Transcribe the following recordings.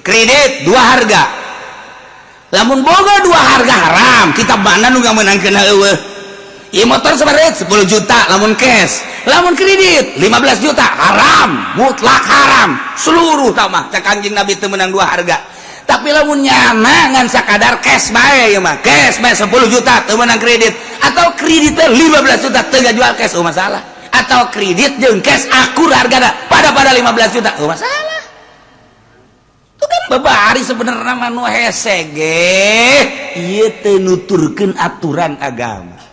kredit dua harga lamun boga dua harga haram kita mana nu menangkeun heueuh ieu motor sabareuh 10 juta lamun cash lamun kredit 15 juta haram mutlak haram seluruh tah mah cak Kanjeng Nabi teu meunang dua harga tapi lamun nyana ngan sakadar cash bae ieu mah cash bae 10 juta teu meunang kredit atau kreditnya 15 juta teu jual cash masalah atau kredit jeung cash akur hargana pada 15 juta masalah itu kan babari sebenarnya manu hese ge ieu teu nuturkeun aturan agama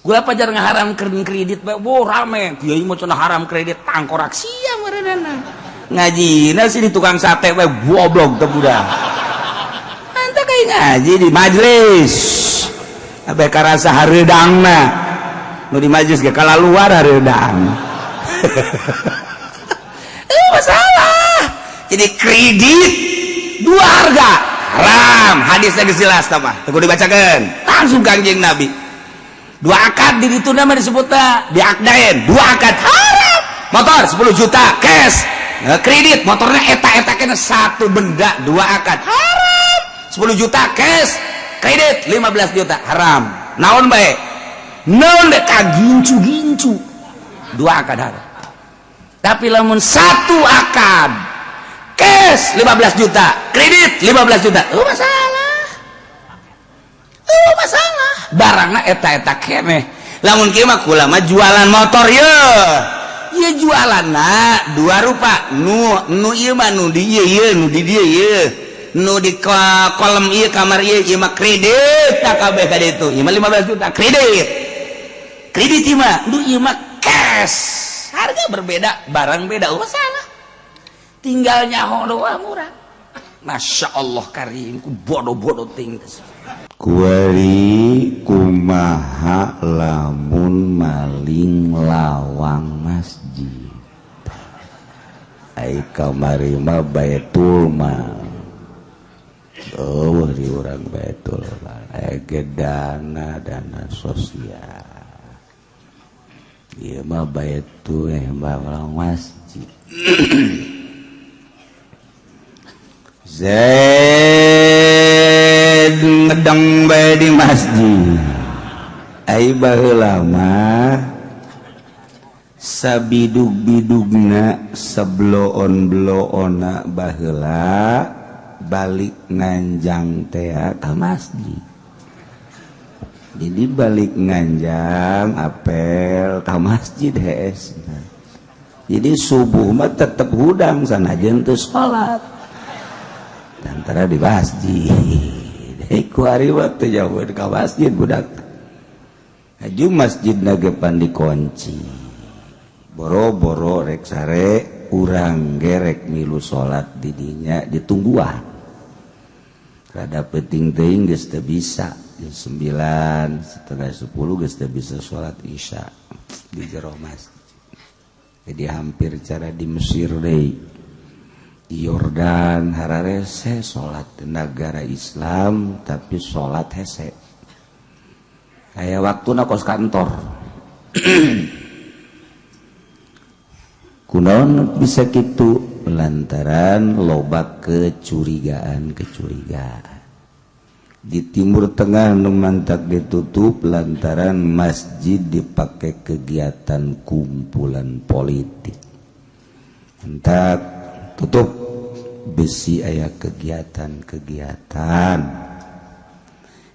gula pajar ngaharamkeun kredit bae rame kieu mah cenah haram kredit tangkorak sia meureunana ngajina sih di tukang sate bae goblok teu budak anta kayak ngaji di majelis abe karasa hareudangna nu di majelis ge kalaluar hareudang masalah jadi kredit dua harga haram hadisnya jelas tah mah teu dibacakeun langsung Kanjeng Nabi dua akad di ditu nama disebutna diakdain dua akad haram motor 10 juta cash kredit motornya eta kena satu benda dua akad haram 10 juta cash kredit 15 juta haram naon bae naon dek kagincu dua akad haram tapi lamun satu akad cash 15 juta kredit 15 juta masalah barangna eta keneh lamun kieu mah kula mah jualan motor ye jualanna dua rupa nu ieu mah nu di ieu nu di dieu ieu nu di kolom ieu kamar ieu mah kredit tak kabeh ka ditu ieu mah 15 juta kredit ieu mah nu ieu mah cash harga berbeda barang beda masalah tinggal nyaho doang murah Masya Allah karim ku bodoh-bodoh tingkas kuari kumaha lamun maling lawang masjid ai kamari mah baitul mal di urang baitul mal dana sosial ieu mah baitul lawang masjid Zaid ngedeng bae di masjid ai baheula mah sabidug-bidugna sebloon-bloona baheula balik nganjang teh ka masjid jadi balik nganjang apel ka masjid heesna jadi subuh mah tetep hudang sanajan teu salat antara di masjid iku hari waktu jauh ke masjid budak aju masjid nagepan dikunci boro-boro rek sare urang gerek milu salat di dinya ditungguan rada penting teuing geus teu bisa jam 9 setengah 10 geus teu bisa salat isya di jero masjid jadi hampir cara di Mesir deui di Yordan hararese salat negara Islam tapi salat hese kayak waktuna kos kantor kunaon bisa kitu lantaran loba kecurigaan di Timur Tengah nu mantak ditutup lantaran masjid dipakai kegiatan kumpulan politik entak tutup besi aya kegiatan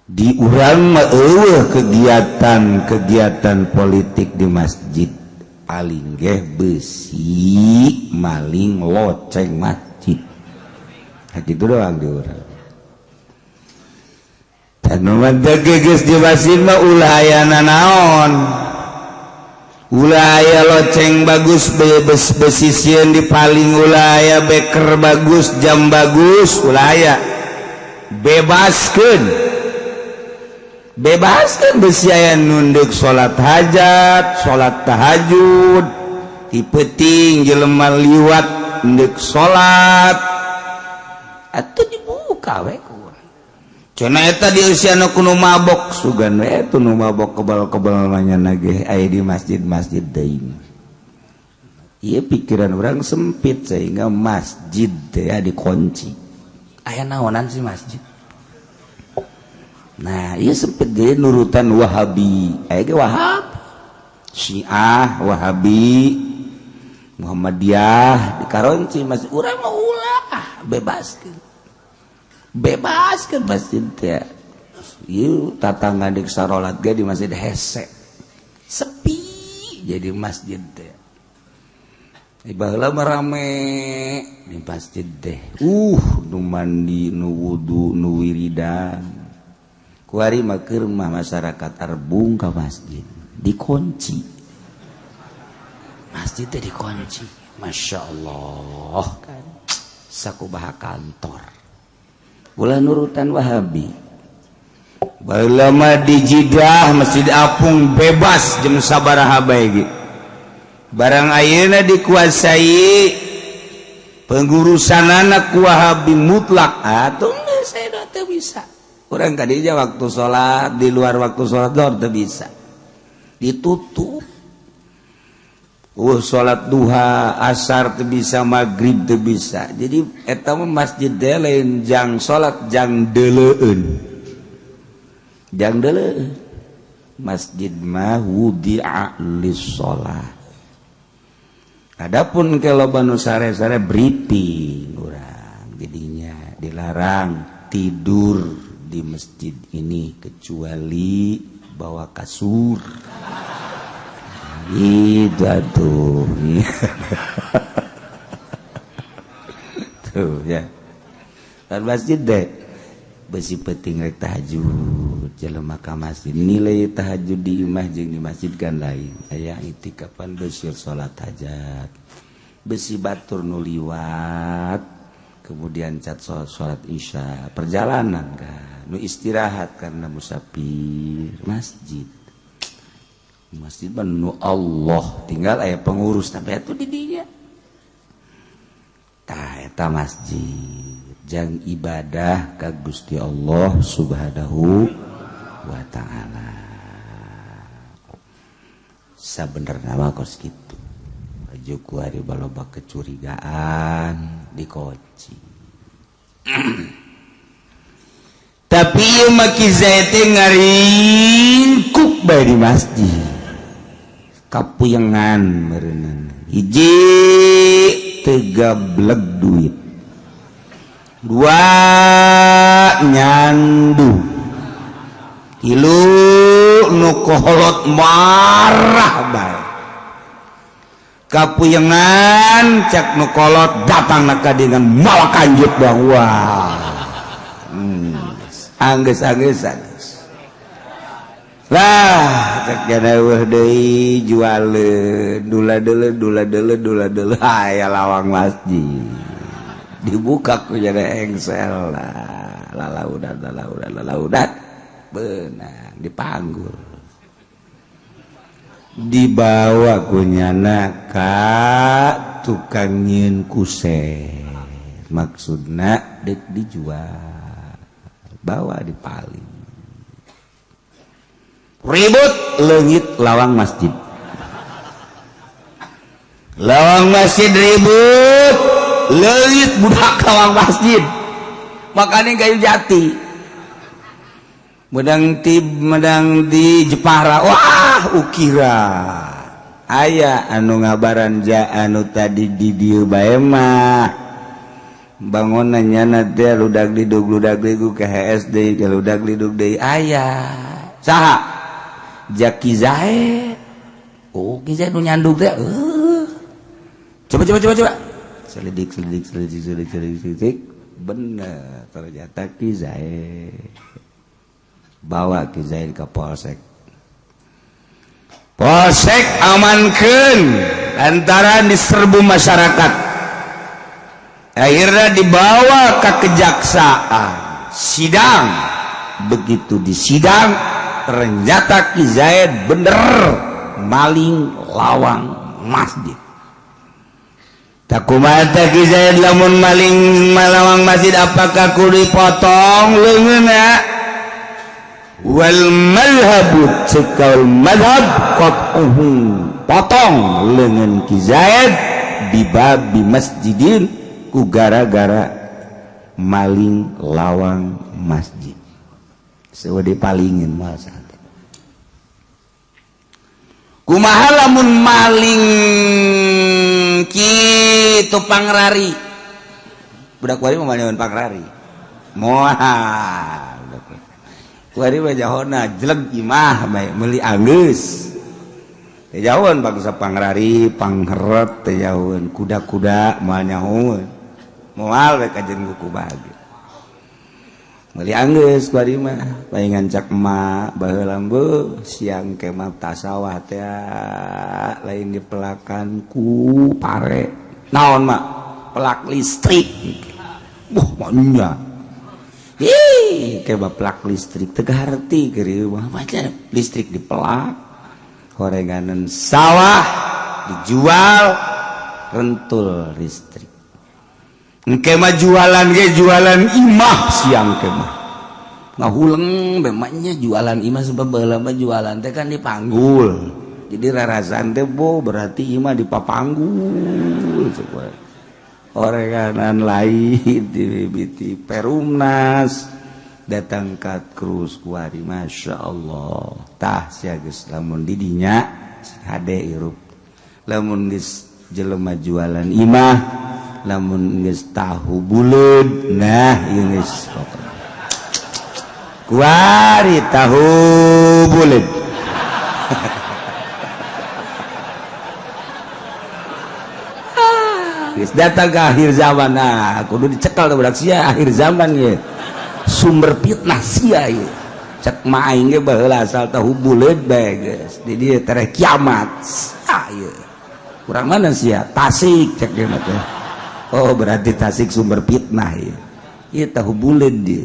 di urang mah eueuh kegiatan politik di masjid paling ge besi maling loceng masjid kitu doang di urang dan mantep geus di masjid mah ulah aya naon ulah aya loceng bagus besi sieun di paling ulah aya beker bagus jam bagus ulah aya bebaskeun besi aya nunduk salat hajat salat tahajud ti peuting jelema liwat ndek salat atuh dibuka we cenah eta di usiana kuno mabok sugan we atuh nu mabok kebal-kebal manyana ge aya di masjid-masjid deui Iya pikiran orang sempit sehingga masjid ya dikunci. Aya naonan sih masjid. Nah, iya sempit jadi nurutan Wahabi. Aya ge Wahab. Syiah, Wahabi, Muhammadiyah dikaronci masjid. Urang mah ulah bebaskeun. Bebaskeun masjid teh. Ieu tatangga dik sarolat ge di masjid hese. Sepi jadi masjid teh. Ibaheula rame di masjid teh. Nu mandi, nu wudu, nu wiridan. Kuari mah keur mah masyarakat arbung ka masjid. Dikunci. Masjid teh dikunci. Masya Allah kan. Sakumaha kantor. Ulah nurutan Wahabi. Baheula mah di Jeddah Masjid Apung bebas jeung sabaraha bae ge. Barang ayeuna dikuasai pengurusan anak Wahabi mutlak atuh saya teu bisa. Urang kadija waktu salat di luar waktu salat teu bisa. Ditutup. Salat duha, asar teu bisa, maghrib teu bisa. Jadi eta mah masjid teh lain jang salat jang deuleueun. Jang deuleueun. Masjid mah wudi'a lis-shalah. Adapun kalau banu sare-sare briefing urang jadinya dilarang tidur di masjid ini kecuali bawa kasur. Gitu atuh. Tuh ya. Kan masjid deh besi penting rek tahajud jelema ka masjid. Nilai tahajud di imah jeung di masjid kan lain. Aya itikafan besir salat hajat. Besi batur nu liwat kemudian cat salat isya perjalanan kan nu istirahat karena musafir masjid nu Allah tinggal aya pengurus tapi atuh di dinya tah eta masjid jang ibadah ka Gusti Allah Subhanahu wa taala sabenerna mah kos kitu aja ku ari baloba kecurigaan dikunci. Tapi ieu mah Kiai teh ngaringkuk bae di masjid. Kapuyengan meureunna. Hiji teu gableg duit. Dua nyandu. Tilu nu kolot marah bae. Kapuyengan cak nu kolot datang ka dengan mawa kanjut bahwa angges-anggesan lah cak jana weuh deui jualeun dula-dula aya lawang masjid dibuka ku jana engsel lah lalaudan beunang dipanggul dibawa kunyana ka tukang nyieun kusen maksudna dek dijual bawa dipaling ribut leungit lawang masjid ribut leungit budak lawang masjid makanya kayu jati medang di Jepara wah ukira aya anu ngabaran anu tadi di dieu bae mah bangunannya nanti ludag lidug ke HSD ke ludag lidug deui aya saha Jaki Zaid oh Ki Zaid nu nyandug teh coba selidik bener ternyata Ki Zaid bawa Ki Zaid ke polsek amankeun lantaran diserbu masyarakat akhirnya dibawa ke kejaksaan sidang begitu di sidang ternyata Ki Zaid bener maling lawang masjid tak kumaha Ki Zaid lamun maling lawang masjid apakah kudu dipotong leungeunna wal madhabu cekal madhab qat'uhu potong leungeun Ki Zaid bibabi masjidin ku gara-gara maling lawang masjid sewa dipalingin moal santai kumaha lamun maling kitu pangrari budak wari mah maling pangrari moal wari mah jahona jeleg imah bae meuli anggeus teh jauhan bangsa pangrari pangheret teh jauhan kuda-kuda moal nyahoeun moal we kajen kuku bahagia meuli anggeus kuari mah bae ngancak emak baheula beuh siang ke mah tasawah teh lain dipelakan ku pare naon mak pelak listrik manya ih ke pelak listrik teu harti keur mah baca listrik dipelak gorenganan sawah dijual rentul listrik engke mah jualan ge jualan imah siang ke mah ngahuleng memangnya jualan imah sebab baheula mah jualan teh kan dipanggul jadi rarasan teh berarti imah dipapanggul coba orenganan lain di Perumnas datang ka Krus kuari Masya Allah tah sia geus lamun di dinya hade irup lamun geus jelema jualan imah lamun geus tahu buleud nah ieu geus kuari tahu buleud geus datang ke akhir zaman nah kudu dicekal teh budak sia akhir zaman ge sumber fitnah sia ieu cek mah aing ge baheula asal tahu buleud bae geus di dieu teh kiamat sia ieu urang mana sia Tasik cek ge mah teh oh berarti Tasik sumber fitnah ya. Iya tahu buleud dia.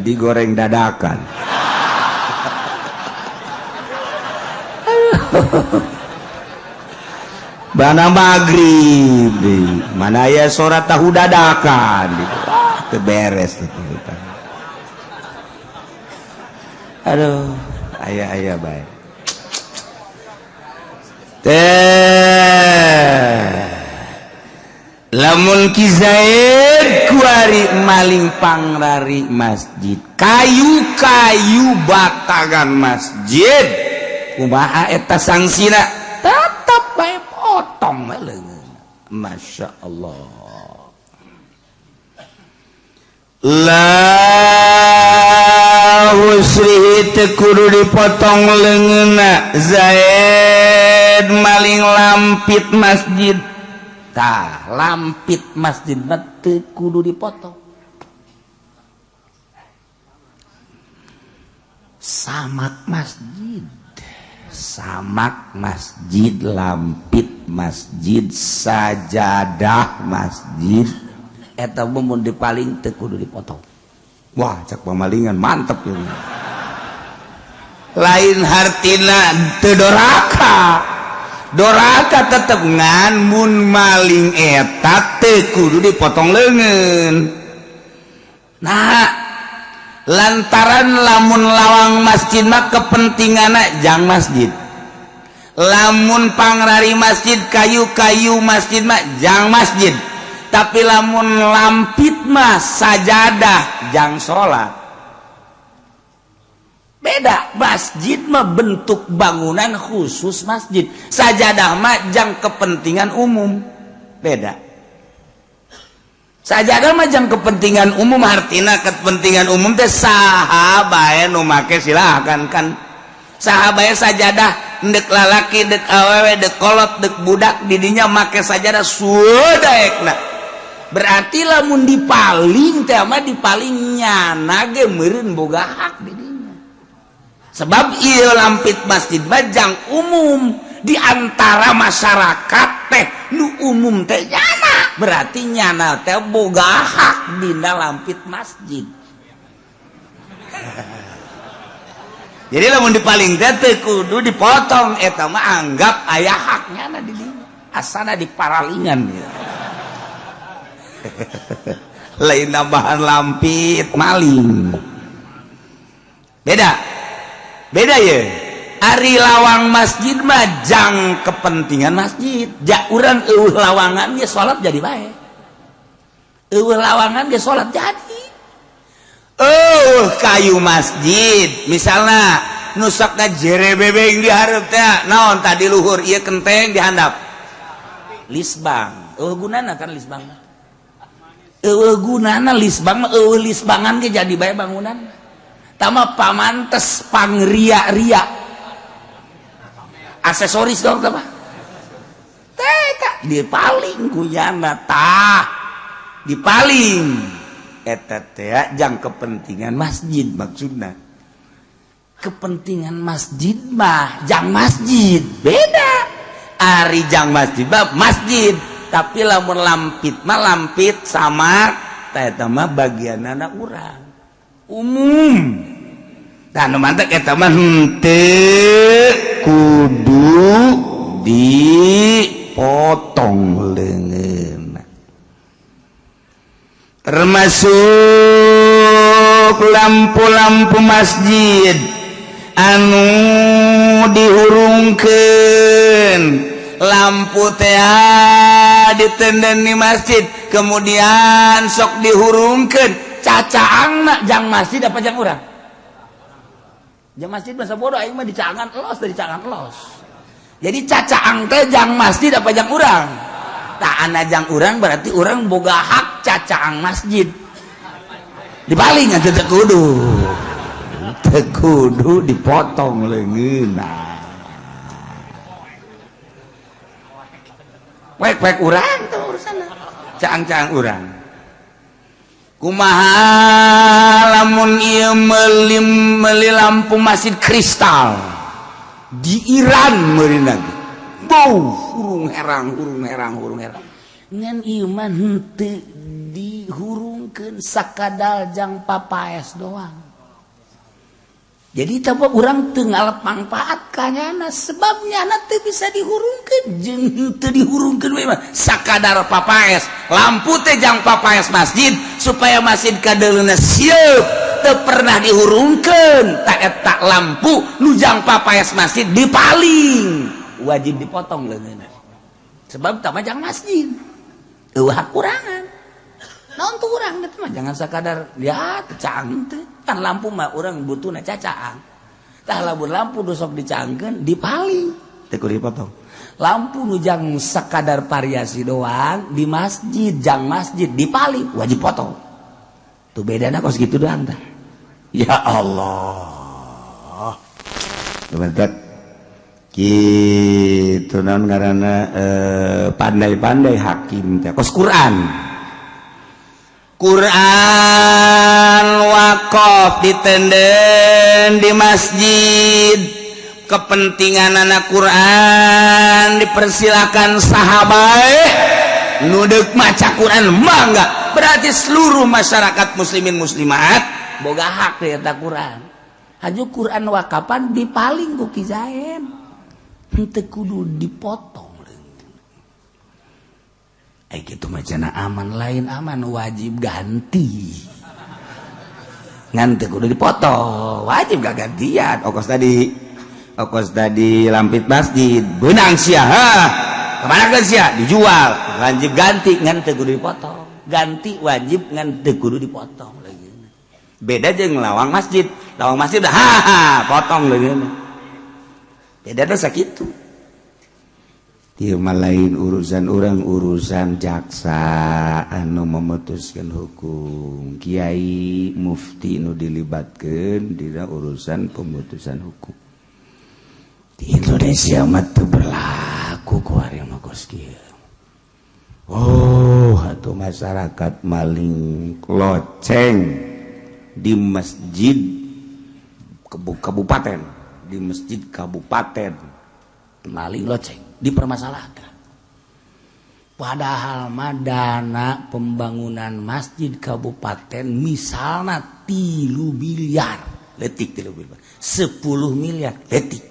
Digoreng dadakan. Bana maghrib mana ya sorat tahu dadakan teu beres itu. Aduh, aya bae. Lamun Ki Zaid kuari maling pangrari masjid kayu-kayu batagan masjid kumaha eta sangsina tetep bae potong bae leungeun Masya Allah la usri teu kudu dipotong leungeunna Zaid maling lampit masjid tah lampit masjid teu kudu dipotong samak masjid lampit masjid sajadah masjid eta mun dipaling teu kudu dipotong wah cak pamalingan mantep ya lain hartina teu doraka tetep ngan mun maling eta teu kudu dipotong leungeun nah lantaran lamun lawang masjid mah kepentinganna jang masjid lamun pangrari masjid kayu-kayu masjid mah jang masjid tapi lamun lampit mah sajadah jang salat beda masjid mah bentuk bangunan khusus masjid sajadah mah jang kepentingan umum beda sajadah mah jang kepentingan umum artina kepentingan umum teh saha bae nu make silahkan kan saha bae sajadah dek lalaki dek awewe dek kolot dek budak didinya make sajadah sudaekna berarti lamun dipaling teh mah dipaling nyana ge meureun boga hak didinya sebab ieu lampit masjid bajang umum di antara masyarakat teh nu umum teh nyana berarti nyana teh boga hak dina lampit masjid jadi lamun dipaling teh teu kudu dipotong eta mah anggap aya hak nyana di dieu asana diparalingan ya. Lain nambahan lampit maling beda ya. Ari lawang masjid mah jang kepentingan masjid. Jak urang lawangan ge salat jadi bae. Lawangan ge salat jadi. Kayu masjid misalnya nusakna jere bebeng di hareup teh naon tadi luhur ieu kenteng dihandap lisbang. Gunana kan lisbang. Gunana lisbang lisbangan ge jadi bae bangunan. Tama pamantes pangria-ria. Aksesoris dong apa? Teka dipaling kuyana tah dipaling eta teh jang kepentingan masjid maksudna. Kepentingan masjid mah jang masjid beda. Ari jang masjid mah masjid tapi lamun lampit mah lampit sama eta mah bagianana urang umum. Tah nu mantep eta mah henteu kudu dipotong leungeunna. Termasuk lampu-lampu masjid anu dihurungkeun lampu teh ditenden di masjid kemudian sok dihurungkeun cacaangna jang masjid apa jang urang? Jang masjid masa bodoh aing mah dicaangan elos dari caangan elos. Jadi cacaang teh jang masjid apa jang urang? Tah ana jang urang berarti urang boga hak cacaang masjid. Dipaling atuh teu kudu. Teu kudu dipotong leungeunna. Wek urang teh urusana. Caang-caang urang. Kumaha lamun ieu meuli lampu masjid kristal di Iran meureunna hurung herang ngan ieu mah henteu dihurungkeun sakadal jang papaes doang. Jadi tapi urang teu ngalap manfaat kanyana sebabnya teu bisa dihurungkeun jeung teu dihurungkeun we mah sakadar papaes. Lampu teh jang papaes masjid supaya masjid kadeuleuna sieup teu pernah dihurungkeun. Ta eta lampu nu jang papaes masjid dipaling wajib dipotong leungeunna. Sebab tah mah jang masjid. Hak kurangan. Naon tuh urang eta mah jangan sakadar ya caang teh. Kan lampu mah urang butuhna cacaang. Tah lamun lampu nu sok dicaangkeun dipaling teu kudu dipotong. Lampu nu jang sakadar variasi doang di masjid jang masjid dipaling wajib potong. Tuh bedana kos gitu doang tah. Ya Allah. Mantap. Kitu naon ngaranna pandai-pandai hakim teh kos Quran. Quran wakaf ditenden di masjid kepentingan anak Quran dipersilakan sahabat nu deuk maca Quran mangga berarti seluruh masyarakat muslimin muslimat boga hak teh eta Quran. Haju Quran wakapan dipaling ku kizaen henteu kudu dipotong. Gitu macana aman lain aman wajib ganti ngan teu kudu dipotong wajib gak gantian ongkos tadi lampit masjid beunang sia kemana kan sia dijual wajib ganti ngan teu kudu dipotong ganti wajib ngan teu kudu dipotong lagi beda jeung lawang masjid dah potong lagi beda dosa kitu. Ieu mah lain urusan urang urusan jaksa anu memutuskan hukum kiai mufti nu dilibatkeun dina urusan pemutusan hukum. Di Indonesia mah teu berlaku ku ari mah kos kieu. Atuh masyarakat maling loceng di masjid kabupaten maling loceng dipermasalahkan. Padahal dana pembangunan masjid kabupaten misalnya 3 miliar letik 10 miliar letik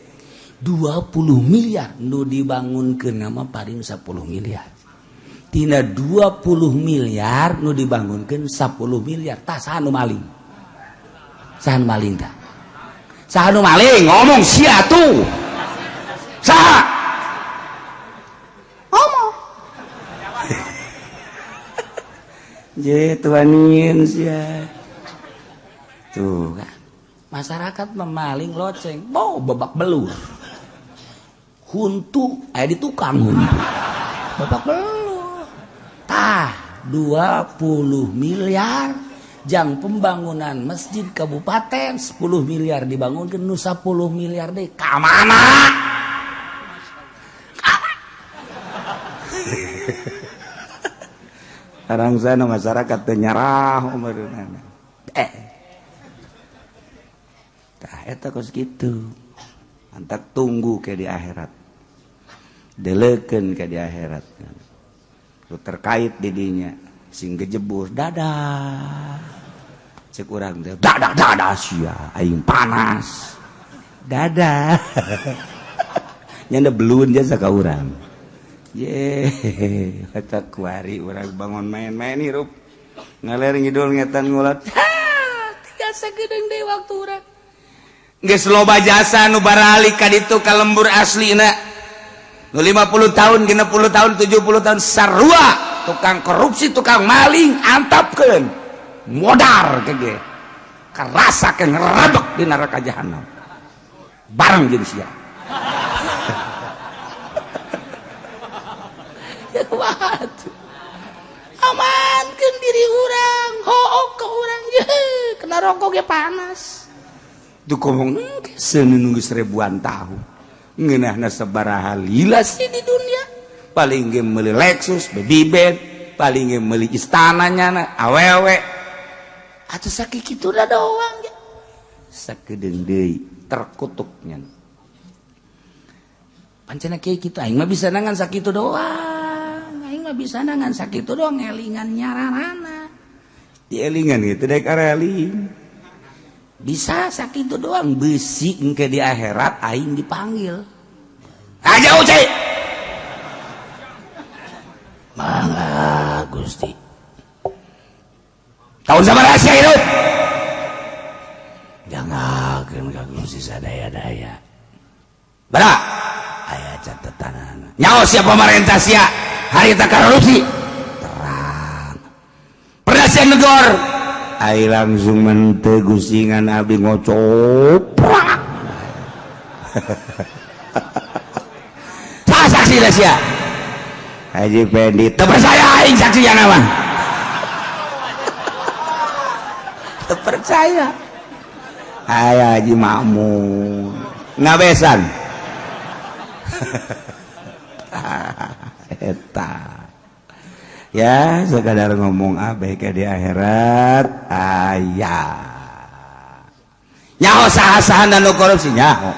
20 miliar nu dibangunkeun nama paling 10 miliar tina 20 miliar nu dibangunkeun 10 miliar tah saha nu maling tah Saha nu maling ngomong sia tuh. Saha? Ngomong. Je tuanin sia. Tuh kan. Masyarakat memaling loceng, mau babak belur. Huntu aya di tukang huntu. Babak belur. Tah 20 miliar jang pembangunan masjid kabupaten 10 miliar dibangunkeun nu 10 miliar deui ka mana? Arangsana masyarakat teu nyarah umurna. Tah eta kos kitu. Antak tunggu ke di akhirat. Deleukeun ke di akhirat. Terkait didinya sing gejebur dadah cek urang teh dadah sia aing panas dadah nyanda beluun jasa ka urang ye eta kuari urang bangun main-main hirup ngaler ngidul ngetan ngulat tiga sagedeung deui waktu urang geus loba jasa nu baralik ka ditu ka lembur aslina nu 50 tahun 60 tahun 70 tahun sarua tukang korupsi tukang maling antapkeun modar kege karasakeun ngerebek di neraka jahanam bareng jeung sia ya kumaha atuh amankeun diri urang hook ka urang ye kena rokok ge panas tuh ngomong seuneu geus ribuan tahun ngeunahna sabaraha lila sih di dunia paling ge meuli Lexus baby bed paling ge meuli istananya awewe atuh sakitu da doang ya sakedeung deui terkutuknya pancena kieu kitu aing mah bisa nangan sakitu doang aing mah bisa nangan sakitu doang elingan nyararana dielingan gitu daek areling bisa sakitu doang beusi engke di akhirat aing dipanggil aja uci mangga Gusti tahun sabaraha sia hirup jangakeun ka Gusti sadaya-daya bara aya catetanana nyaho sia pamarentah sia harita korupsi terang pernah sia negor ai langsung mente gusingan abdi ngocoprak saksi lah sia Haji Pendi teu percaya aing saksiana mah teu percaya aya Haji Makmun ngabesan eta ya sekadar ngomong abeh ke di akhirat aya nyaho saha-saha nu korupsi nyaho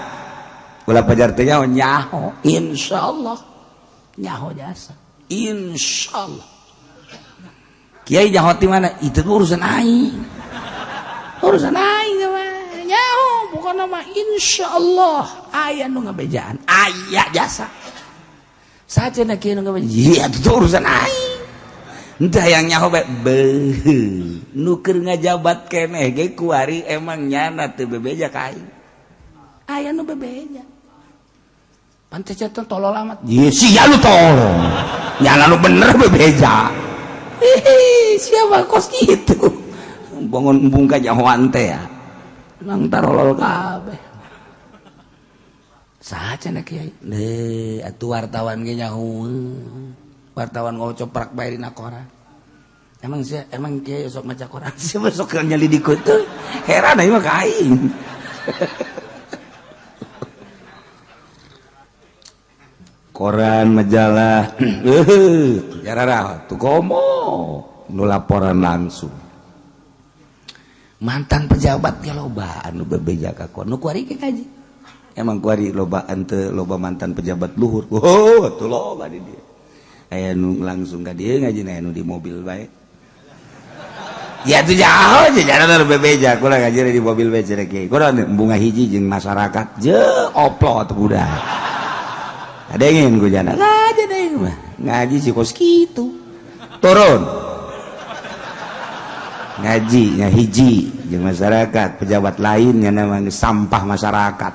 ulah pajar teh nyaho insyaallah nyaho jasa insyaallah kiai nyaho ti mana itu urusan aing nyaho bukan nama insyaallah aya nu ngabejaan aya jasa sajeuna kieu nu ngabejaan ieu itu urusan aing entah yang nyaho beuh nu keur ngajabat keneh ge kuari emang nyana teu bebeja ka aing aya nu bebeja pantecetan tolol amat ieu sia lu tolol nyana nu bener bebeja siapa kos kitu bangun embung ka nyahoan teh ya nang tarolol kabeh saha cenah kiai le atuh wartawan ge nyaho wartawan ngocoprak bae dina koran emang kiai sok maca koran sia sok nyelidikeun teh heran ieu mah ka aing koran majalah jararah tuh komo nu laporan langsung mantan pejabat ge loba anu bebeja ka koran nu kuari ge kaji emang kuari loba ante loba mantan pejabat luhur tuh loba di dieu aya nu langsung ka dieu ngajina anu di mobil bae ya tuh jauh aja jarana bebeja kula ngajina di mobil bae cenah kiai kura bunga hiji jeung masyarakat je oplot budak adengin ku jana ngaji deui mah ngaji si kos kitu turun ngajinya hiji jeung masyarakat pejabat lainnya namanya sampah masyarakat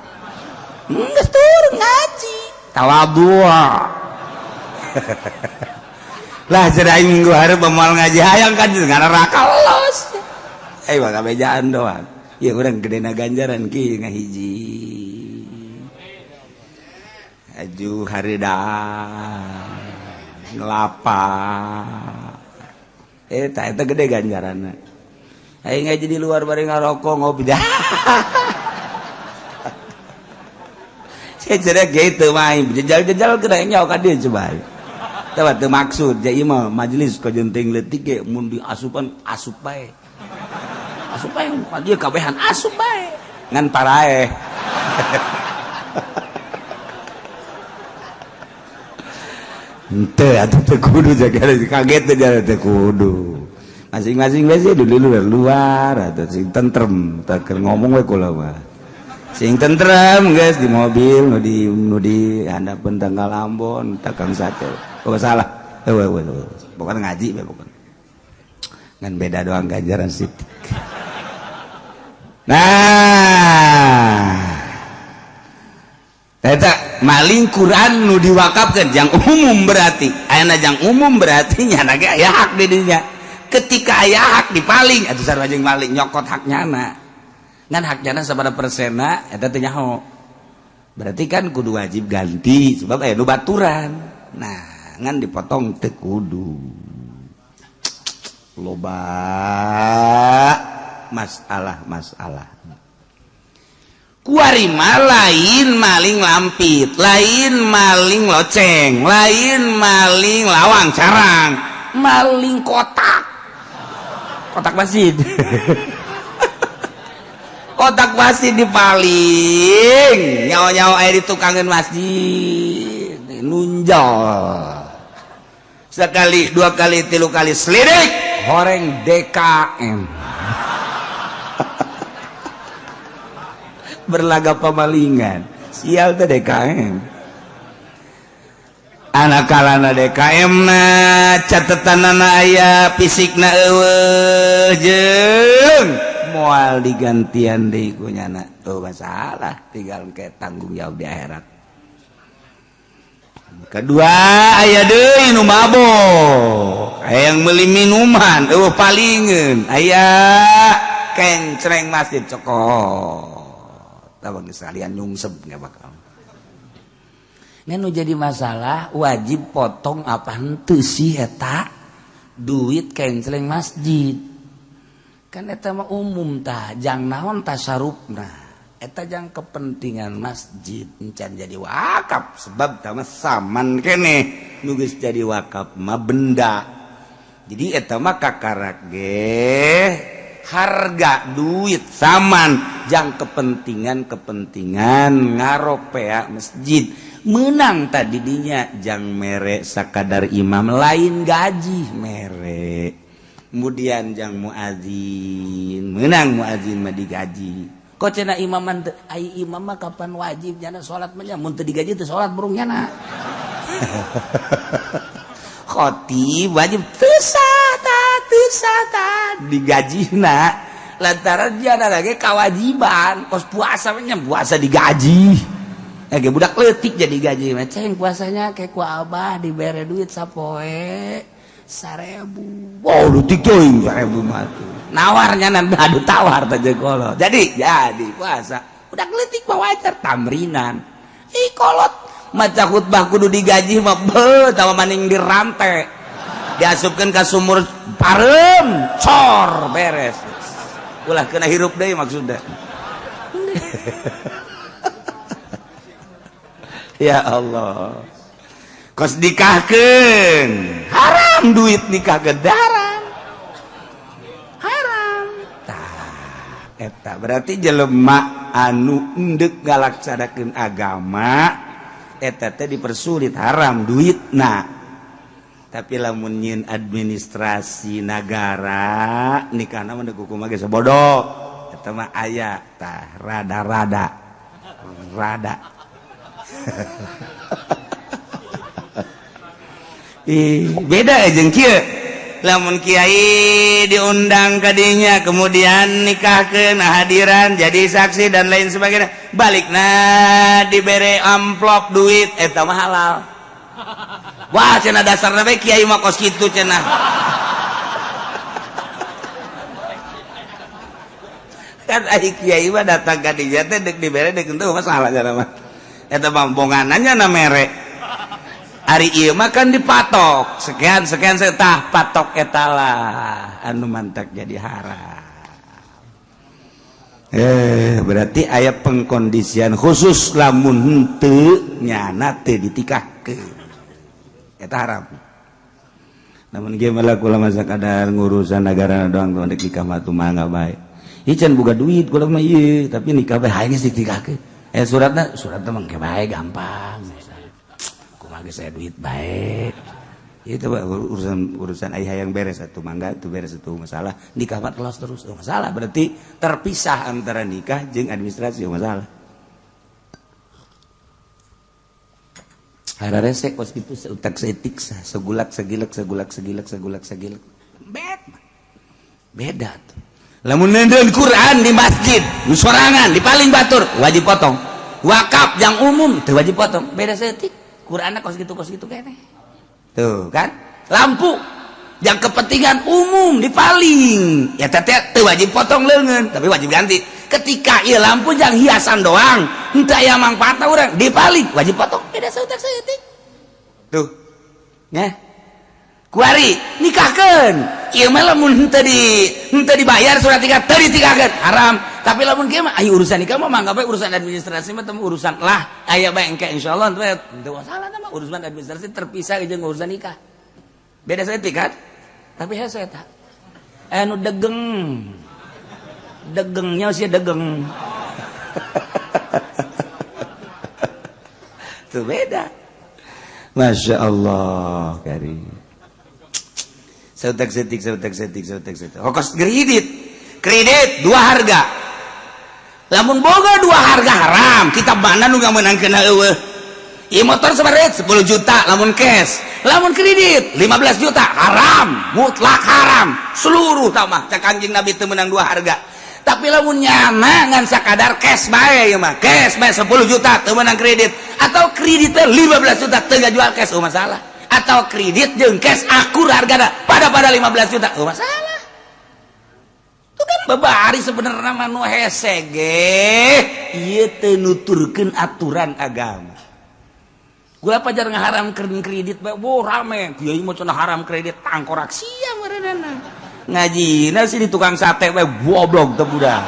geus turun ngaji tawadhu lah jadi minggu hareup moal ngaji hayang kan ngaraka los mah kabejaan doang ya urang gedena ganjaran kieu ngahiji aju hareuda ngelapa eta gede ganjaranna aing ngaji di luar bari ngarokok ngopi dah saya cerita gitu main jejal-jejal kena nyawa ka dieu coba teu teu maksud ja ieu mah majelis kajenting leutik ge mun diasupan asup bae dia kabehan asup bae ngan parae ente atuh teu kudu jaga kaget teh kudu masing-masing we di luar atuh sing tentrem teu ngomong we kula mah sing tentrem geus di mobil nu di handapeun tanggal Ambon takang sate oh salah pokoknya ngaji we pokoknya ngan beda doang ganjaran sitik. Nah eta maling Quran nu diwakafkeun jang umum berarti ayeuna jang umum berarti nya ge aya hak di dinya ketika aya hak dipaling atuh sarua jeung maling nyokot haknyana ngan haknyana sabaraha persena eta teh nyaho berarti kan kudu wajib ganti sebab aya nu baturan nah ngan dipotong teu kudu loba masalah kuarima lain maling lampit lain maling loceng lain maling lawang carang maling kotak masjid kotak masjid dipaling nyawa-nyawa air di tukangan masjid nunjol sekali dua kali tilu kali selidik horeng DKM berlaga pemalingan sial teh DKM anak kalana DKM na catetanana aya fisikna eueuh jeung moal digantian deui ku nyana teu masalah tinggal ke tanggung jawab di akhirat. Kedua aya deui nu mabok hayang meuli minuman eueuh palingeun aya kencreng masjid cokot tabang sekalian nyungsep nggak bakal nu jadi masalah wajib potong apa henteu sih eta duit kencreng masjid kan eta mah umum tah jang naon tasarrufna eta jang kepentingan masjid encan jadi wakaf sebab tah mah saman keneh nu geus jadi wakaf mah benda jadi eta mah kakarak ge harga duit saman jang kepentingan ngaropea masjid menang tadi dinya jang mere sakadar imam lain gaji mere kemudian jang muadzin menang muadzin mah digaji kok cenah imaman ai imam mah kapan wajib jana salat mah mun teu digaji teu salat burung jana khotib wajib teu sata digajina lantaran jana lagi kewajiban kos puasa mah puasa digaji ge budak leutik jadi gaji mah ceng puasanya kayak ku abah dibere duit sapoe 1.000 wow leutik teuing 1.000 mah nawarnya nan adu tawar teh kolot jadi puasa budak leutik mah wajar tamrinan kolot maca khutbah kudu digaji mah beuh tama maning dirantai diasupkeun ka sumur pareum cor beres ulah kena hirup deui maksudna ya Allah kos nikahkeun haram duit nikah gedaran haram tah eta berarti jelema anu endek ngalaksanakeun agama eta teh dipersulit haram duitna tapi lamun nyin administrasi nagara nikahna mah deuk hukum ge sabodo eta mah aya tah rada beda jeung kieu lamun kiai diundang kadinya kemudian nikahkeun hadiran jadi saksi dan lain sebagainya balikna dibere amplop duit eta mah halal. Wah cenah dasarna bae kiai mah kos kitu cenah. Kan ai kiai mah datang ka dinya teh deuk dibere deuk henteu masalah cenah mah. Eta mah bonganannya na mere. Ari ieu mah kan dipatok sekian setah patok eta lah anu mantak jadi haram. Berarti aya pengkondisian khusus lamun henteu nyana teu ditikahkeun eta haram. Namun ge malaku lama sakadar ngurusan negara doang tuh dek nikah mah mangga bae. Ieu can boga duit kula mah ieu tapi nikah bae hae geus ditikahkeun. Suratna mah ge bae gampang. Saya duit baik itu urusan ayah yang beres satu mangga itu beres satu masalah nikah mah terus masalah berarti terpisah antara nikah jeung administrasi masalah ada resek kos gitu seutak setik segulak segilek beda tuh lamun nendeun Quran di masjid nu sorangan di paling batur wajib potong wakaf yang umum teu wajib potong beda setik Quran kos gitu kene tuh kan lampu yang kepentingan umum dipaling ya teteh teu wajib potong leungeun tapi wajib ganti ketika ieu lampu yang hiasan doang henteu aya mangpaatna urang dipaling wajib potong beda sautak saeutik tuh nya kuari nikahkeun ieu mah lamun henteu dibayar surat nikah teu ditikahkeun haram tapi lamun kieu mah aya urusan nikah mah mangga bae urusan administrasi mah temu urusan lah aya bae engke insyaallah teu masalah mah urusan administrasi terpisah jeung urusan nikah beda saeutik kan tapi hese eta anu degengnya sih degeng tuh beda Masya Allah karim sautak setik hokos kredit dua harga lamun boga dua harga haram kita mana nu ngameunangkeun eueuh ieu motor sabareuh 10 juta lamun cash lamun kredit 15 juta haram mutlak haram seluruh tah mah cak Kanjeng Nabi teu meunang dua harga tapi lamun nyana ngan sakadar cash bae ieu mah cash bae 10 juta teu meunang kredit atau kreditnya 15 juta teu ngajual cash masalah atau kredit jeung cash akur hargana pada 15 juta masalah itu kan babari sebenarnya manu hese ge ieu teu nuturkeun aturan agama gula pajar ngaharamkeun kredit bae rame kieu mah cenah haram kredit tangkorak sia meureunana ngajina sih di tukang sate bae goblok teu budak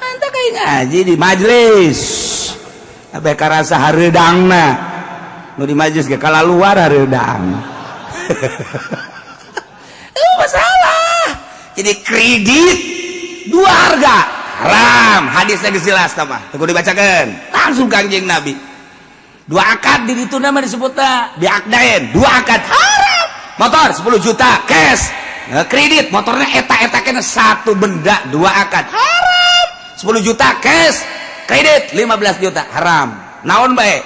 anta kayak ngaji di majelis abe karasa hareudangna nu di majelis ge kalaluar hareudang masalah jadi kredit dua harga haram hadisnya jelas mah teu dibacakeun langsung Kanjeng Nabi dua akad di ditu nama disebutna diakdain dua akad haram motor 10 juta cash kredit motornya eta kena satu benda dua akad haram 10 juta cash kredit 15 juta haram naon bae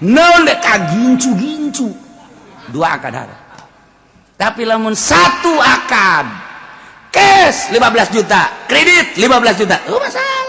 naon dek kagincu dua akad haram tapi lamun satu akad cash 15 juta kredit 15 juta masalah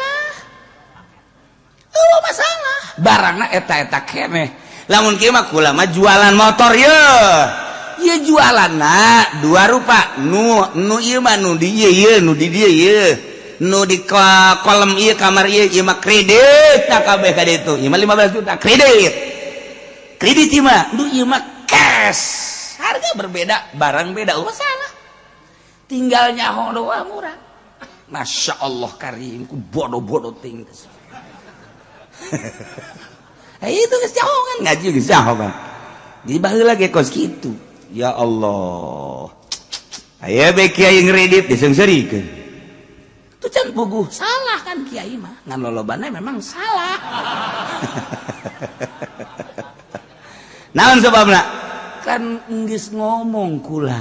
barangna eta keneh lamun kieu mah kula mah jualan motor ieu jualanna dua rupa nu ieu mah nu di ieu nu di dieu ieu nu di kolom ieu kamar ieu mah kredit kabeh ka ditu ieu mah 15 juta kredit ieu mah nu ieu mah cash harga berbeda barang beda masalah tinggal nyaho doang murah Masya Allah karim ku bodoh ting itu geus jauh kan ngaji geus jauh kan di baheula ge kos kitu ya Allah aya bae kiai ngredit diseungseurikeun tu can puguh salah kan kiai mah ngan lolobana memang salah naon sababna kan geus ngomong kula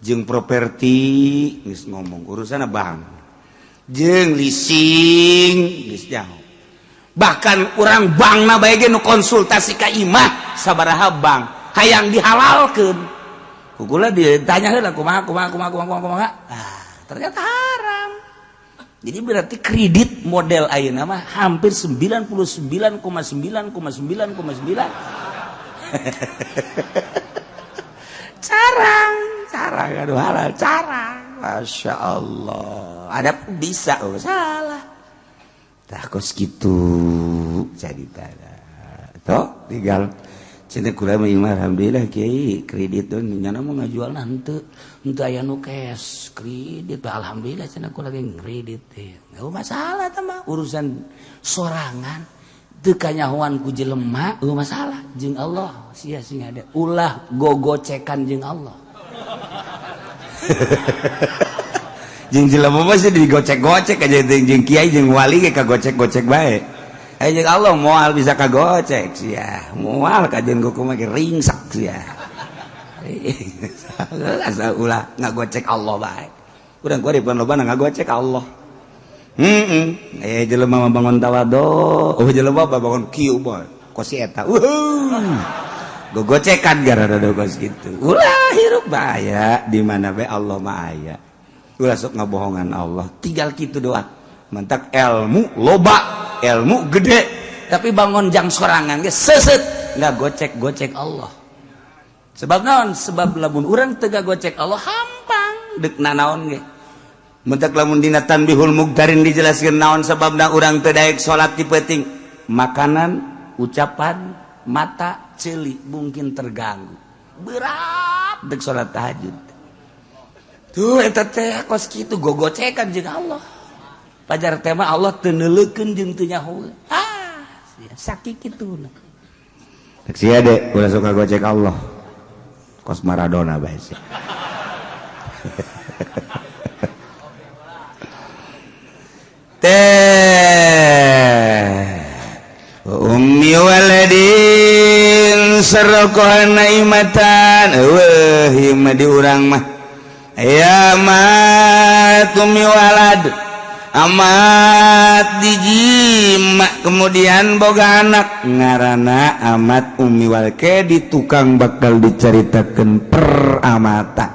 jeung properti geus ngomong urusan bank jeung leasing geus jauh bahkan urang bankna bae ge nu konsultasi ka imah sabaraha bank hayang dihalalkeun kukula ditanya heula kumaha. Ternyata haram. Jadi berarti kredit model ayeuna mah hampir 99,9,9,9 carang aduh halal carang. Masya Allah ada bisa salah tak kos gitu jadi toh tinggal cina kula mah alhamdulillah kiai kredit tuh nyana mau ngajual nanti untuk aya nu cash kredit alhamdulillah cina kula ge kredit teh enggak masalah tambah urusan sorangan teu kanyahoan ku jelema masalah jeung Allah sia sing ada ulah gogocekan jeung Allah. Jeung jelema mah sih digocek-gocek aja jeung kiai jeung wali ge kagocek-gocek bae. Jeung Allah moal bisa kagocek sia. Moal kajen kumaha ge ringsak sia. Asa ulah ngagocek Allah bae. Urang ku aripan loba ngagocek Allah. Jelema mah bangun tawado, jelema mah bangun kieu bae. Kosi eta. Gogocekan gara-gara kos gitu. Ulah hirup bahaya di mana bae Allah mah aya. Ulah sok ngabohongan Allah. Tinggal kitu doa. Mantak ilmu loba, ilmu gede, tapi bangun jang sorangan ge seuseut, enggak gocek-gocek Allah. Sebab naon? Sebab lamun urang teu gocek Allah hampang deuk nanaon ge. Mentak lamun dina Tanbihul Mugdarin dijelaskeun naon sababna urang teu daek salat ti peuting. Makanan, ucapan, mata, ceuli mungkin terganggu. Berat deuk salat tahajud. Tuh eta teh kos kitu gogocekan jeung Allah. Pajar tema Allah teu neuleukeun jeung teu nyaho. Sakit kituna. Cek sia de, ulah suka gocek Allah. Kos Maradona bae sih. Ummi waladin sarqahan naimatan himma di urang mah ya mat ummi walad amat dijimak kemudian boga anak ngaranna amat ummi walke di tukang bakal diceritakeun per amata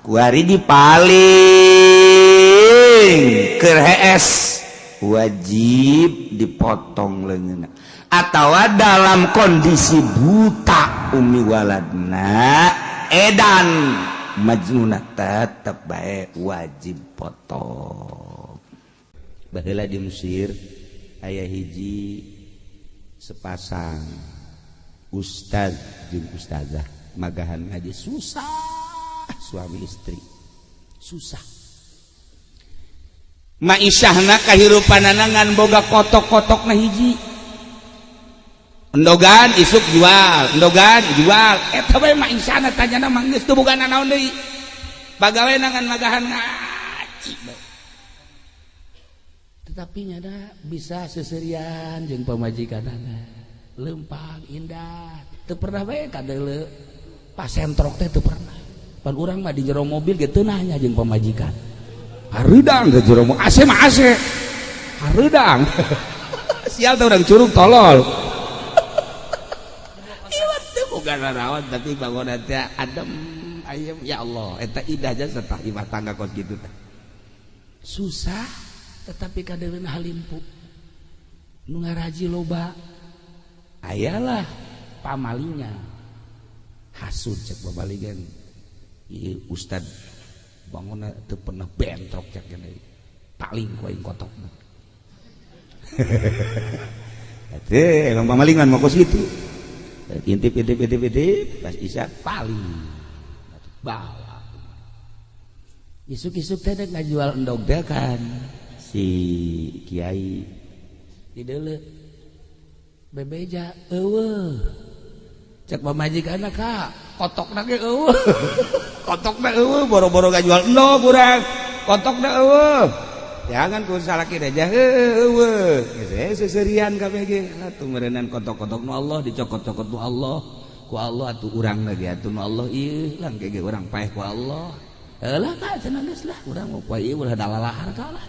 kuari dipaling keur hees wajib dipotong leungeunna atawa dalam kondisi buta ummi waladna edan majnunah tetep bae wajib potong. Baheula di Mesir aya hiji sepasang ustaz jeung ustazah magahan ngaji susah suami istri susah maisyahna kahirupanana ngan boga kotok-kotokna hiji endogan isuk jual endogan jual eta bae maisyahna tanyana mah geus teu boga naon deui bagaweana ngan magahan ngaji bae. Tetapi nyada bisa seserian jeung pamajikanana lempang indah teu pernah bae kadeuleu pasentrok teh teu pernah pan urang mah di jero mobil ge teu nanya jeung pamajikan hareudang ke jero mobil AC mah AC hareudang sial teh urang curug tolol ieu teh boga nanaon tapi bangunna teh adem ayem ya Allah eta indah aja serta imah tangga kos kitu teh susah tetapi kadeulina halimpu nu ngaraji loba ayalah pamalingan hasud cek babalingan ieu ustad bangunna teu pernah bentrok cek gini paling ku aing kotokna teh emang pamalingan mah kos kitu intip pas isya paling bawa isuk-isuk teh ngajual endog teh kan si kiai di deuleu bebeja eueuh cek pamajikanna ka kotokna ge eueuh kotokna eueuh boro-boro ngajual endog urang kotokna eueuh jangan ku salaki aja eueuh geus seserian kabeh ge atuh meureunnan kotok-kotok nu Allah dicokot-cokot nu Allah ku Allah atuh urang lagi atuh nu Allah ieu lang ge urang paeh ku Allah eulah ka cenah geus lah urang mah poe ieu ulah dalalahar ka lah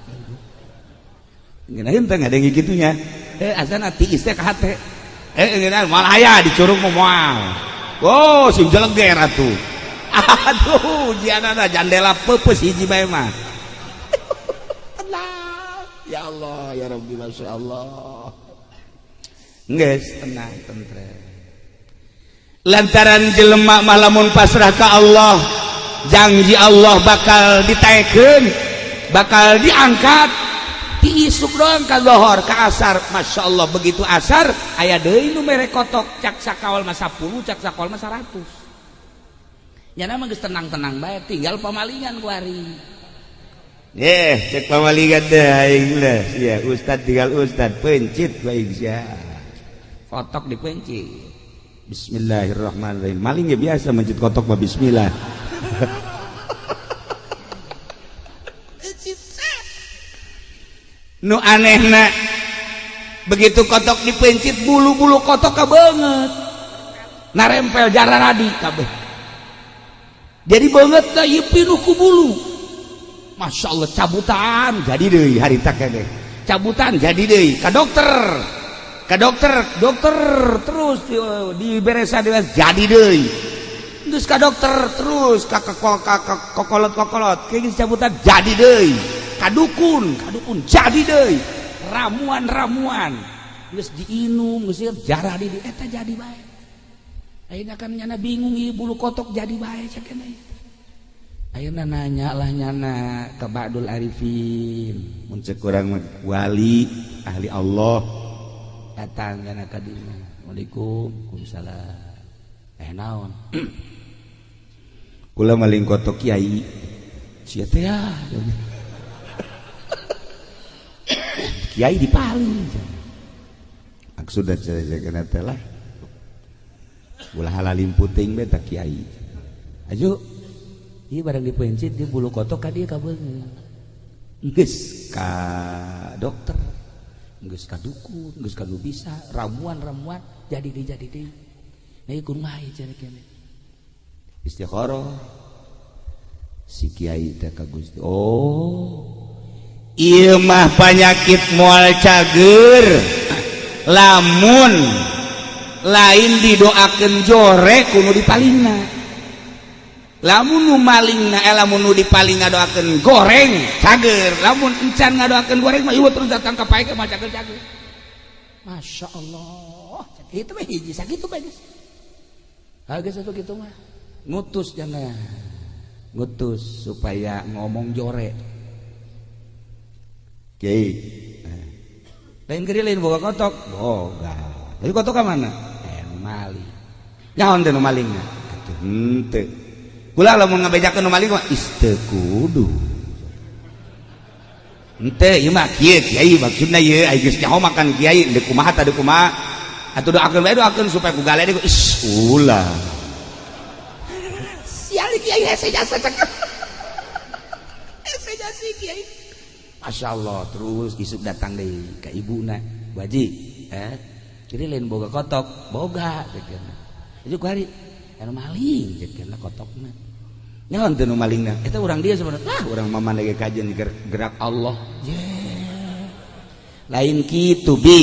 ngeunaheun teh ngadenge kitunya asana tiis teh ka hate ngeunaheun moal aya di curug mah moal oh sim jeleger atuh aduh jianana jandela pepes hiji bae mah ya Allah ya Rabbi masya Allah geus tenang tentrem lantaran jelema mah lamun pasrah ka Allah janji Allah bakal ditaekeun bakal diangkat diisuk doang ka zuhur ka asar masya Allah begitu asar aya deui nu mere kotok cak sakawal mah 10 cak sakawal mah 100 nya mah geus tenang-tenang bae tinggal pamalingan ku ari cek pamalingan teh aing lah sia ustad tinggal ustad pencit bae sia kotok dipencit bismillahirrahmanirrahim maling ge biasa mencit kotok mah bismillah nu anehna begitu kotok dipencit bulu-bulu kotok kabeungeut narempel jararadi kabeh jadi beungeut da ieu pinuh ku bulu masya Allah cabutan jadi deui harita kene cabutan jadi deui ka dokter dokter terus diberesa jadi deui terus ka dokter terus ka kokolot kayak cabutan jadi deui ka dukun jadi deui ramuan geus diinum geus jarah di eta jadi bae ayeuna kan nyana bingung ieu bulu kotok jadi bae sakene ayeuna nanya lah nyana ka Ba'dul Arifin mun ceuk urang wali ahli Allah datang nyana ka dinya Assalamualaikum Waalaikumsalam naon kula maling kotok kiai sia teh ya kiai dipaling maksudna jaga teh lah ulah halalin puting beta kiai ayo ieu barang dipencit di bulu kotok ka dieu ka beungeut geus ka dokter geus ka dukun geus ka nu bisa ramuan jadi deui nah ieu kumaha cenah kene istikharah si kiai teh ka Gusti ieu mah penyakit moal cager lamun lain didoakeun jore kudu dipalingna lamun nu malingna lamun nu dipaling ngadoakeun goreng cager lamun encan ngadoakeun goreng mah ieu terus datang ka pae mah cager masya Allah itu mah hiji sakitu bae geus geus atuh kitu mah ngutus jangan ngutus supaya ngomong jore kiai lain kiri lain boga kotok boga tapi kotok ka mana maling nyaon teh nu malingna atuh henteu kula lamun ngabejakeun nu maling mah isteu kudu henteu ieu mah kiai maksudna ieu aya geus nyaho makan kiai deuk kumaha tah deuk kumaha atuh doakeun bae doakeun supaya ku galede ulah sial kiai hese jasa cek hese jasa kiai masya Allah terus isuk datang deui ka ibuna Bu Haji jadi lain boga kotok boga cekeuna ieu ku hari anu maling cekeuna kotokna nyaon teh nu malingna eta urang dia sebenarnya urang mamandege kajian gerak Allah lain kitu bi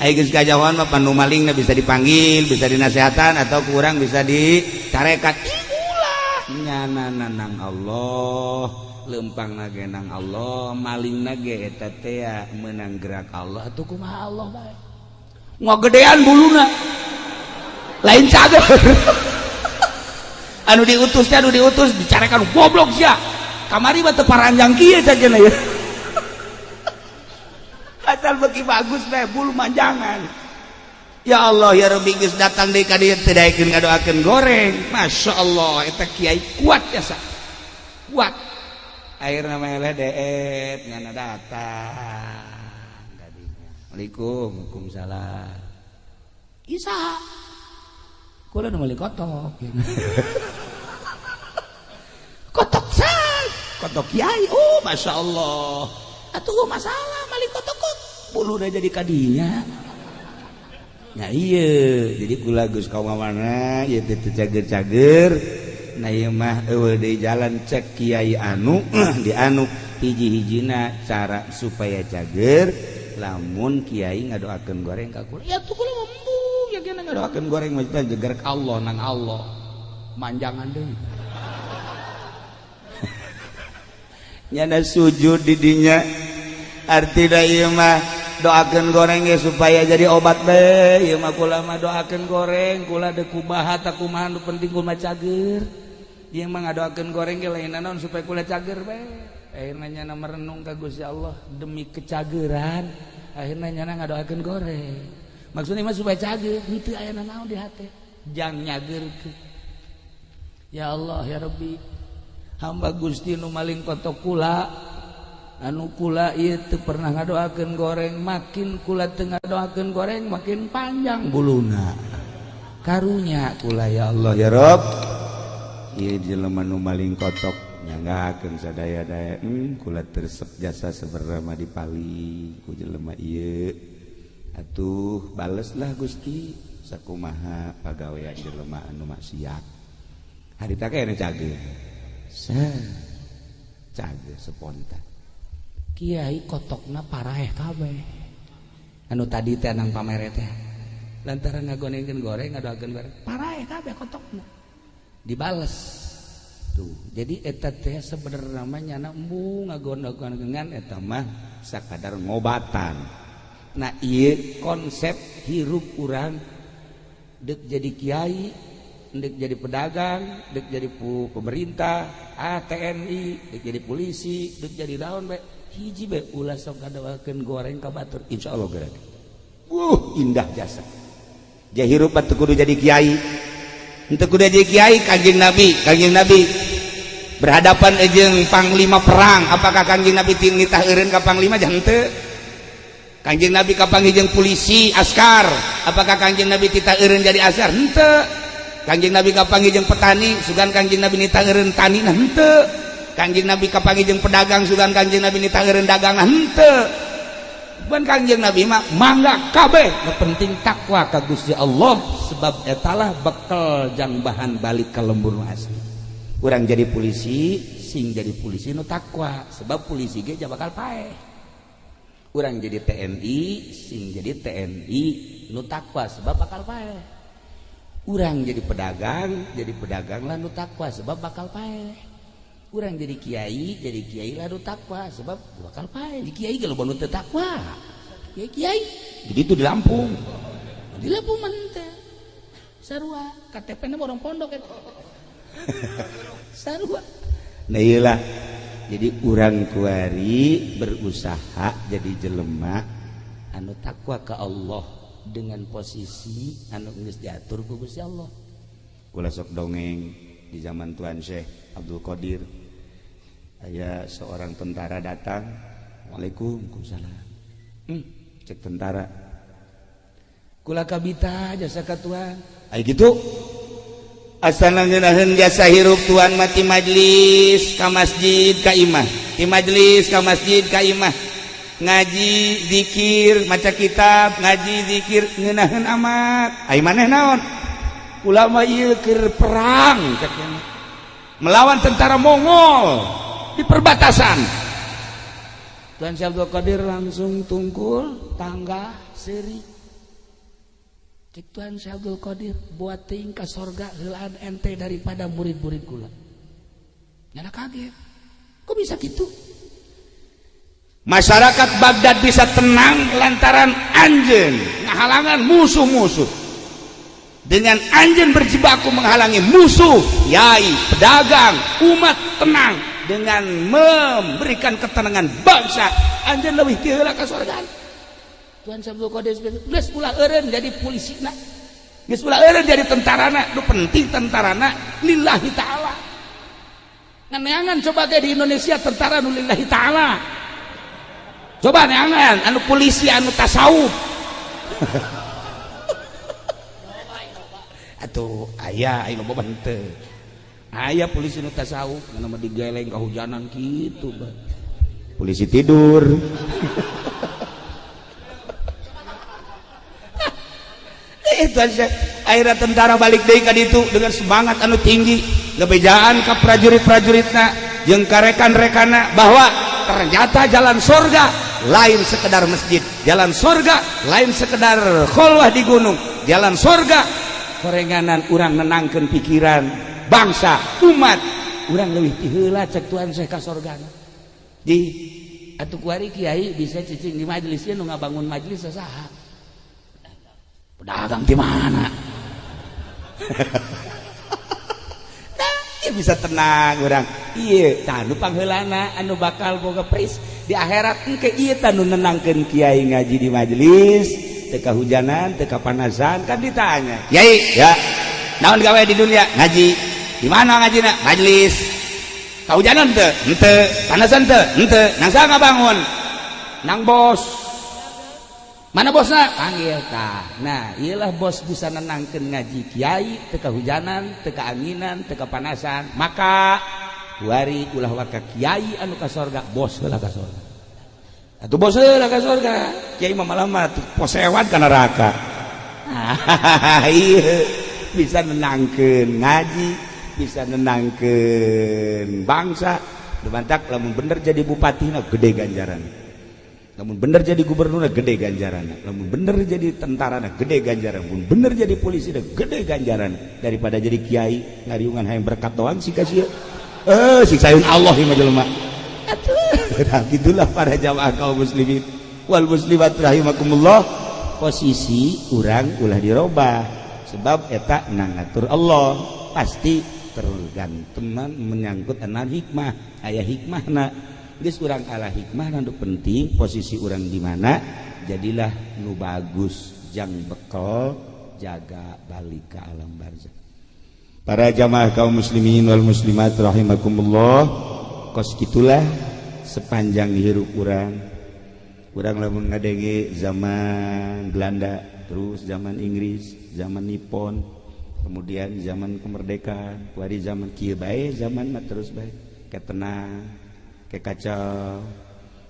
aya geus kajauhan mah panu malingna bisa dipanggil bisa dinasehatan atau kurang bisa dicarekat ulah nyana nang Allah lempang nage nang Allah maling nage eta teh meunang gerak Allah atuh kumaha Allah bae ngagedean buluna lain cager anu diutus dicarekan goblok sia kamari mah teu paranjang kieu cagena ya asal beki bagus bae bulu manjangan ya Allah ya Rabbi geus datang deui ka dieu teu daekeun ngadoakeun goreng masya Allah eta kiai kuat jasa kuat akhirna meleh deet ngana datang Assalamualaikum Waalaikumsalam Isa kula nu meuli kotok kotok say kotok kiai masya Allah atuh masalah meuli kotok kok buluna jadi kadinya ya iya jadi kula geus kaumana ieu teh cager-cager nah ieu mah eueuh deui jalan cek kiai anu di anu hiji-hijina cara supaya cager lamun kiai ngadoakeun goreng ka kula ya tuh kula ngomong ya kena ngadoakeun goreng mah jeger ka Allah nang Allah manjangan deui nyana sujud didinya artina ieu mah doakeun goreng ge supaya jadi obat bae ieu mah kula mah doakeun goreng kula deuk kumaha tah kumaha nu penting kula cager ieu mah ngadoakeun goreng ge lain naon supaya kula cager bae akhirna nyana merenung ka Gusti Allah demi kecageran akhirna nyana ngadoakeun goreng maksudna mah supaya cager henteu aya naon di hate jang nyageurkeun ya Allah ya Rabbi hamba Gusti nu maling kotok kula anu kula ieu teu pernah ngadoakeun goreng makin kula teu ngadoakeun goreng makin panjang buluna karunya kula ya Allah ya Rabb ieu jelema nu maling kotok nyanggakeun sadaya-daya kula tersep jasa sabarama dipali ku jelema ieu atuh baleslah Gusti sakumaha pagawean jelema anu maksiat harita kene cager cager spontan kiai kotokna paraeh kabeh anu tadi teh nang pamere teh lantaran ngagonengkeun goreng ngadoakeun goreng paraeh kabeh kotokna dibales tuh jadi eta teh sebenarnya namanya embu ngagondogan eta mah sakadar ngobatan nah ieu konsep hirup urang deuk jadi kiai deuk jadi pedagang deuk jadi pemerintah TNI deuk jadi polisi deuk jadi naon bae hiji bae ulah sok ngadoakeun goreng ka batur insyaallah geura indah jasa jahirup teu kudu jadi kiai henteu kudu jadi kiai kanjeng Nabi berhadapan jeung panglima perang apakah kanjeng Nabi nitah eureun ka panglima jah henteu kanjeng Nabi kapanggih jeung polisi askar apakah kanjeng Nabi titah eureun jadi askar henteu kanjeng Nabi kapanggih jeung petani sugan kanjeng Nabi nitah eureun tani nah henteu kanjeng Nabi kapanggih jeung pedagang sugan kanjeng Nabi nitah eureun dagang nah henteu ban kanjeng Nabi mah mangga kabeh nu penting takwa ka Gusti Allah sebab etalah bekal jang bahan balik ka lembur asli urang jadi polisi sing jadi polisi nu takwa sebab polisi ge bakal paeh urang jadi TNI sing jadi TNI nu takwa sebab bakal paeh urang jadi pedagang lah nu takwa sebab bakal paeh urang jadi kiai lah nu takwa sebab bakal paeh di kiai ge loba nu teu takwa kiai jadi itu di Lampung mah teh sarua KTP-na borong pondok eta sarua nah iyalah jadi urang kuari berusaha jadi jelema anu takwa ke Allah dengan posisi anu geus diatur ku Gusti Allah kula sok dongeng di zaman Tuan Syekh Abdul Qadir aya seorang tentara datang Waalaikumsalam cek tentara kula kabita jasa ka Tuan aya kitu asana ngeunaheun jasa hirup Tuan mati majlis ka masjid ka imah di majlis ka masjid ka imah ngaji zikir maca kitab ngaji zikir ngeunaheun amat ai maneh naon ulama ieu keur perang melawan tentara Mongol di perbatasan Tuan Syekh Abdul Qadir langsung tungkul tangga seri cek Tuan Syekh Abdul Qadir buat ting ka sorga heulaan ente daripada murid-murid kula nyana kaget kok bisa gitu masyarakat Baghdad bisa tenang lantaran anjeun ngahalangan musuh-musuh dengan anjeun berjibaku menghalangi musuh yai pedagang umat tenang dengan memberikan ketenangan bangsa anjeun leuwih ti heula ka sorga Tuan Syekh Abdul Qadir geus ulah eureun jadi polisina geus ulah eureun jadi tentarana nu penting tentarana lillahi taala neangan coba ge di Indonesia tentara nu lillahi taala coba neangan anu polisi anu tasawuf atuh aya loba henteu aya polisi nu tasawuf nama digeleng kahujanan kitu polisi tidur itu aja akhirnya tentara balik deui ka ditu dengan semangat anu tinggi ngebejaan ka prajurit-prajuritna jeung ka rekan-rekanna bahwa ternyata jalan surga lain sekedar masjid jalan surga lain sekedar kholwah di gunung jalan surga korenganan urang nenangkeun pikiran bangsa umat urang leuwih ti heula cek Tuhan Syekh ka surgana di atuh kuari kiai bisa cicing di majelis nu ngabangun majelis saha pedagang di mana nah bisa tenang orang iya tanu pangheulana anu bakal boga pris di akhirat ke ieu tanu nenangkeun kiai ngaji di majelis teu kahujanan teu kapanasan kan ditanya kiai ya naon gawe di dunia ngaji di mana ngajina majelis kahujanan teu henteu panasan teu henteu nang saha ngabangun nang bos mana bosna panggil tah nah iyalah bos bisa nenangkeun ngaji kiai teu kahujanan teu kaanginan teu kapanasan maka kuari ulah waka kiai anu ka sorga bos heula ka sorga atuh bos heula ka sorga kiai mah malah mah posewat ka neraka ieu bisa nenangkeun ngaji bisa nenangkeun bangsa dibantak lamun bener jadi bupatina gede ganjaran lamun bener jadi gubernurna gede ganjaran lamun bener jadi tentarana gede ganjaran lamun bener jadi polisi gede ganjaran daripada jadi kiai ngariungan hayang berkat doang sih kasih siksaeun Allah ieu mah jelema atuh gitulah para jamaah kaum muslimin wal muslimat rahimakumullah posisi urang ulah dirobah sebab eta nang ngatur Allah pasti tergantungan menyangkut anak hikmah aya hikmahna geus urang ala hikmah nu penting posisi urang di mana jadilah nu bagus jang bekal jaga balik ke alam barzakh para jamaah kaum muslimin wal muslimat rahimakumullah kos gitulah sepanjang hirup urang lamun ngadenge zaman Belanda terus zaman Inggris zaman Nippon kemudian zaman kemerdekaan kuari zaman kieu bae zaman mah terus bae ke tenang ke kacau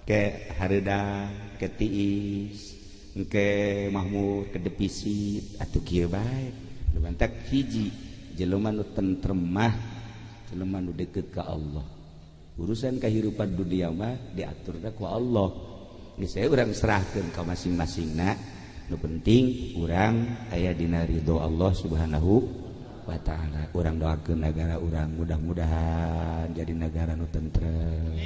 ke hareuda ke tiis ke mahmud ke depisit atuh kieu bae lumantak hiji jelema nu tentrem mah jelema nu deukeut ka Allah urusan kehidupan dunia mah diaturna ku Allah geus saya urang serahkeun ka masing-masingna nu penting urang aya dina ridho Allah subhanahu wa ta'ala urang doakeun negara urang mudah-mudahan jadi negara nu tentrem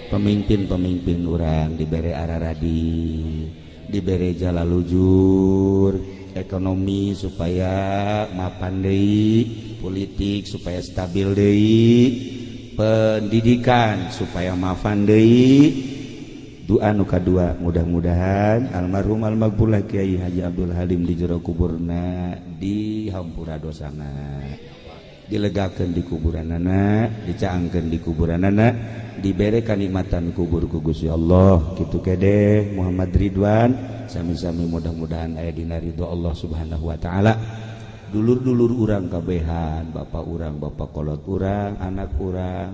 pemimpin-pemimpin urang dibere araradi dibere jalan lujur ekonomi supaya mapan deui politik supaya stabil deui pendidikan supaya mapan deui doa nu kadua mudah-mudahan almarhum almaghfurlah Kiai Haji Abdul Halim di jero kuburna dihampura dosana dilegakeun di kuburanana dicaangkeun di kuburanana dibere kanikmatan kubur ku Gusti Allah kitu kede Muhammad Ridwan sami-sami mudah-mudahan aya dina ridho Allah subhanahu wa ta'ala dulur-dulur urang kabehan bapak urang bapak kolot urang anak urang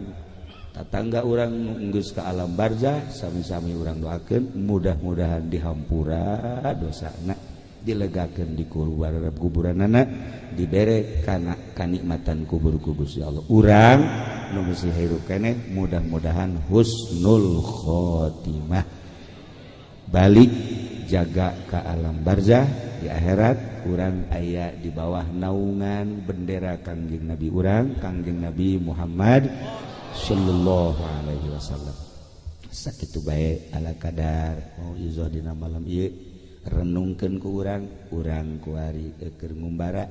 tatangga urang geus ka alam barzakh sami-sami urang doakeun mudah-mudahan dihampura dosana dilegakeun di kuburanana dibere kana kanikmatan kubur ku Gusti Allah urang nu geus hirup keneh mudah-mudahan husnul khotimah balik jaga ka alam barzakh di akhirat urang aya di bawah naungan bendera Kangjeng Nabi urang Kangjeng Nabi Muhammad sallallahu alaihi wasallam sakitu bae ala kadar mau izo dina malam ieu renungkeun ku urang kuari keur ngumbara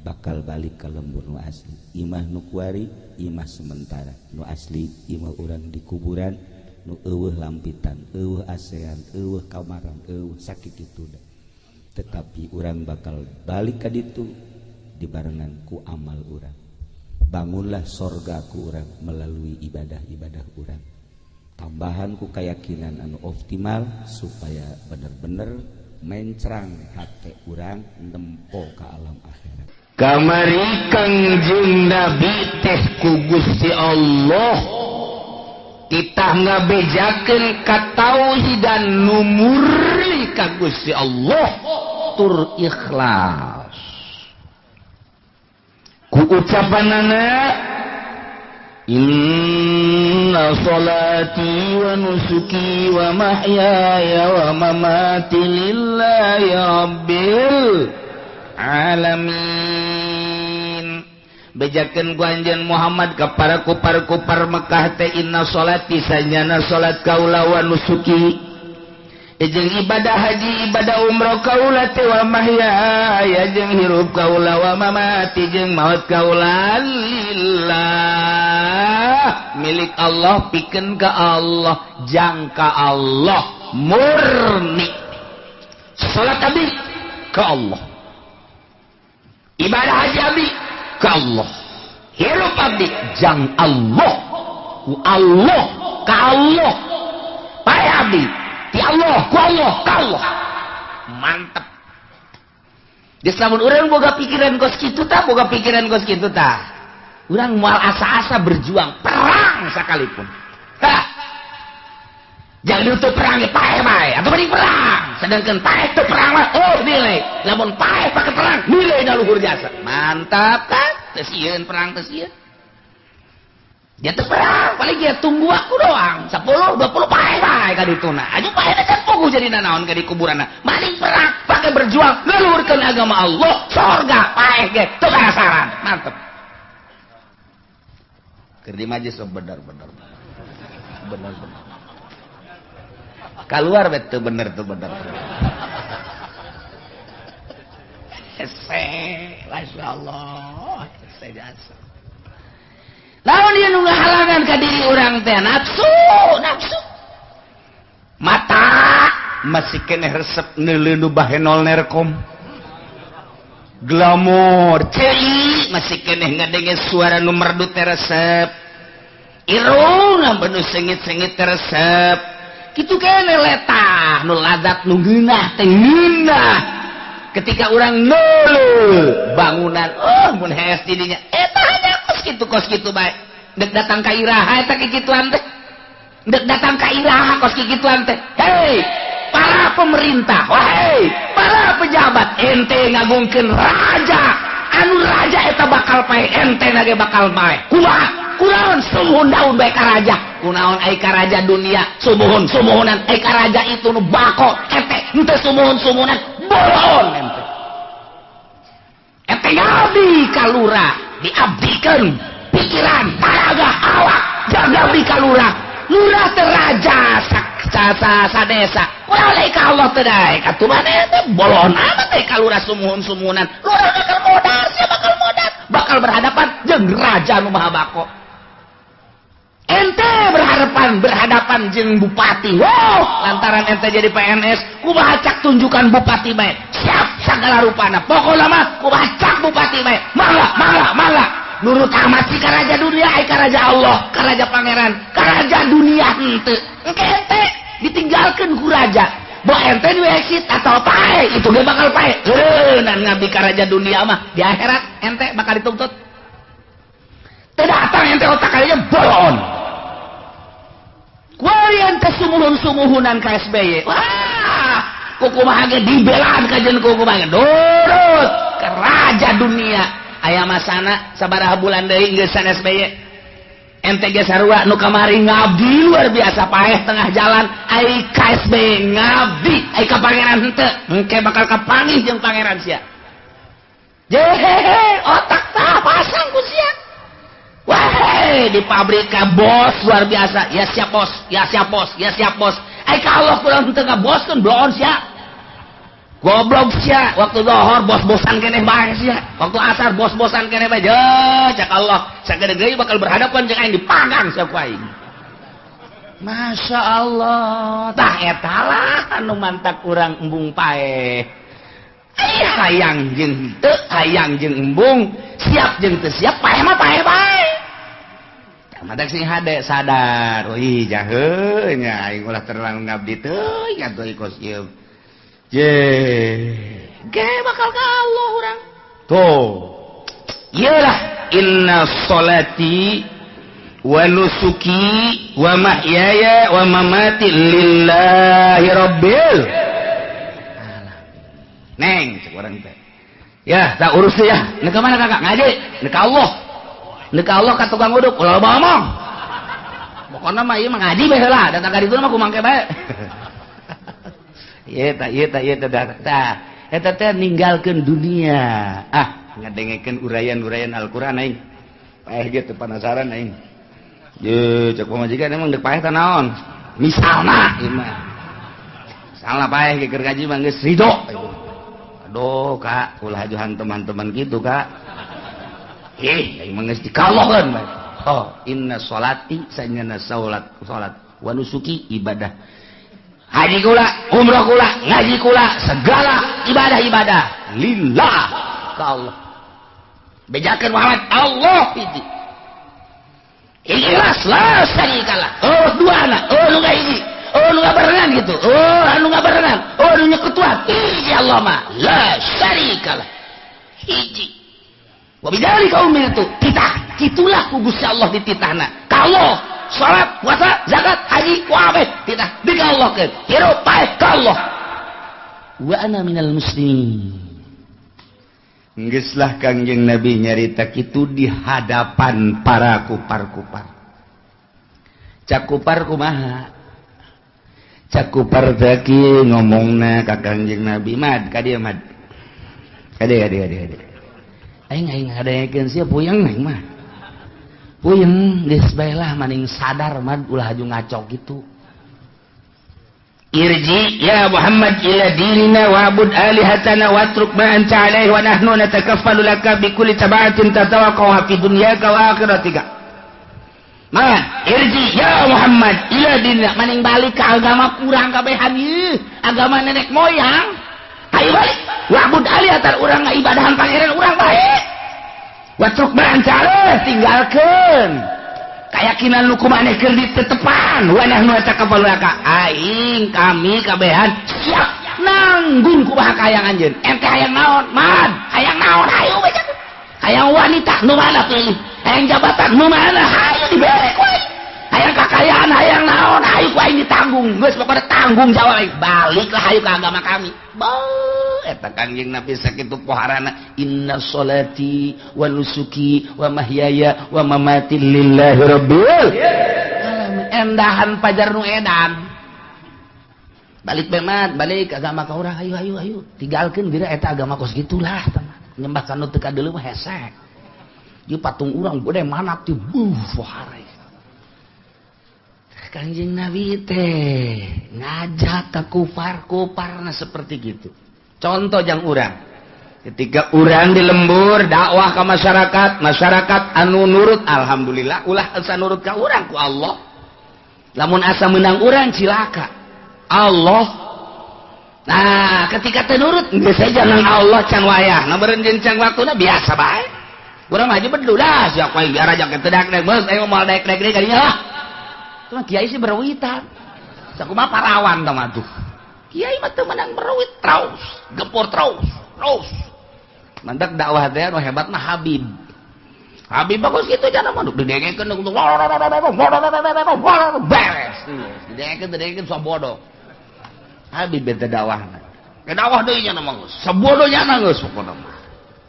bakal balik ka lembur nu asli imah nu kuari imah sementara nu asli imah urang di kuburan nu eueuh lampitan eueuh asean eueuh kamaran eueuh sakitu da tetapi urang bakal balik ka ditu dibarengan ku amal urang bangunlah sorga ku urang melalui ibadah-ibadah urang tambahan ku keyakinan anu optimal supaya bener-bener mencrang hati urang nempo ka alam akhirat kamari Kangjeng Nabi teh ku Gusti Allah kita ngabejakeun ka tauhidan nu murni ka Gusti Allah tur ikhlas ku ucapanana inna salati wa nusuki wa mahyaya wa mamati lillahi rabbil alamin bejakeun ku anjeun Muhammad ka para kupar-kupar Mekah teh inna sholati sanyana salat kaula wa nusuki jeung ibadah haji ibadah umrah kaula teh wa mahyaya jeung hirup kaula wa mamati jeung maut kaula lillah milik Allah pikeun ka Allah jangka Allah murni salat abdi ka Allah ibadah haji abdi ka Allah hirup abdi jang Allah ku Allah ka Allah pae abdi ti Allah ku Allah ka Allah mantep geus lamun urang boga pikiran kos kitu tah boga pikiran kos kitu tah urang moal asa-asa berjuang perang sakalipun tah jangan itu perang ya pae bae atau mending perang sedangkan pae itu perang mah nilai lamun pae pakai perang nilai na luhur jasa mantap kan geus sieun perang teh sieun dia teu perang paling dia tunggu aku doang 10 20 pae bae ka dituna aju pae na can puguh jadi naon ka di kuburanna mending perang pakai berjuang leluhurkeun agama Allah surga pae ge teu kanasaran mantep keur di majlis bener keluar betul bener Masya Allah lawan dia nunggu halangan ke diri orang teh nafsu mata masih kena resep nelenu bahenol nerkom glamor ceri masih kena ngadenge suara nu merdu teh resep irung bener sengit-sengit teh resep kitu kene letah nu lazat nu geunah teh geunah ketika urang neuleuh bangunan mun hees di dinya eta hanya kos kitu bae dek datang ka iraha eta kikituan teh dek datang ka iraha kos kikituan teh hei para pemerintah wahai para pejabat ente ngagungkeun raja anu raja eta bakal pae ente nage bakal pae kunaon sumuhun daun bae ka raja kunaon ai ka raja dunia sumuhunan ai ka raja itu nu bako ente henteu sumuhunan bolon ente ngabdi ka lurah diabdikeun pikiran tenaga awak jaga abdi ka lurah teh raja sa desa oleh ka Allah teh dae katumaneh teh bolon amat teh ka lurah sumuhunan lurah bakal modar sia bakal berhadapan jeung raja nu maha bako ente berhadapan jeung bupati lantaran ente jadi PNS kumaha cak tunjukkan bupati bae siap sagala rupana pokona mah kumaha cak bupati bae mangga nurut amat si ka raja dunia ai ka raja Allah ka raja pangeran ka raja dunia henteu engke ente ditinggalkeun ku raja bo ente nu exit atau pae itu ge bakal pae nan ngabdi ka raja dunia mah di akhirat ente bakal dituntut teu datang ente otak kalinya bolon kualian kesumuhun-sumuhunan ka SBY wah kukumaha ge dibelaan ka jeung kukumaha nurut ke raja dunia aya masana sabaraha bulan deui geus san SBY ente ge sarua nu kamari ngabdi luar biasa paeh tengah jalan ai ka SBY ngabdi ai ka pangeran henteu engke bakal kapanggih jeung pangeran sia jehehe otak tah pasang ku sia wah di pabrik ka bos luar biasa ya siap bos ai ka Allah kurang henteu ngaboskeun bloon sia goblok sia waktu zuhur bos-bosan keneh bae sia waktu asar bos-bosan keneh bae cak Allah sagede-gede bakal berhadapan jeung aing dipagang sia ku aing Masya Allah tah eta lah anu mantap urang embung pae hayang jeung teu hayang jeung embung siap jeung teu siap pae mah pae bae matak sing hade sadar oi jaheuh nya aing ulah terlalu ngabdi teuing atuh kos ieu ge bakal ka Allah urang tuh iyalah inna sholati wa nusuki wa mahyaya wa mamati lillahi rabbil neng cek urang teh ya tak urus ya neuk ka mana kakak ngaji neuk ka Allah ka tukang uduk ulah loba omong pokona mah ieu mah ngaji bae heula datang ka ditu mah kumangke bae ieu tah eta teh ninggalkeun dunia ngadengekeun urayan-urayan Al-Qur'an aing paeh gitu penasaran aing. Ye, cek pamajikan emang dek paeh teh naon? Misalna ieu mah. Salah paeh keur kaji mah geus ridho. Aduh, Kak, ulah ajuhan teman-teman gitu, Kak. Aing mah geus dikaloheun bae. Oh, inna sholati sayyidina salat wa nusuki ibadah. Haji kula, umrah kula, ngaji kula, segala ibadah-ibadah lillah ka Allah. Bejakeun Muhammad Allah hiji. Ikhlas la syarikalah. Oh, duana. Oh, nu hiji. Oh, nu barengan gitu. Oh, anu barengan. Oh, nu nyekutuan. Hiji Allah mah la syarikalah. Hiji. Wa bidzalika umirtu. Titah, kitulah ku Gusti Allah dititahna. Kalau salat, puasa, zakat, haji, kabeh titah dikallohkeun. Hirup paeh ka Allah. Wa ana minal muslimin. Geuslah Kangjeng Nabi nyarita kitu di hadapan para kupar-kupar. Cak kupar kumaha? Cak kupar teh ngomongna ka Kangjeng Nabi, "Mad, ka dieu mad." Ade. Aing ngadengekeun sia puyeng aing mah. Puyeng geus bae lah maning sadar mad ulah aju ngaco gitu. Irji ya Muhammad ila dinina wa'bud alihatana watruk ma anta alaihi wa nahnu natakaffalu laka bi kulli tabatin tatawaqqa fi dunyaka wa akhiratika. Man, irji ya Muhammad ila dinina maning balik ke agama kurang kabehan ieu, agama nenek moyang. Ayo balik. Wa'bud alihatan urang ngibadahan pangeran urang bae. Watruk ma anta alaihi tinggalkeun. Keyakinan lu kumaneh keur ditetepan wa nahnu takaffalu laka aing kami kabehan siap nanggung kumaha hayang anjeun ente hayang naon man hayang naon hayu bae hayang wanita nu mana pilih hayang jabatan nu mana hayu dibere we hayang kakayaan hayang naon hayu ku aing ditanggung geus pokona tanggung jawab baliklah hayu ka agama kami eta Kangjeng Nabi sakitu poharana inna sholati wa nusuki wa mahyaya wa mamati lillahi rabbil alamin. Endahan pajar nu edan balik bemat balik agama ka urang ayo tinggalkeun diri eta agama kos gitulah nyembah kana teu kadeuleu mah hesek ieu patung urang gede manap ti pohara Kangjeng Nabi teh ngajak ka kupar-kuparna seperti gitu. Contoh jang urang ketika urang di lembur dakwah ke masyarakat anu nurut alhamdulillah ulah asa nurut ka urang ku Allah lamun asa menang urang cilaka Allah. Nah ketika teu nurut geus saja nang Allah can wayah na beureun jeung can waktuna biasa bae urang mah bedu dah sia ku biar aja teu dak-dak beus aing moal daek-daek deui kadinya lah tah kiai sih berwitan sakumaha parawan tah mah tuh kiai mah teu menang berwit terus gempur terus mandak dakwah teh anu hebat mah Habib bagus gitu cenah mah didengekeun beres didengekeun sabodo Habib teh dakwahna ke dakwah deui nya mah sabodo nya geus pokona mah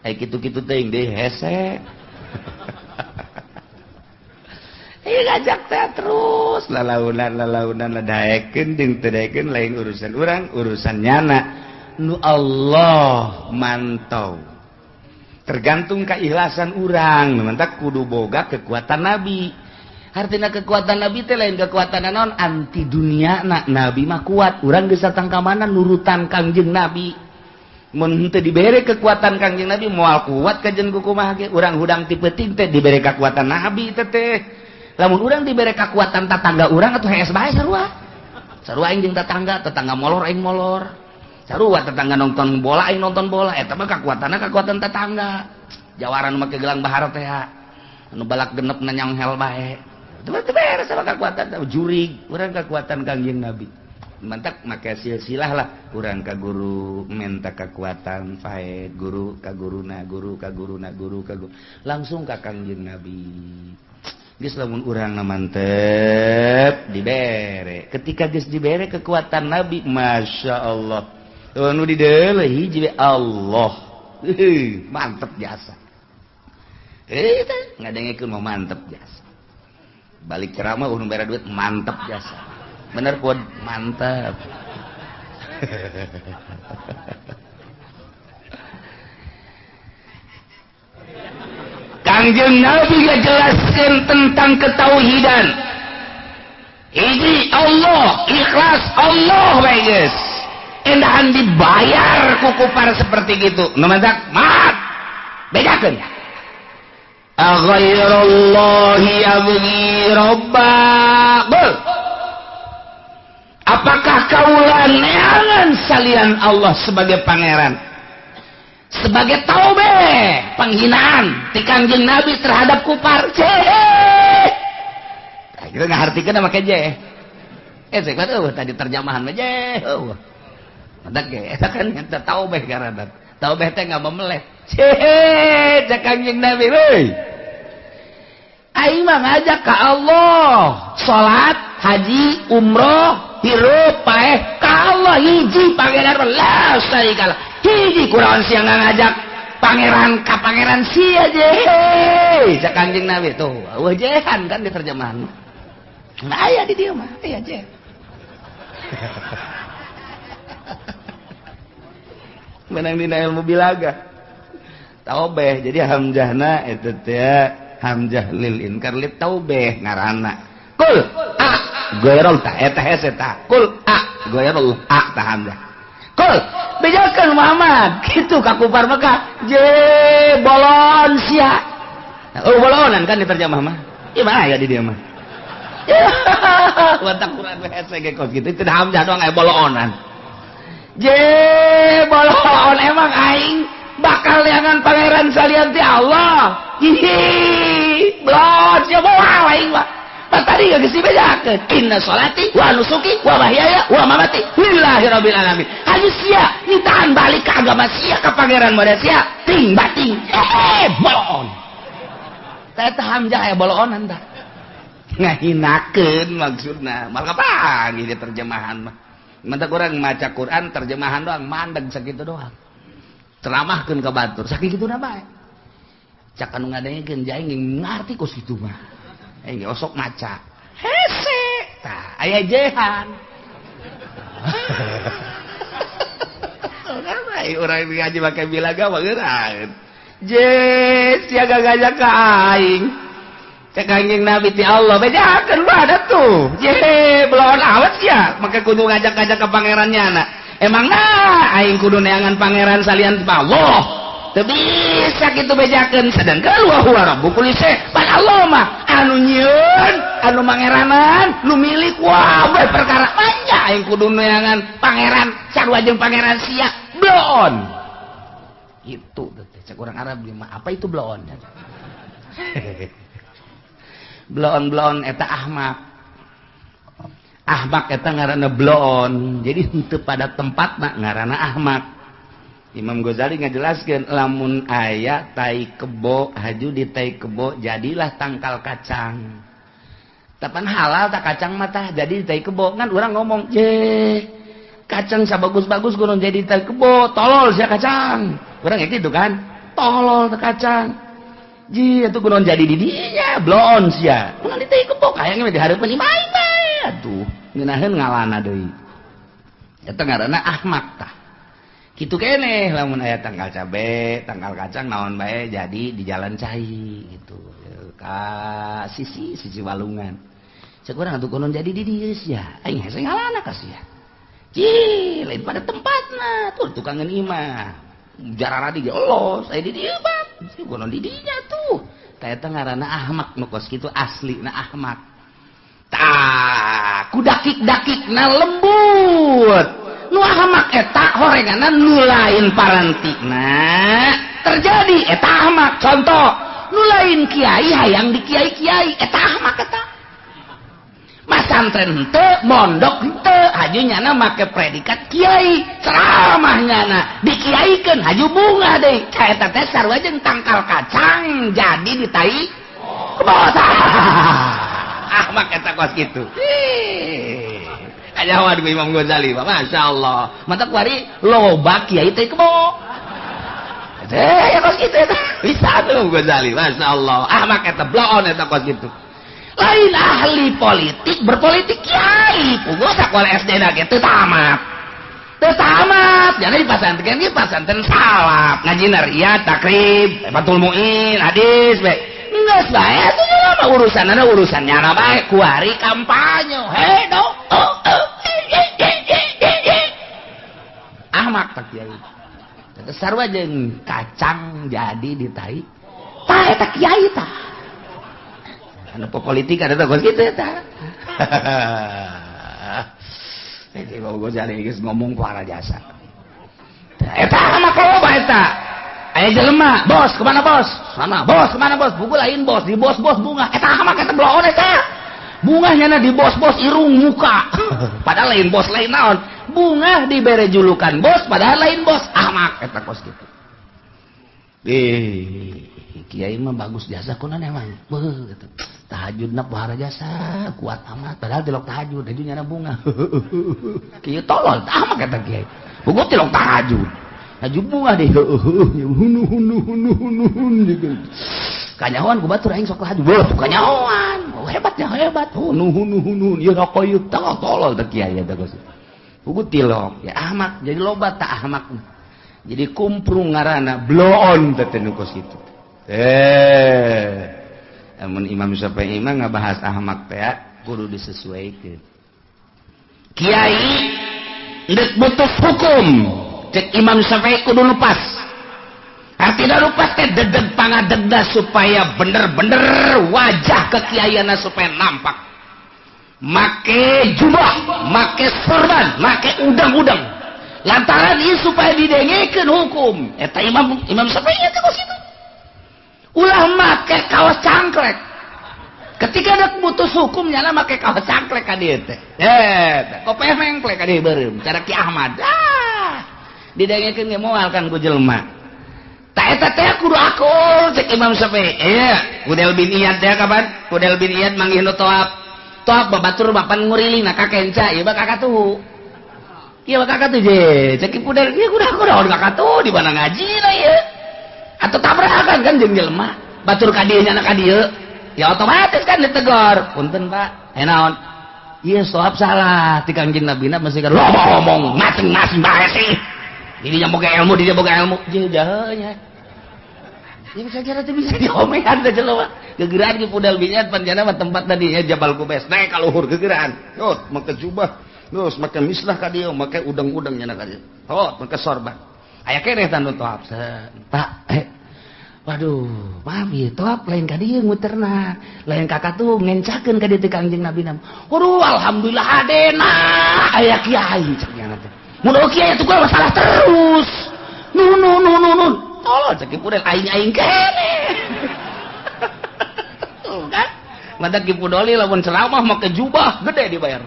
ai kitu-kitu teuing deui hese ngajak teh terus lalaunan daekeun jeung teu daekeun lain urusan urang urusan nyana nu Allah mantau tergantung keikhlasan urang mantap kudu boga kekuatan Nabi artina kekuatan Nabi teh lain kekuatan naon anti dunia Nabi mah kuat urang geus datang ka mana nurutan Kangjeng Nabi mun teu dibere kekuatan Kangjeng Nabi moal kuat kajen kumaha ge urang hudang ti peuting teh dibere kekuatan Nabi teh lamun urang dibere kekuatan tetangga urang atuh hees bae sarua aing jeung tetangga molor aing molor sarua tetangga nonton bola aing nonton bola eta mah kekuatan tetangga jawaran make gelang bahar teh anu balak genep nanyang hel bae teu beres sama kekuatan jurig urang kekuatan Kangjeng Nabi mantap make silsilah lah urang ka guru minta kekuatan faed guru ka guruna langsung ka Kangjeng Nabi geus lamun urang mantep dibere ketika geus dibere kekuatan Nabi Masya Allah anu dideuleuh hiji Allah mantep jasa eta ngadengekeun mah mantep jasa balik ceramah urang bere duit mantep jasa bener pod mantep Kangjeng Nabi ngajelaskeun tentang ketauhidan. Hiji Allah, ikhlas Allah bae geus. Endahan dibayar ku kufar seperti gitu. Nu mantak mat. Bedakeun. Aghairallahi yabghi rabba. Apakah kaula neangan salian Allah sebagai pangeran? Sebagai taubeh, penghinaan ti Kangjeng Nabi terhadap kufar. Kita ngartikeun make je. Saya kata tadi terjemahan mah je. Madak ge eta kan eta taubeh karana. Taubeh teh enggak memeleh. Cek Kangjeng Nabi euy. Aing mah ngajak ka Allah, salat, haji, umroh, hirup paeh ka Allah hiji pangeran la syarikalah. Hiji kunaon sia ngajak pangeran ka pangeran sia je. Cek Kangjeng Nabi tuh, wajehan kan di terjemahan. Nah, aya di dieu mah, aya je. Menang dina ilmu bilaga. Taubeh jadi hamzahna eta teh hamzah lil inkar lit taubeh ngaranna. Kul a goirul ta eta hese ta. Kul a goirul a ta hamzah. Kul bejakeun Muhammad kitu ka kufar Mekah je bolon sia. Oh bolonan kan diterjemah mah. Ieu mah aya di dieu mah. Watak Quran hese ge kos kitu teh hamzah doang aya bolonan. Je bolon emang aing bakal liangan pangeran salian ti Allah. Hihi blot ya moal aing mah. Tadi geus dibedakeun inna sholati wa nusuki wa mahyaya wa mamati lillahi rabbil alamin. Hayu sia nyitahan balik ka agama sia ka pangeran mode sia ting bating bolon. Eta hamzah aya bolonan tah. Ngahinakeun maksudna. Mal kapan ieu terjemahan mah. Mantap orang maca Quran terjemahan doang mandeg sakitu doang. Ceramahkeun ka batur sakituna bae. Cak anu ngadengekeun jaing ngarti kos kitu mah. Aing osok maca. Hese tah aya jehan. Urang ngaji make bilaga mah geuraeun. Je siaga gajah ka aing. Cek Kangjeng Nabi ti Allah bejakeun bae tuh. Je belon awet sia make kudu ngajak-ngajak ke pangerannya na. Emang nah aing kudu neangan pangeran salian Allah. Teu bisa kitu bejakeun sedengkeun wa huwa rabbul kulli syai. Pan Allah mah anu nyieun, anu mangeranan, nu milik wae perkara manya aing kudu neangan pangeran sarua jeung pangeran sia. Blon. Itu teh cek urang Arab mah apa itu blon? Blon eta ahmak. Ahmak eta ngaranna blon. Jadi henteu pada tempatna ngaranna ahmak. Imam Ghazali ngajelaskeun lamun aya tai kebo haju di tai kebo jadilah tangkal kacang. Tapan halal tak kacang mah tah jadi di tai kebo kan urang ngomong, "Je, kacang sabagus-bagus kudu jadi di tai kebo, tolol sia kacang." Urang gitu kan? Tolol teh kacang. Ji atuh kudu jadi di dinya blon sia. Mun di teh kebo kayaknya di hareupeun imah bae atuh. Ngeunaheun ngalana deui. Eta ngaranna ahmak tah. Kitu keneh lamun aya tanggal cabe, tanggal kacang naon bae jadi di jalan cai gitu. Ka sisi walungan. Cek urang atuh kudu jadi di dieu sia. Aing hese ngalana ka sia. Ji lain pada tempatna tuh tukangan imah. Jarana di Allah, saya di dieu Pak. Kudu di dinya tuh. Tah eta ngaranna ahmak nu kos kitu aslina ahmak. Tah, ku dakik-dakikna lembut. Nu ahmak eta horenganan nu lain parantikna. Terjadi eta ahmak. Contoh, nu lain kiai hayang di kiai-kiai eta ahmak eta. Masantren henteu, mondok henteu, haju nyana make predikat kiai, ceramahnya na dikiaikeun haju bunga deui. Ka eta teh sarua jeung tangkal kacang jadi di tai kebota. Ahmak eta kos kitu. Ajawan ku Imam Ghazali, masyaallah. Mantap kuari loba kiai teh kebo. Ya kos kitu eta. Bisa tuh Ghazali, masyaallah. Ahmak eta bloon eta kos kitu. Lain ahli politik berpolitik kiai puguh sakola SD na ge teu tamat. Teu tamat, jadi di pasantren salap, ngajina riyad, takrib, batul muin, hadis, geus bae atuh mah urusannya bae kuari kampanye hedo ahmak tak kiai teh sarua jeung kacang jadi di tai tah eta kiai tah anu politik ada teh kitu tah jadi bagus jadi geus ngomong ku arah jasa eta ahmak loba eta aya jelema bos kemana bos sana bos kemana bos buku lain bos di bos bunga eta ahmak eta bloon eta bunga nyana di bos irung muka padahal lain bos lain naon bunga dibere julukan bos padahal lain bos ahmak eta kos kitu kiai mah bagus jasa kunaon emang beuh tahajudna pohara jasa kuat amat padahal tilok tahajud itu nyana bunga kieu tolol ahmak eta kiai buku tilok tahajud aju bunga deh hun gitu kanyahoan ku batur aing sok tahajud beuh kanyahoan hebatnya hebat hun ieu rokok ieu tolol teh kiai eta kos buku tilok ya ahmak jadi loba tak ahmak jadi kumprung ngaranna bloon teh nu kos kitu amun Imam Syafi'i mah ngabahas ahmak teh kudu disesuaikeun kiai ndek butuh hukum cek Imam Syafi'i kudu lupas artinya lupas teh dedeg pangadegna supaya bener-bener wajah kekiaiana supaya nampak make jubah make sorban make udang-udang lantaran ieu supaya didengekeun hukum eta Imam Syafi'i teh kos kitu ulah make kaos cangklek ketika ada putus hukum nyana make kaos cangklek ka dieu teh kopeh mengklek ka dieu beureum cara Ki Ahmad didengekeun ge moal kan ku jelema ta eta teh kudu akul cek Imam Syafi'i Kudel bin Iyad teh kapan Kudel bin Iyad manggih nu toab babatur bapan ngurilingna ka kenca ieu bakal katuhu ieu bakal katuh je cek Kudel ieu kudu kakatuh di mana ngajina ieu atau tabrakan kan jeung jelema batur ka dieu nyana ka dieu ya otomatis kan ditegor punten Pak naon ieu soab salah ti Kangjeng Nabina masih kan ngomong masing-masing bae sih ini yang boga ilmu dia boga ilmu jahanya ini bisa kira teh bisa diomehan teh jelema gegeran ki Pudal Binyat panjana mah tempat tadi ya Jabal Kubes naik ka luhur gegeran hot make jubah terus make mislah ka dieu make udang-udang nyana ka dieu hot make sorban aya keneh tanu toab Pak waduh mami toab lain ka dieu nguterna lain kakak tuh ngencakeun ka dieu teh Kangjeng Nabi nam waduh alhamdulillah hadena aya kiai cek nyana teh mun kiai atuh kumaha masalah terus nun tolol cek Pudel aing kene kan mata Ki Pudoli lamun ceramah make jubah gede dibayar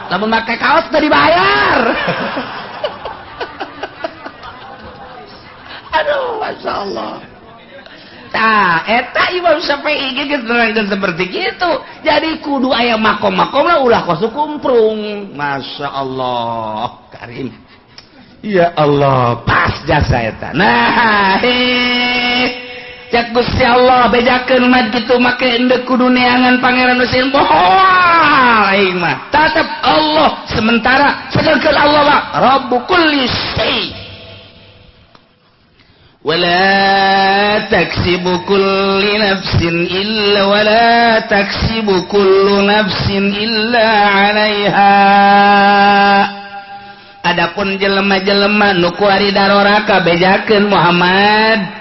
lamun make kaos teh dibayar aduh masyaallah tah eta Imam Syafi'i ge nerangkeun seperti kitu jadi kudu aya makom-makomna ulah kosu kumprung masyaallah karim ya Allah pas jasa eta nah cek Gusti Allah bejakeun mah kitu make endeu kudu neangan pangeran Nusin moal aing mah tetep Allah sementara sedangkan Allah mah Rabbul kulli syai ولا تكسب كل نفس إلا عليها adapun jelema-jelema nu kuari daroraka bejakeun Muhammad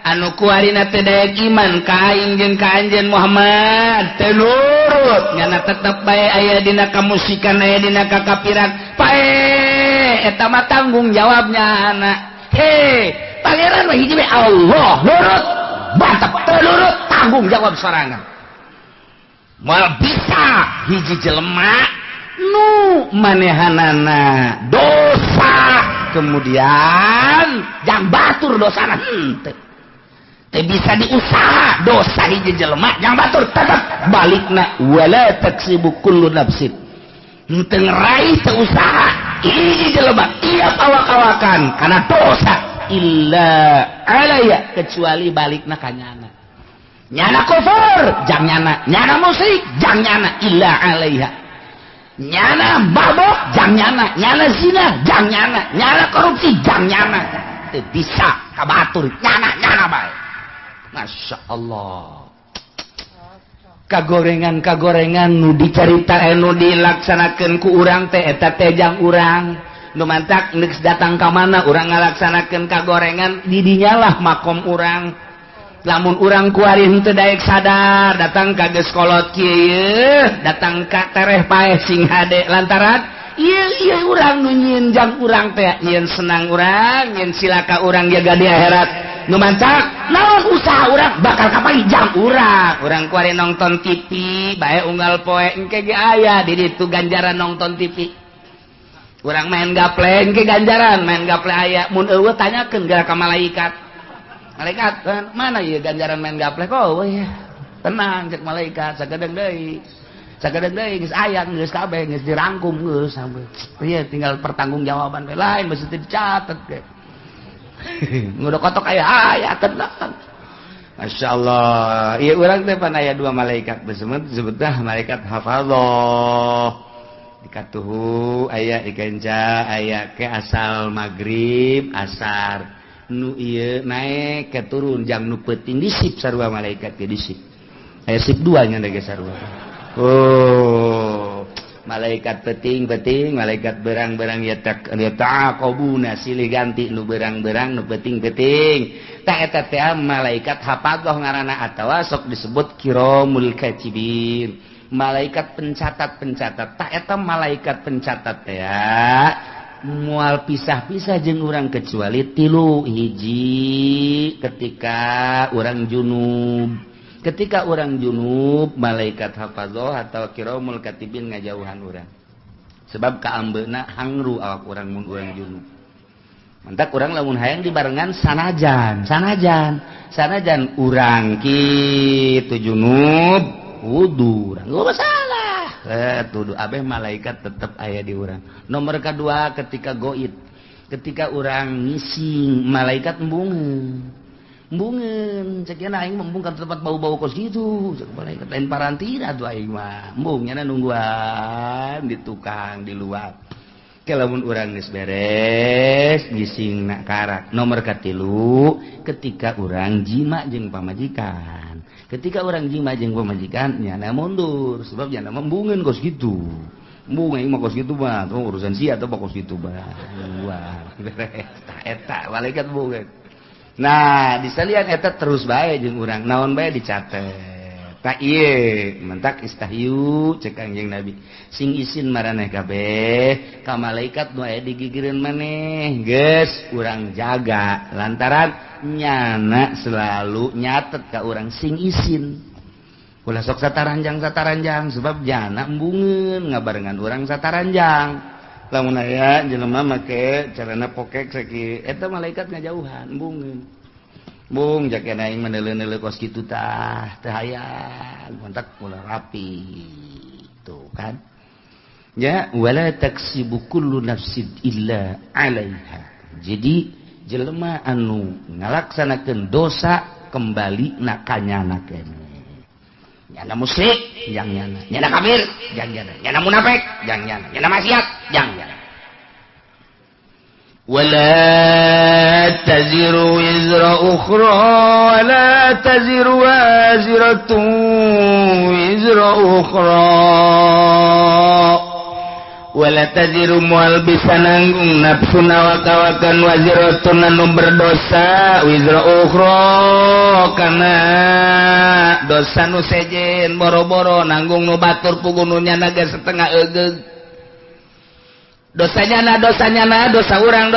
anu kuarina teh daya iman ka aing jeung ka anjeun Muhammad teu nurut nyana tetep bae aya dina kamusikan aya dina kakafiran pae eta mah tanggung jawabnya anak pangeran mah hiji Allah nurut mantap teu nurut tanggung jawab sorangan moal bisa hiji jelema nu manehanana dosa kemudian jang batur dosana teu bisa diusaha dosa hiji jelema jang batur tetep balikna wala taksibu kullu nafsin teu ngeraih teu usaha hiji jelema tiap awak-awakan kana dosa illa alaya kecuali balikna ka nyana kufur jang nyana musrik jang nyana illa alaiha nyana mabok jang nyana zina jang nyana korupsi jang nyana teu bisa ka batur nyana bae Masya Allah. Kagorengan nu dicarita nu dilaksanakeun ku urang teh eta teh jang urang nu mantak neus datang ka mana urang ngalaksanakeun kagorengan di dinya lah makom urang. Lamun urang kuari henteu daek sadar datang ka geus kolot kieu datang ka tereh paeh sing hade lantaran ieu urang nu nyieun jang urang teh nyieun senang urang nyieun silaka urang jaga di akhirat. Nu mancak naon usaha urang bakal kapai jam urang kuari nonton TV bae unggal poe engke ge aya di ditu ganjaran nonton TV. Urang main gaple engke ganjaran main gaple aya mun eueuh tanyakeun geura ka malaikat mana ieu ganjaran main gaple kok we tenang cek malaikat sagadeng deui geus aya geus kabeh geus dirangkum geus sampai ieu tinggal pertanggungjawaban we lain mesti dicatet ge. Ngudah kotok aya tenang. Masya Allah. Iya orang teh pan aya dua malaikat disebutlah malaikat hafadhah. Dikatuhu aya dikenca aya ke asal maghrib asar. Nu ieu naik ke turun jam nu peuting disip sarua malaikat ge disip. Aya sip 2 nya ge sarua. Oh. Malaikat peting malaikat berang-berang ya taqabuna silih ganti nu berang-berang nu peting tak eta teh malaikat hafadzah ngaranna atawa sok disebut kiramul katibin malaikat pencatat tak eta malaikat pencatat teh moal pisah-pisah jeung urang kecuali 3 hiji ketika urang junub. Ketika orang junub, malaikat hafadzah atau kiramul katibin ngajauhan urang. Sebab kaambeuna hangru awak urang mun urang junub. Mantak urang lamun hayang dibarengan sanajan urang kitu junub wudu urang. Gak masalah. Tuduh abeh malaikat tetep aya di urang. Nomor kedua ketika goid. Ketika urang ngising, malaikat embungeun cek nya aing embung ka tempat bau-bau kos gitu cek malaikat lain parantina tuh aing mah embungnya nungguan di tukang di luar ke lamun urang geus beres ngisingna karak. Nomor katilu ketika urang jima jeung pamajikan nyana mundur sebab nyana embungeun kos gitu embung aing mah kos gitu mah urusan sia teh kos gitu bah luar beres eta malaikat embungeun. Nah, disalian eta terus bae jeung urang. Naon bae dicatet. Ta ieu mentak istahyu cek Kangjeng Nabi. Sing isin maraneh kabeh ka malaikat nu aya di gigireun maneh. Geus urang jaga lantaran nyana selalu nyatet ka urang sing isin. Ulah sok sataranjang sebab jana embungeun ngabarengan urang sataranjang. Lamun aya jelema make carana pokek sakieu eta malaikat ngajauhan embungeun. Bung jake aing menele-nele kos kitu tah teu hayang mantak ulah rapi tuh kan. Ya wala taksibu kullu nafsin illa 'alaiha. Jadi jelema anu ngalaksanakeun dosa kembali na kanyana keneh. Nyana musyrik jang nyana kafir jang nyana munafik jang nyana maksiat jang nyana. Wala taziru wizra ukhra wala taziru waziratun wizra ukhra wala taziru mual bisa nanggung nafsu nawakawakan waziratun anu berdosa wizra ukhra kana dosa nu sejen boro-boro nanggung nu batur pugununya naga setengah egeug dosanya dosa urang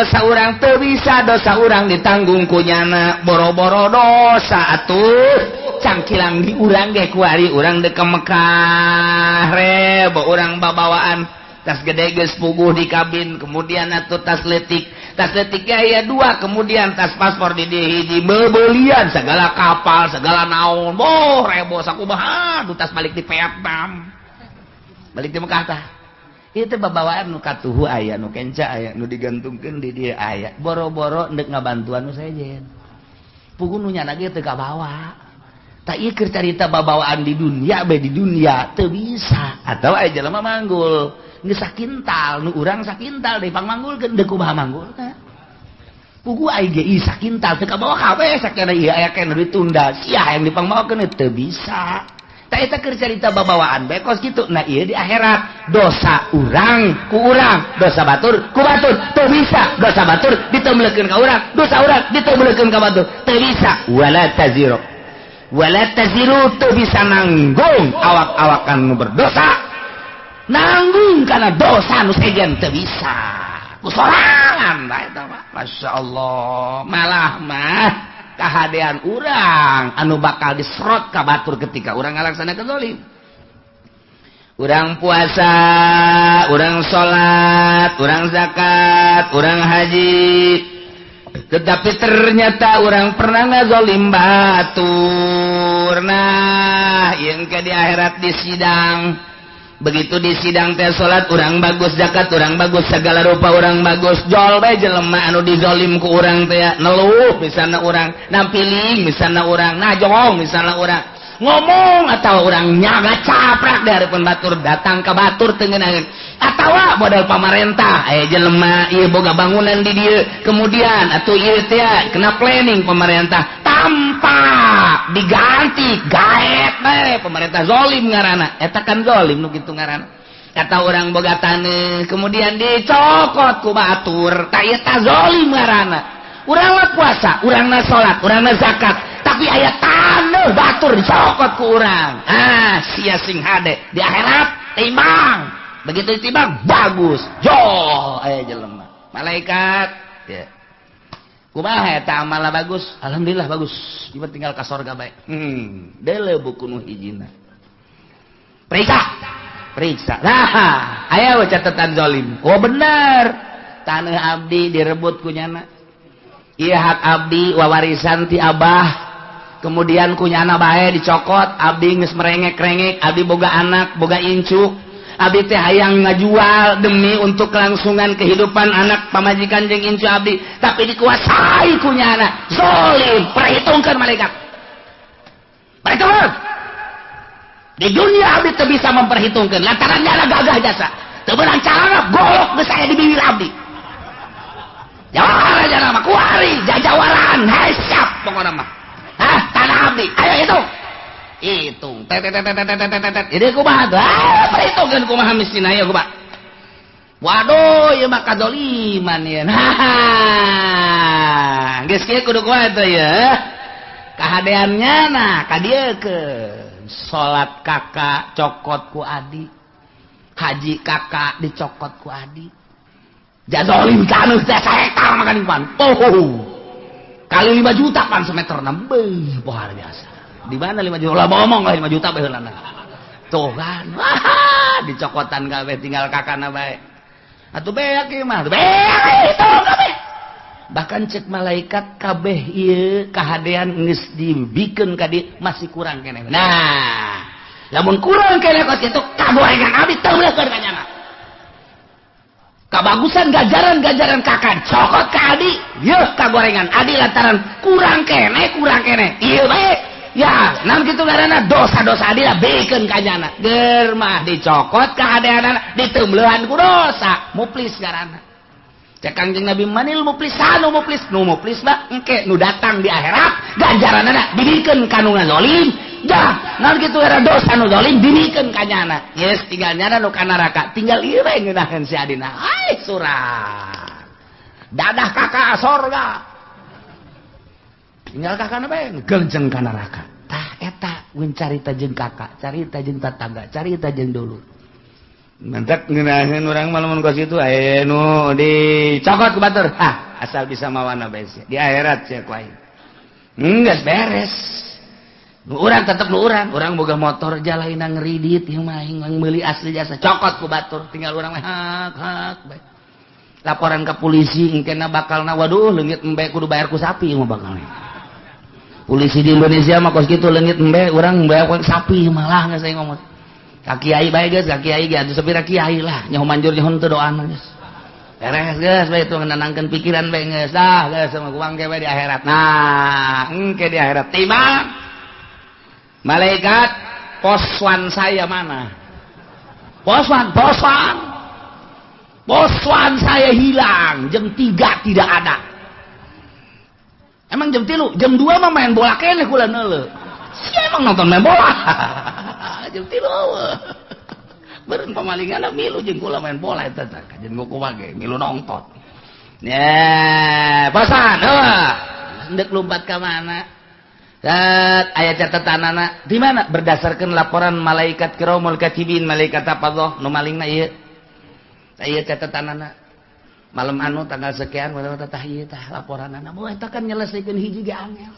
teu bisa dosa urang ditanggung ku nyana boro-boro dosa atuh cangkilang di urang ge kuari urang dek ke Mekah rebo urang babawaan tas gede geus puguh di kabin kemudian atuh tas letik aya 2 kemudian tas paspor di hiji bebelian segala kapal segala naon boh rebo sakumaha tas balik di Vietnam balik di Mekah tah. Itu babawaan nu katuhu aya nu kenca aya nu digantungkeun di dieu aya boro-boro endek ngabantuan nu sejen puguh nu nyana ge teu kabawa tak ieu keur carita babawaan di dunia teu bisa atawa aya jelema manggul geus sakintal nu urang sakintal deui pang manggulkeun deuk kumaha manggulna pugu aing ge sakintal teu kabawa kabeh sakana ieu aya kana ditunda sia yang dipangmawakeun teu bisa. Ta eta keur carita babawaan bae kos kitu. Nah ieu di akhirat dosa urang ku urang, dosa batur ku batur teu bisa. Dosa batur ditemblekeun ka urang, dosa urang ditemblekeun ka batur teu bisa. Wala taziru teu bisa nanggung awak-awakan nu berdosa. Nanggung kana dosa nu sejen teu bisa. Kusorangan da eta mah. Masyaallah, malah mah kahadean urang anu bakal diserot ka batur ketika urang ngalaksanakeun zalim. Urang puasa, urang salat, urang zakat, urang haji, tetapi ternyata urang pernah ngazolim batur. Nah, yang ke di akhirat di sidang. Begitu di sidang teh salat urang bagus, zakat urang bagus, segala rupa urang bagus, jol bae jelema anu dizolim ku urang teh neluh misalna urang, nampiling misalna urang, najong misalna urang, ngomong atawa urang nyaga caprak dari pun batur datang ke batur teu ngeunaheun atawa modal pamarentah jelema ieu boga bangunan di dieu kemudian atuh ieu teh kena planning pemerintah tanpa diganti gaet bae pemerintah zalim ngaranna eta kan zalim nu kitu ngaranna kata orang boga taneuh kemudian dicokot ku batur ta ieu tah zalim ngaranna urang mah puasa urang na salat urang na zakat tapi aya taneuh batur dicokot ku urang sia sing hade di akhirat timbang begitu ditimbang bagus jol aya jelema malaikat ya kumaha eta amalna bagus alhamdulillah bagus ieu tinggal ka sorga bae deuleu buku nu hijina periksa nah aya we catatan zalim oh bener taneuh abdi direbut ku nyana ieu hak abdi wawarisan ti abah kemudian ku nyana bae dicokot abdi geus merengek-rengek abdi boga anak boga incu abdi teh hayang ngajual demi untuk kelangsungan kehidupan anak pamajikan jeung incu abdi tapi dikuasai ku nyana zalim perhitungkeun malaikat perhitungkeun di dunia abdi teu bisa memperhitungkeun lantaran nyana gagah jasa teu beunang calana golok geus aya di bibir abdi jawara nyana mah kuari jajawalan hesap pokona mah tanah abdi ayo hitung ini kumaha tuh perhitungkeun kumaha miskin ayo kumaha waduh ieu mah kadzaliman ieu nah geus kieu kudu kumaha tuh ya kahadeannya nah kadiekeun salat kakak cokot ku adi haji kakak dicokot ku adi jazolim kanu teh saektar makan impan kali 5 juta kan semeterna beuh luar biasa di mana 5 juta lah ngomong lah 5 juta baheulana tuh kan dicokotan kabeh tinggal kakana bae atuh beak ieu mah beak itu kabeh bahkan cek malaikat kabeh ieu kahadean geus dibikeun ka dieu masih kurang keneh nah lamun kurang keneh kos kitu kagorengan abdi teu beuleukeun ka nyana kabagusan gajaran kakak cokot ka adi yeuh kagorengan adi lantaran kurang kene ieu bae ya naon kitu ngaranna dosa-dosa adi lah bekeun ka nyana geur mah dicokot ka adeanana diteumleuhan ku dosa muflis ngaranna cek Kangjeng Nabi manil muflis nu muflis mah engke nu datang di akhirat ganjaranana dibikeun ka nu ngazolim dah naon kitu era dosa nu zalim dibikeun ka nyana yes tinggal nyana nu ka neraka tinggal ieu bae ngeunaheun si adina ai surat dadah kakak sorga tinggal kakana bae geljeng ka neraka tah eta mun carita jeung kakak carita jeung tatangga carita jeung dulur mantap ngeunaheun urang mah lamun kos kitu aya nu dicokot ku batur asal bisa mawana bae di akhirat sia ku aing geus beres nu urang tetep nu urang boga motor jalaina ngeridit ieu mah aing meuli asli jasa cokot ku batur tinggal urang mah hak bae laporan ka polisi engkena bakalna waduh leungit embe kudu bayar ku sapi mah bakalna polisi di Indonesia mah kos kitu leungit embe urang bayar ku sapi malah geus aing ngomong ka kiai bae geus ka kiai ge atuh sepira kiai lah nyaho manjur nyaho teu doana geus beres geus bae itu nenangkeun pikiran bae geus dah geus sama kuang ge bae di akhirat nah engke di akhirat timbang malaikat poswan saya mana poswan saya hilang jam 3 tidak ada Emang jam 3, jam 2 mah main bola keneh kula neuleuh. Si emang nonton main bola. Jam 3. Beureun pamalingana milu jeung kula main bola eta tah. Kajen kumaha ge milu nonton. Ya, pasan hendak lompat ke mana? Ayat catatanana di mana? Berdasarkan laporan malaikat kiramul katibin, malaikat hafadzah nu malingna ieu. Ayat catatanana malam anu tanggal sekian tah ieu tah laporanana. Moh eta kan nyelesaikeun hiji ge angel.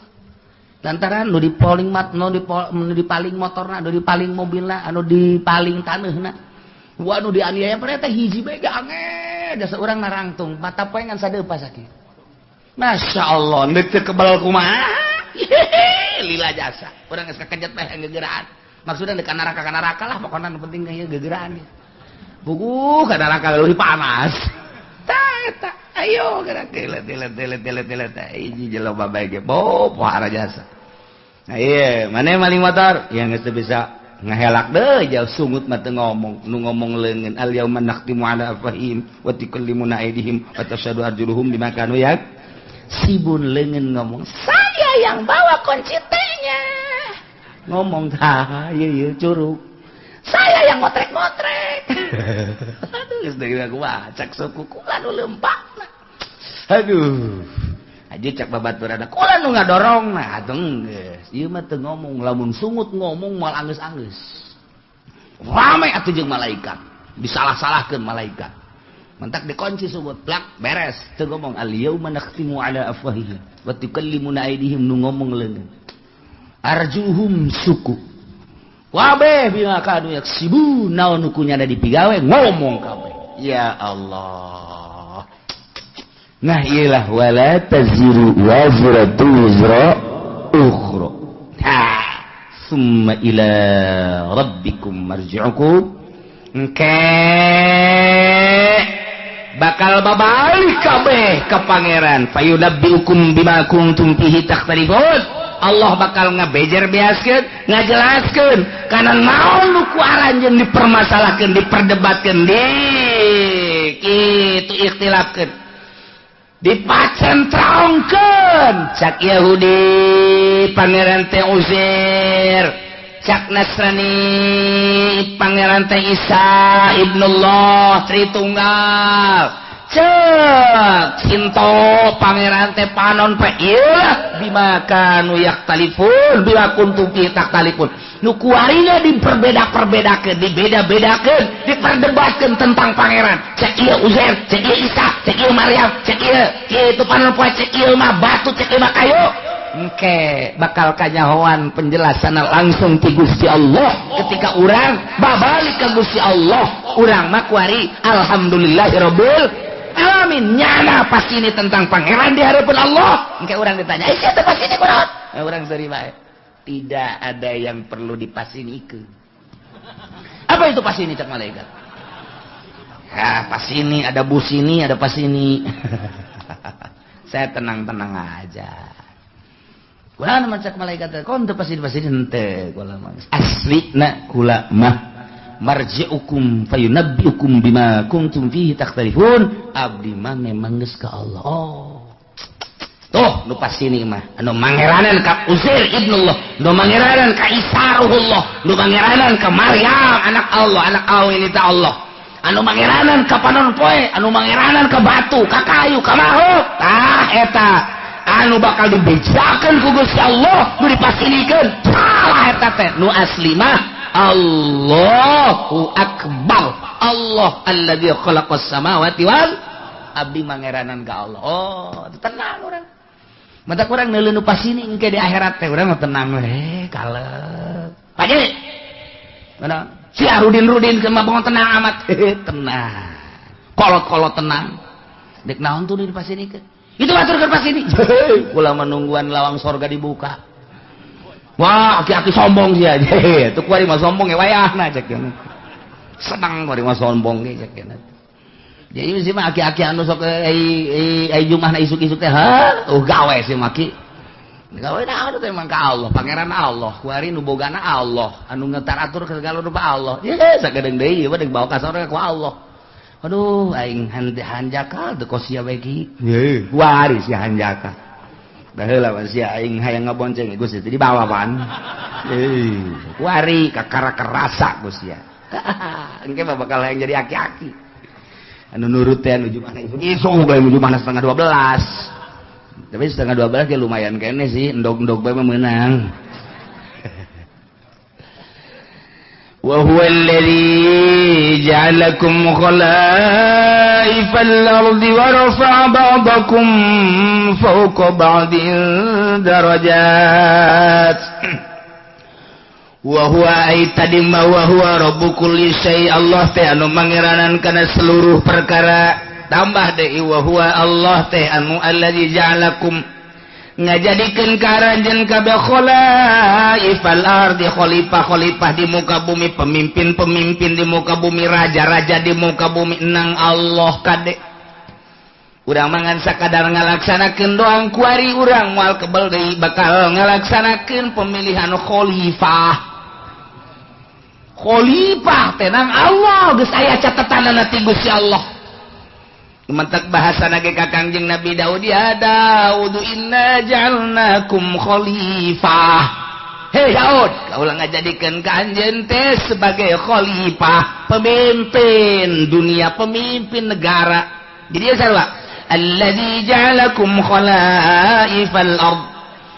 Lantaran nu dipaling nu dipaling motorna, nu dipaling mobilna, anu dipaling taneuhna. Anu dianiaya ternyata hiji bae ge angel. Da seurang narangtung, mata poe ngan sadeupa sakieu. Masya Allah, neuk teu kebal kumaha. Lila jasa. Urang geus kakejet teh gegeraan. Maksudna deuk ka neraka lah, pokona nu penting ieu gegeraan. Buku ka neraka leuwih panas. Tah, ayo gerak telet. Hiji jelema bae ge pohara jasa. Nah ieu, mane maling motor? Ya geus teu bisa ngahelak deui jauh sungut mah teu ngomong. Nu ngomong leungeun al yauma nakhtimu ala afwahihim wa tukallimuna aydihim wa tashhadu arjuluhum bima kanu sibun leungeun ngomong. Saya yang bawa kunci T-nya. Ngomong tah ieu curug. Saya yang motrek-motrek. Aduh geus deui aku cak suku kula nu leumpakna. Aduh. Aja cak babaturan kula nu ngadorongna atuh geus. Ieu mah teu ngomong, lamun sungut ngomong moal anggeus-anggeus. Rame atuh jeung malaikat. Disalah-salahkeun malaikat. Mentak dikunci sungut plak beres. Teu ngomong al yauma nakhtimu ala afwahihim wa tukallimuna aydihim nu ngomong leungeun. Arjuhum suku. Wabeh bima kanu yaksibu naon nu kunyana dipigawe ngomong kabeh. Ya Allah. Nah iyalah wala taziru wazratu wizra ukhra. Ha, summa ila rabbikum marji'ukum. Bakal babalik kabeh ka pangeran. Fayunabbiukum bima kuntum fihi takhtalifun. Allah bakal ngabejer-beaskeun, ngajelaskeun kana naon nu ku aranjeun dipermasalahkeun, diperdebatkeun, kitu ikhtilafkeun. Dipacentraongkeun cak Yahudi pangeran teh Uzair, cak Nasrani pangeran teh Isa ibnullah Tritunggal, cek Sinto pangeran teh panon pe ieu bima kanu yaktalifun bila kuntum fi taktalifun nu kuarina diperbeda-perbedakeun, dibeda-bedakeun, diperdebatkeun tentang pangeran. Cek ieu Uzair, cek ieu Isa, cek ieu Maryam, cek ieu kitu panon poe, cek ieu mah batu, cek ieu mah kayu. Engke bakal kanyahoan penjelasan langsung ti Gusti Allah ketika urang babalik ka Gusti Allah. Urang mah kuari alhamdulillahirabbil alamin, nyana pasti ini tentang pangeran di hadapan Allah. Engke urang ditanya, "Siapa pasti ini kunaon?" Urang terima. Tidak ada yang perlu dipasinikeun. Apa itu pasini cak malaikat? Ya, pasini ada bus ini, ada pasini. Saya tenang-tenang aja. Kula mah cak malaikat, "Kon teu pasini henteu." Kula mah aslina kula mah marji'ukum fayunabbiukum bima kuntum fihi takhtalifun. Abdi mah memang geus ka Allah. Oh. Tuh, nu pasini mah anu mangeranan ka Uzair ibnullah, nu mangeranan ka Isa ruhullah, nu mangeranan ka Maryam anak Allah, anak Allah ini ta Allah. Anu mangeranan ka panon poe, anu mangeranan ka batu, ka kayu, ka makhluk. Tah eta anu bakal dibejakeun ku Gusti Allah, nu dipasinikeun. Salah eta teh nu asli mah Allahu akbar. Allah alladzi khalaqas samawati wal abdi mangeranan ka Allah. Oh, tenang urang. Mata kurang neuleuh nu pasini engke di akhirat teh urang mah tenang we, kalem. Pak Ji. Mana? Si Rudin ke mah tenang amat. Tenang. Kolot-kolot tenang. Dek naon tuh di pasinikeun? Itu aturkeun pasini. Kula menungguan lawang sorga dibuka. Wah, aki-aki sombong sia. Tuh kuari mah sombong ge wayahna cek kieu. Senang kuari mah sombong ge cek kieu. Jadi si mah aki-aki anu sok ai jumahna isuk-isuk teh gawe si maki. Gawe naon teh mangka Allah, pangeran Allah, kuari nu bogana Allah, anu ngetaratur segala rupa Allah. Ye sagedeung deui ieu mah deuk bawa ka sorga ku Allah. Aduh aing hanjaka teu kosia bae ki. Ye, kuari si hanjaka. dah heula sia aing hayang ngabonceng Gusti teh dibawa pan wari kakara kerasa Gusti ya engke mah bakal hayang jadi aki-aki anu nurut teh nuju mana isuk bae nuju mana 11:30 tapi 11:30 ge lumayan kene sih endog-endog bae mah meunang wa huwal ladzi ja'alakum khalaifal ardi wa rafa'a ba'dakum fawqa ba'din darajat wa huwa aitadimma wa huwa rabbu kulli syai Allah teh anu mangeranan kana seluruh perkara tambah deui wa huwa Allah teh anu alladzi ja'alakum ngajadikeun karanjeun kabeh khalaifal ardi khalifah di muka bumi pemimpin di muka bumi raja-raja di muka bumi nang Allah kade urang mangan sakadar ngalaksanakeun doang kuari urang moal kebel deui bakal ngalaksanakeun pemilihan khalifah tenang Allah geus aya catatanana ti Gusti Allah mentak bahasa nage Kangjeng Nabi Daud ya Daud inna ja'alnakum khalifah hei Daud kaulah ngajadikeun ka anjeun teh sebagai khalifah pemimpin dunia pemimpin negara jadi sarua alladzi ja'alakum khalaifal ard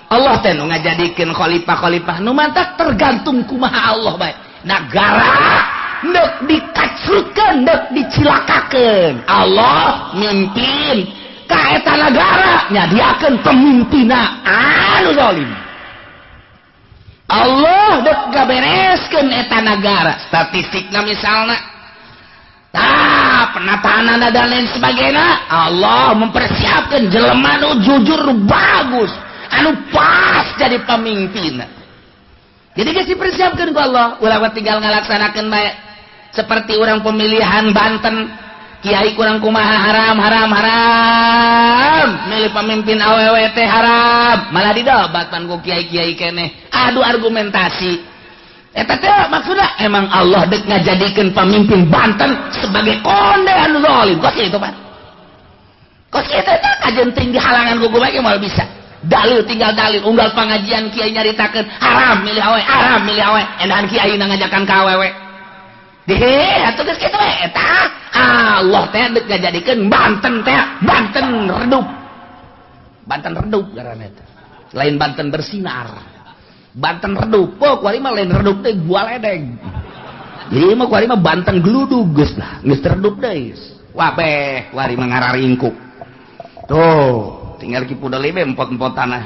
Allah teh nu ngajadikeun khalifah nu mantak tergantung kumaha Allah bae negara nek dikacrutkeun nek dicilakakeun Allah mimpin ka eta negara nyadiakeun pemimpinna anu zalim Allah nek gabereskeun eta negara statistikna misalna penataanana dan lain sebagainya Allah mempersiapkan jelema anu jujur bagus anu pas jadi pemimpin jadi geus dipersiapkeun ku Allah ulah tinggal ngalaksanakeun bae seperti orang pemilihan Banten kiai kurang kumaha haram milih pemimpin awewe teh haram malah didebatkan ku kiai-kiai keneh adu argumentasi eta teh maksudna emang Allah dek ngajadikeun pemimpin Banten sebagai konde anu zalim kos kitu Pak kos kitu teh kajenting di halangan ku kumaha moal bisa dalil tinggal dalil unggal pengajian kiai nyaritakeun haram milih awe endahan kiai ngajakan ka awewe deh, atuh geus kitu we eta. Allah teh deuk ngajadikeun Banten teh, Banten redup. Banten redup ngaranna eta. Lain Banten bersinar. Banten redup. Pok kuari mah lain redup teh gua ledeng. Jadi mah kuari mah Banten gludug geus lah, geus redup deui. Wah beh, kuari mah ngararingkuk. Tuh, tinggal kipu deui be empot-empotanna.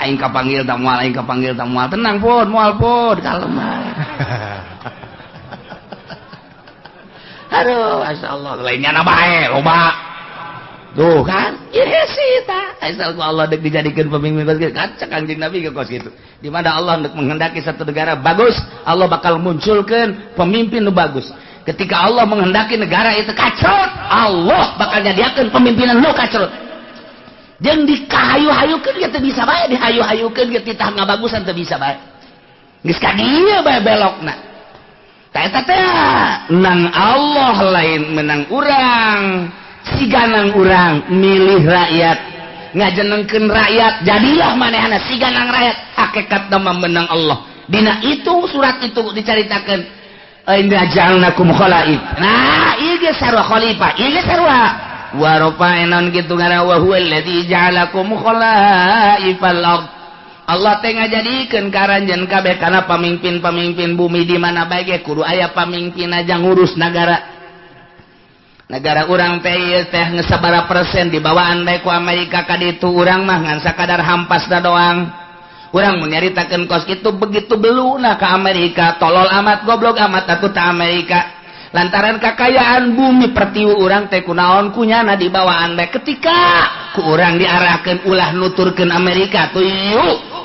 Aing kapanggil da moal, tenang pun, moal pun, kalem. Aduh, masyaallah, lainnya na bae, loba. Tuh kan, ieu sih ta. Asal ku Allah deuk dijadikeun pemimpin kan cek Kangjeng Nabi ke kos kitu. Di mana Allah hendak menghendaki satu negara bagus, Allah bakal munculkeun pemimpin nu bagus. Ketika Allah menghendaki negara itu kacrut, Allah bakal nyadiakeun pemimpinan nu kacrut. Jeung dikahayu-hayukeun ge teu bisa bae, dihayu-hayukeun ge titah ngabagusan teu bisa bae. Geus ka dieu bae belokna. Eta teh nang Allah lain menang urang siganang urang milih rakyat ngajenengkeun rakyat jadilah manehna siganang rakyat hakikatna mah menang Allah dina itu surat itu dicaritakeun inna ja'alnakum khalaif nah ieu ge sarua khalifah ieu ge sarua wa rafa'na kitu ngaranna wa huwal ladzi ja'alakum khalaifal ard Allah teh ngajadikeun karanjeun kabeh kana pamimpin-pamimpin bumi di mana bae ge kudu aya pamimpin aja ngurus negara. Negara urang teh ieu teh geus sabaraha persen dibawaan bae ku Amerika ka ditu urang mah ngan sakadar hampasna doang. Urang mun nyaritakeun kos kitu begitu beluna ka Amerika, tolol amat goblok amat atuh ta Amerika. Lantaran kakayaan bumi pertiwu urang teh kunaon kunyana dibawaan bae ketika ku urang diarahkeun ulah nuturkeun Amerika tuh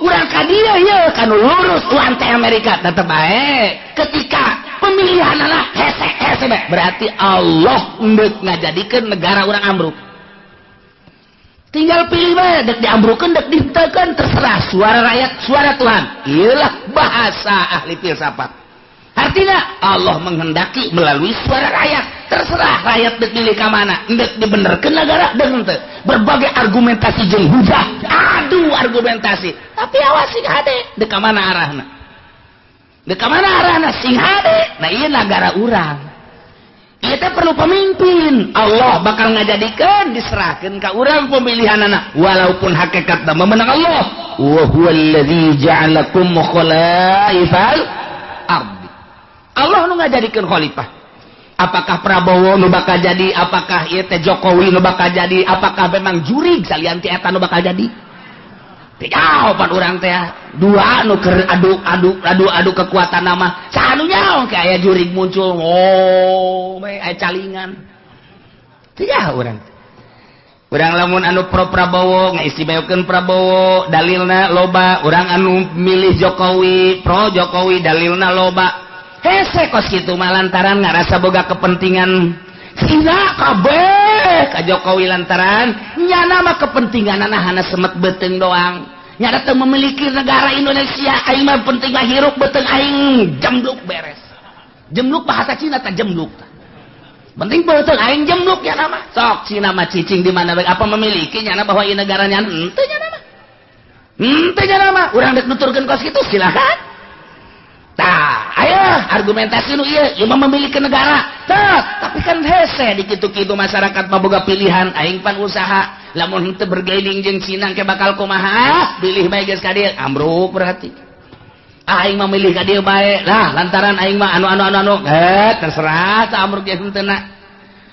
urang ka dieu ye kanu lurus uang teh Amerika tetep bae ketika pemilihanna hese bae berarti Allah deuk ngajadikeun negara urang ambruk tinggal pilih bae deuk diambrukeun deuk dihenteukeun terserah suara rakyat suara Tuhan ieulah bahasa ahli filsafat Artinya Allah menghendaki melalui suara rakyat. Terserah rakyat dek milih ke mana, dek dibenerkeun negara dengan berbagai argumentasi jeung hujah. Aduh argumentasi. Tapi awas sing hade, dek ka mana arahna? Dek ka mana arahna sing hade? Nah ieu negara urang. Ieu teh perlu pemimpin. Allah bakal ngajadikeun diserahkeun ka urang pemilihanana walaupun hakikatna memenang Allah. Wa huwallazi ja'alakum khalaifal ardh. Allah nu ngajadikeun khalifah. Apakah Prabowo nu bakal jadi, apakah ieu teh Jokowi nu bakal jadi, apakah memang jurig salian ti eta nu bakal jadi? Teh jawaban urang teh dua nu keur adu kekuatan nama. Sanu nyaho ke aya jurig muncul. Oh, bae aya calingan. Teh urang. Urang lamun anu pro Prabowo ngaistimewakeun Prabowo, dalilna loba. Urang anu milih Jokowi, pro Jokowi, dalilna loba. Hese kos kitu mah lantaran ngarasa boga kepentingan sina kabeh ka Jokowi lantaran nyana mah kepentinganana hana semet beuteung doang. Nyana teu memiliki negara Indonesia, aing mah penting mah hirup beuteung aing jemluk beres. Jemluk bahasa Cina teh jemluk. Penting beuteung aing jemluk nya nama. Sok Cina mah cicing di mana bae apa memiliki nyana bahwa ieu negaranya henteu nya nama. Henteu nya nama. Urang dek nuturkeun kos kitu silakan. Tah, ayo argumentasi nu ieu mah memiliki negara. Tah, tapi kan hese di kitu-kitu masyarakat mah boga pilihan, aing pan usaha. Lamun henteu bergaining jeung Cina ke bakal kumaha? Pilih bae geus ka dieu, ambruk berarti. Aing mah milih ka dieu bae. Lah, lantaran aing mah anu terserah tah ambruk ge henteuna.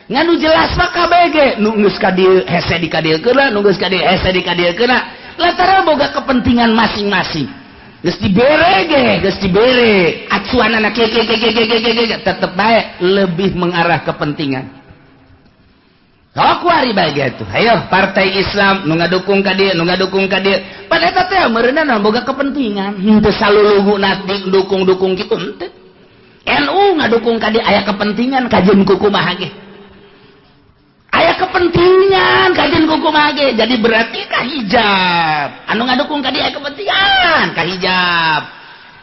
Nganu jelas mah kabeh ge, nu geus ka dieu hese di ka dieu keula, nu geus ka dieu hese di ka dieu keula. Lantaran boga kepentingan masing-masing. Geus dibere acuanana tetep bae lebih mengarah kepentingan. Sok wari bae gitu. Ayo partai Islam nu ngadukung ka dieu, nu ngadukung ka dieu. Pada eta teh meureunana boga kepentingan. Henteu saluluguna dukung-dukung kitu henteu. NU ngadukung ka dieu aya kepentingan kajeun kumaha ge. Aya kepentingan kajeun kumaha ge. Jadi berarti kahijab. Anu ngadukung ka dieu aya kepentingan kahijab.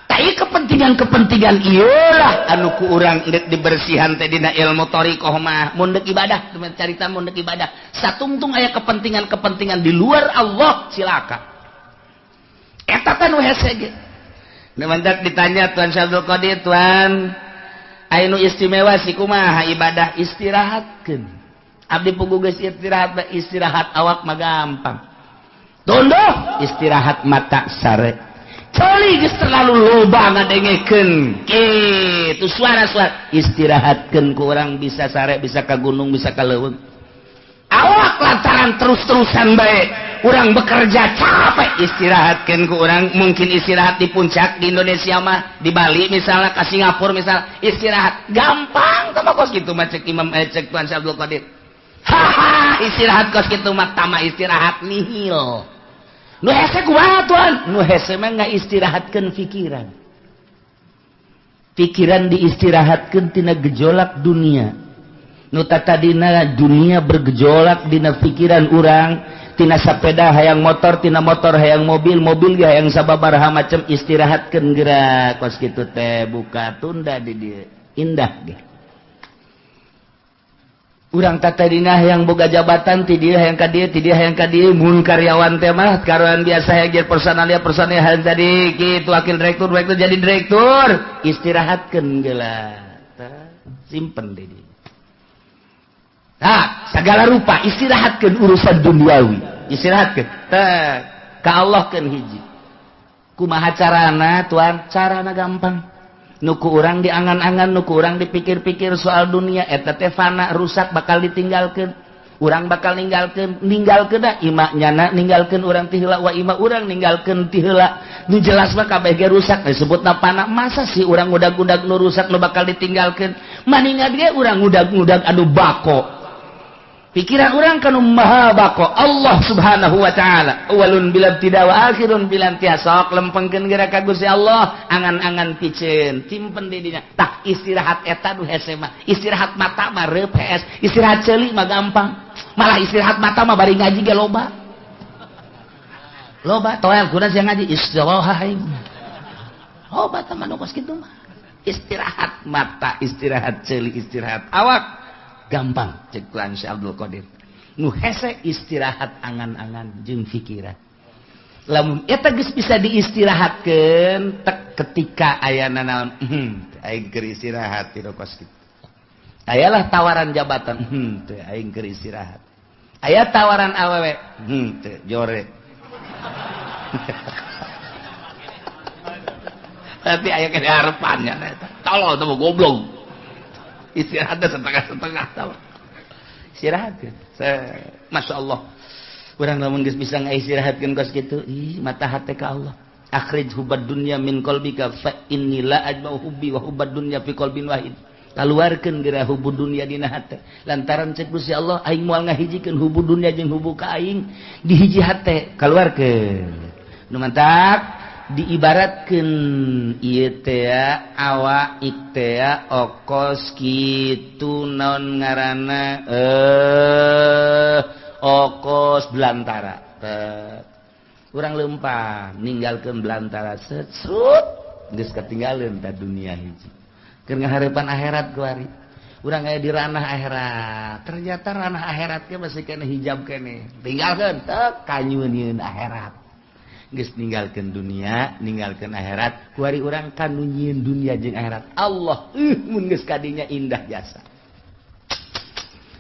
Tai kepentingan-kepentingan ieulah anu ku urang dek dibersihan teh dina ilmu thariqah mah mun dek ibadah teman carita mun dek ibadah satungtung aya kepentingan-kepentingan di luar Allah silakan eta teh nu hese ge nu mantak ditanya Tuan Syabdul Qadir Tuan aya nu istimewa si kumaha ibadah istirahatkeun abdi puguh geus istirahat awak mah gampang tunduh istirahat mata sare coli geus terlalu loba ngadengekeun kitu suara-suara istirahatkeun ku urang bisa sare bisa ka gunung bisa ka leuweung awak lantaran terus-terusan bae urang bekerja capek istirahatkeun ku urang mungkin istirahat di puncak di Indonesia mah di Bali misalnya ka Singapura misal istirahat gampang sama kos kitu mah cek Imam cek Tuan Syabdul Qadir haha istirahat kos kitu mah tama istirahat nihil. Nu hese kumaha Tuan? Nu hese mah ngaistirahatkeun pikiran. Pikiran diistirahatkeun tina gejolak dunia. Nu tatadina dunia bergejolak dina pikiran urang, tina sepeda hayang motor, tina motor hayang mobil, mobil ge hayang sababaraha macam istirahatkeun geura kos kitu teh buka tunda di dieu. Indah ge. Urang tatadina yang boga jabatan ti dieu hayang ka dieu ti dieu hayang ka dieu mun karyawan teh mah karyawan biasa hayang personal hayang tadi kitu wakil direktur jadi direktur istirahatkeun geula simpen di dieu tah sagala rupa istirahatkeun urusan duniawi istirahatkeun tah ka Allah keun hiji kumaha carana Tuan carana gampang nuku urang diangan-angan nuku urang dipikir-pikir soal dunia eta teh fana rusak bakal ditinggalkeun urang bakal ninggalkeun da ima nyana ninggalkeun urang ti heula wa ima urang ninggalkeun ti heula nu jelas mah kabeh ge rusak disebutna fana masa sih urang ngudag-ngudag nu rusak nu bakal ditinggalkeun maningat ge urang ngudag-ngudag anu bako pikiran urang kanu maha bako Allah subhanahu wa ta'ala awalun bilam tidak wa akhirun bilam tiasok lempengkeun geura ka Gusti Allah angan-angan piceun simpen di dinya tah istirahat eta nu hese mah istirahat mata mah reup hees istirahat ceuli mah gampang malah istirahat mata mah bari ngaji ge loba toel kunaon sia ngaji istirahat loba tah mah nu kos kitu mah istirahat mata, istirahat ceuli, istirahat awak gampang cek kulan Syekh Abdul Qadir. Nu hese istirahat angan-angan jeung pikiran. Lamun eta geus bisa diistirahatkeun tek ketika ayana naon aing keur istirahat ti kos kitu. Ayalah tawaran jabatan teu aing keur istirahat. Aya tawaran awewe teu jore. Tapi aya kene harepannya eta. Tolol teu goblok. Istirahat setengah-setengah tah. Istirahat kan. Masya Allah. Urang lamun geus bisa ngaistirahatkeun kos kitu, ih mata hate ka Allah. Akhrij hubad dunya min qalbika fa inni la ajma'u hubbi wa hubad dunya fi qalbin wahid. Kaluarkeun geura hubud dunya dina hate. Lantaran cek Gusti Allah aing moal ngahijikeun hubud dunya jeung hubbu ka aing di hiji hate, kaluarkeun. Nu mantap diibaratkeun ieu teh awak teh okos kitu naon ngaranna okos belantara. Urang leumpah ninggalkeun belantara set geus katinggaleun ta dunia hiji. Keur ngahareupan akhirat kuari. Urang aya di ranah akhirat. Ternyata ranah akhirat ge masih kena hijab kene. Tinggalkeun teu kanyueun akhirat. Geus ninggalkeun dunia, ninggalkeun akhirat, kuari urang kanu nyieun dunia jeung akhirat. Allah mun geus kadinya indah jasa.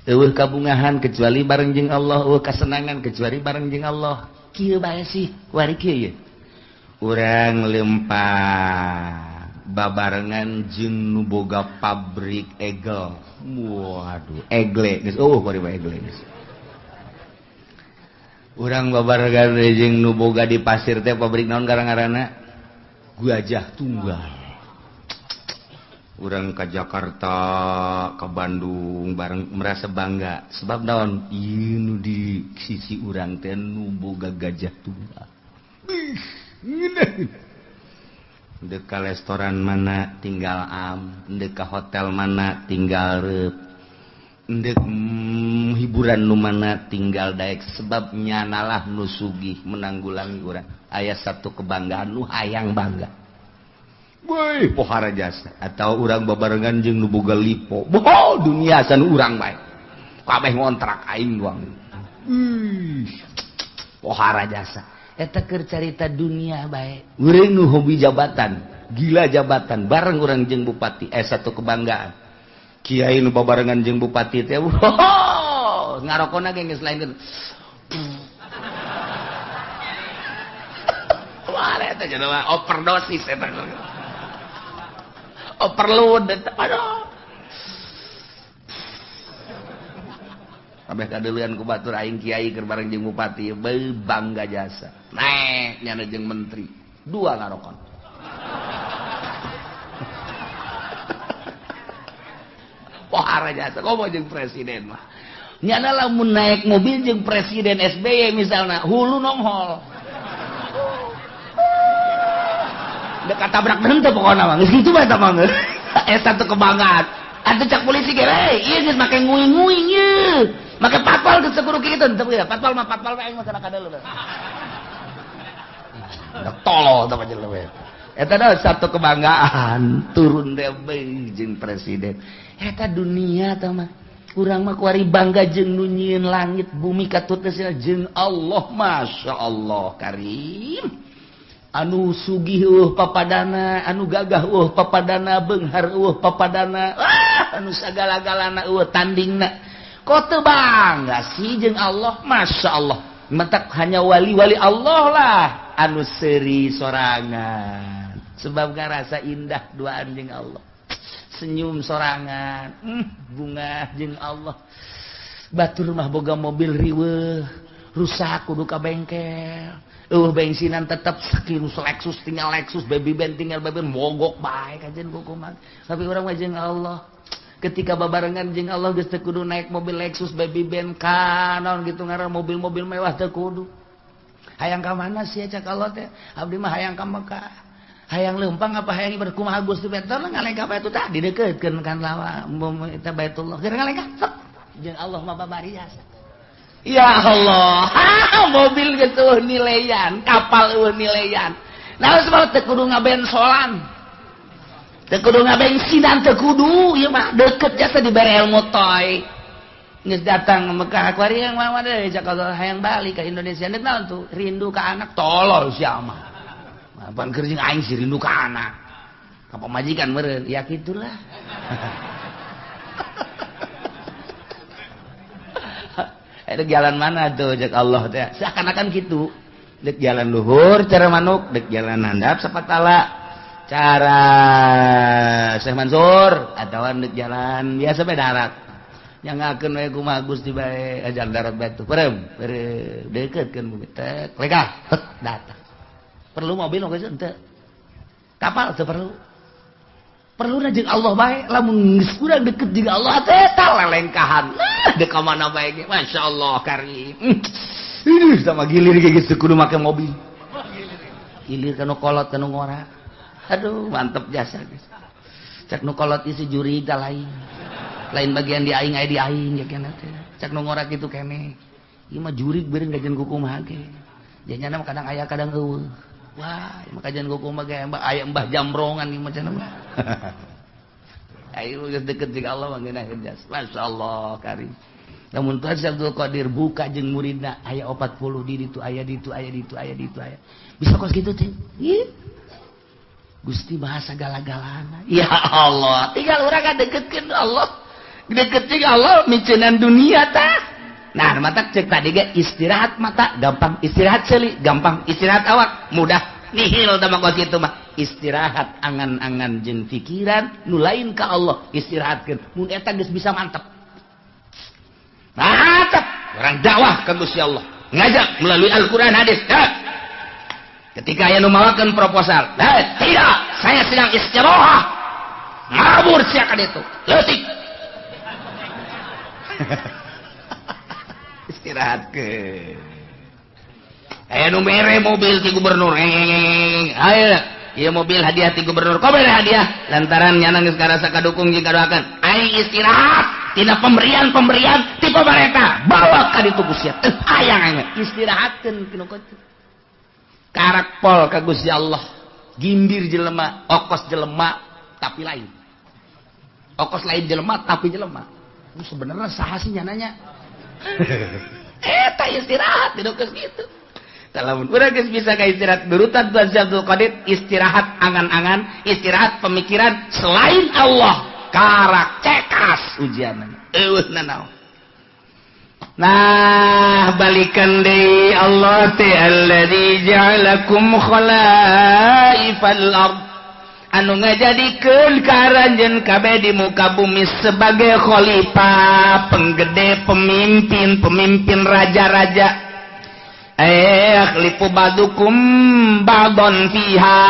Eueuh kabungahan kecuali bareng jeung Allah, eueuh kasenangan kecuali bareng jeung Allah. Kieu bae sih, kuari kieu ye. Urang lempah babarengan jeung nu boga pabrik egel. Waduh, egle geus kuari bae egle geus. Urang babarengan jeung nu boga di pasir teh pabrik naon garang-garana? Gajah Tunggal. Urang ka Jakarta, ke Bandung bareng merasa bangga sebab naon ieu nu di sisi urang teh nu boga Gajah Tunggal. Dek ka restoran mana tinggal am, dek ka hotel mana tinggal reup, dek hiburan nu mana tinggal daek sebab nyanalah nu sugih menanggulangi urang. Aya satu kebanggaan nu hayang bangga. Boy, pohara jasa atau urang babarengan jeung nu boga lipo. Boh, dunia san urang bae. Kabeh ngontrak aing doang. Pohara jasa. Eta keur carita dunia bae. Urang nu hobi jabatan, gila jabatan bareng urang jeung bupati. Satu kebanggaan. Kiai nu babarengan jeung bupati teh. Ngarokona ge geus lain. Wah, eta cenah overdosis eta. Overload aduh. Kabeh kadeulean ku batur aing kiai keur bareng jeung bupati bangga jasa. Nek nyana jeung menteri, dua ngarokon. Pohara jasa komo jeung presiden mah. Nyana lamun naik mobil jeung presiden SBY misalna hulu nonghol. Dekat tabrak henteu pokona mah geus kitu bae eta mah geus. Satu kebanggaan. Atuh cak polisi ge ieu geus make nguing-nguing ieu. Make patwal geus kudu kitu teu ya. Patwal wae aing mah kana kadeuleun. Tolol tah panjen we. Eta da satu kebanggaan turun deh jeung presiden. Eta dunia tah mah. Urang mah kuari bangga jeung nu nyieun langit bumi katutna jeung Allah, masya Allah karim. Anu sugih papadana, anu gagah papadana, beunghar papadana, anu sagala-galana tandingna. Kok teu bangga sih jeung Allah, masya Allah. Mentak hanya wali-wali Allah lah anu seuri sorangan. Sebab ngarasa indah duaan jeung Allah. Senyum sorangan, bunga jeung Allah. Batur mah boga mobil riweuh, rusak kudu ka bengkel. Bensinan tetap saking Lexus tinggal Lexus, baby band tinggal baby band, mogok bae kajen kukuman. Tapi orang mah jeung Allah. Ketika babarengan jeung Allah geus teu kudu naik mobil Lexus baby band kanon gitu ngaran mobil-mobil mewah teu kudu. Hayang ka mana sih cak Allah teh? Abdi mah hayang ka Mekah. Hayang leumpang apa hayang ibadah kumaha Gusti Betul ngalengka bae eta dideukeukeun kan lawa eta Baitullah. Keur ngalengka jeung Allah mah babari jasa. Ya Allah, mobil gitu nilaian, kapal nilaian. Nah sebab teu kudu ngabensolan. teu kudu ngabensinan teu kudu ieu mah deket jasa dibere ilmu toy geus datang ke Mekah akuarium mah deui Jakarta hayang balik ka Indonesia deuk naon tuh rindu ka anak tolol sia mah pan keur jeung aing si rindu ka anak ka pamajikan meureun ya kitulah dek jalan mana tuh cek Allah teh seakan-akan gitu dek jalan luhur cara manuk dek jalan handap sapatala cara Syekh Mansur atawa dek jalan biasa bae darat nyangakeun we kumaha Gusti bae ajar darat bae tuh perem deuketkeun bumi tek lega datang perlu mobil geus henteu kapal teu perlu jeung Allah bae lamun geus urang deket jeung Allah teh tah lelengkahan dek ka mana bae ge masyaallah karim ini sama gilir ge geus kudu make mobil gilir kanu kolot kanu ngora aduh mantep jasa geus cek nu kolot isi juri da lain bagian di aing aya di aing ge keneh teh cek nu ngora kitu keneh ieu mah jurig beureung gajeun kukumaha ge janyana mah kadang aya kadang eueuh wah makajan kukumaha ge aya mbah jambrongan ieu mah cenah ayo geus deket jeung Allah mah ngeunaheun jas masyaallah karim lamun tuan Abdul Qadir buka jeung muridna aya 40 di ditu aya ditu aya ditu aya ditu aya bisa kos kitu teh ieu Gusti Maha sagala-galana ya Allah tinggal urang deket Allah deket jeung Allah miceunnan dunia tah nah mata cek tadi ge istirahat mata gampang istirahat seuli gampang istirahat awak mudah nihil tama kos kitu mah istirahat angan-angan jeung pikiran nu lain ka Allah istirahatkeun mun eta geus bisa mantep mantep orang dakwah ka Gusti Allah ngajak melalui Al-Qur'an hadis ketika aya nu mawakeun proposal tidak saya sedang istirahat ngabur sia ka ditu leutik istirahatkeun aya nu mere mobil ti gubernur ayo ieu mobil hadiah ti gubernur kok mere hadiah lantaran nyana geus karasa kadukung jeung kadoakeun aing istirahat tina pemberian ti pemerintah bawa ka ditu Gusti teu hayang aing istirahatkeun kinu kitu karak pol ka Gusti Allah gimbir jelema okos jelema tapi lain okos lain jelema tapi jelema itu sebenarnya saha sih nyananya eta istirahat dinu geus kitu lamun urang geus bisa ka istirahat nurutan Tuan Abdul Qadir istirahat angan-angan istirahat pemikiran selain Allah karak cekas ujianna eueuh nanaon nah balikan deui Allah teh alladzi ja'alakum khalaifal ard anu ngajadikeun karanjeun kabeh di muka bumi sebagai khalifah penggede pemimpin raja-raja khalifu badukum ba'don fiha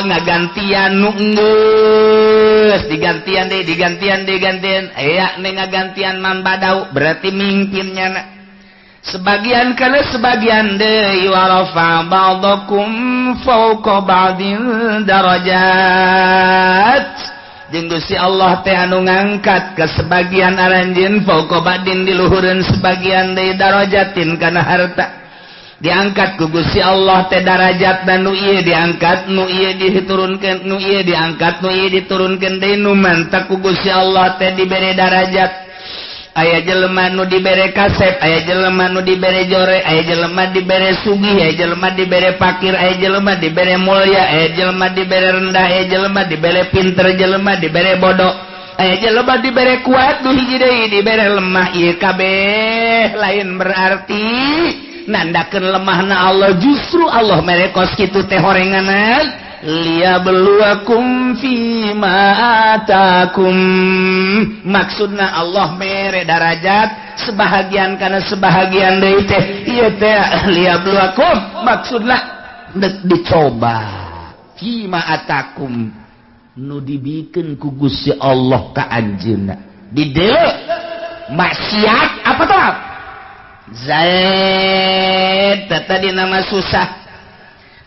ngagantian nu geus digantian aya ne ngagantian man badau berarti mimpinnya sebagian kana sebagian deui wa rafa ba'dakum fawqa ba'din darajat jeung Gusti Allah teh anu ngangkat ke sebagian aranjeun fawqa ba'din di luhureun sebagian deui darajatin kana harta diangkat ku Gusti Allah teh darajat dan nu ieu diangkat nu ieu diturunkeun nu ieu diangkat nu ieu diturunkeun deui nu mantap ku Gusti Allah teh dibere darajat aya jelema nu dibere kasep aya jelema nu dibere jore aya jelema dibere sugih aya jelema dibere fakir aya jelema dibere mulya aya jelema dibere rendah aya jelema dibere pinter jelema dibere bodoh aya jelema dibere kuat nu hiji deui dibere lemah ieu kabeh lain berarti nandakeun lemahna Allah justru Allah mere kos kitu teh horenganan liyabluwakum fima atakum maksudna Allah mere darajat sebahagian kana sebahagian deui teh ieu teh liyabluwakum maksudna dicoba fima atakum nu dibikeun ku Gusti Allah ka anjeunna dideuleu maksiat apa tah Zaid tadi nama susah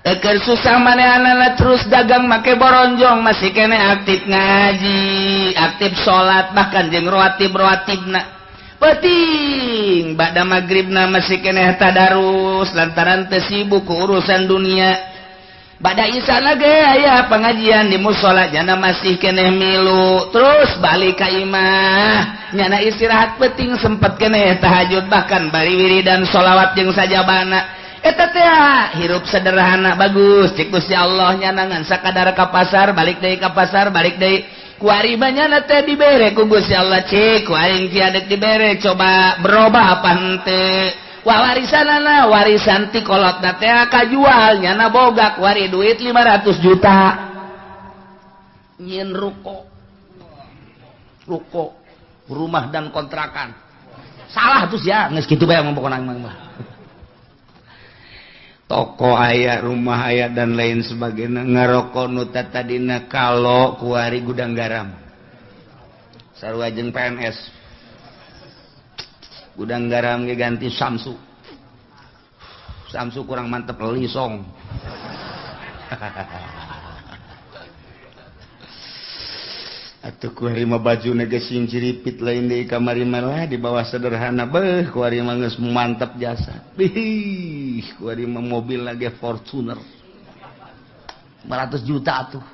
eker susah manehanana terus dagang make boronjong masih kene aktif ngaji aktif sholat bahkan jeung rawatibna penting ba'da maghribna masih kene tadarus lantaran teu sibuk ku urusan dunia Bada isana ge aya pengajian di mushola jana masih keneh milu terus balik ka imah nyana istirahat penting sempet keneh tahajud bahkan bari wiridan sholawat jeung sajabana eta teh hirup sederhana bagus cik Gusti Allah nyana ngan sakadar ka pasar balik deui ka pasar balik deui kuari banyana teh dibere ku Gusti Allah cik kuari tiadek dibere coba berubah apa henteu warisanana warisan ti kolotna teh kajual nyana boga kuari duit 500 juta nyin ruko rumah dan kontrakan salah tuh ya geus kitu bae pokona mah toko aya rumah aya dan lain sebagainya ngaroko nu tadina kalo kuari gudang garam sarua jeung PNS gudang garam ge ganti Samsu kurang mantep lisong atuh kuari mah bajuna ge sing ciripit lain deui kamari mah di bawah sederhana beuh kuari mah geus mantep jasa bih kuari mah mobil lagi Fortuner 500 juta atuh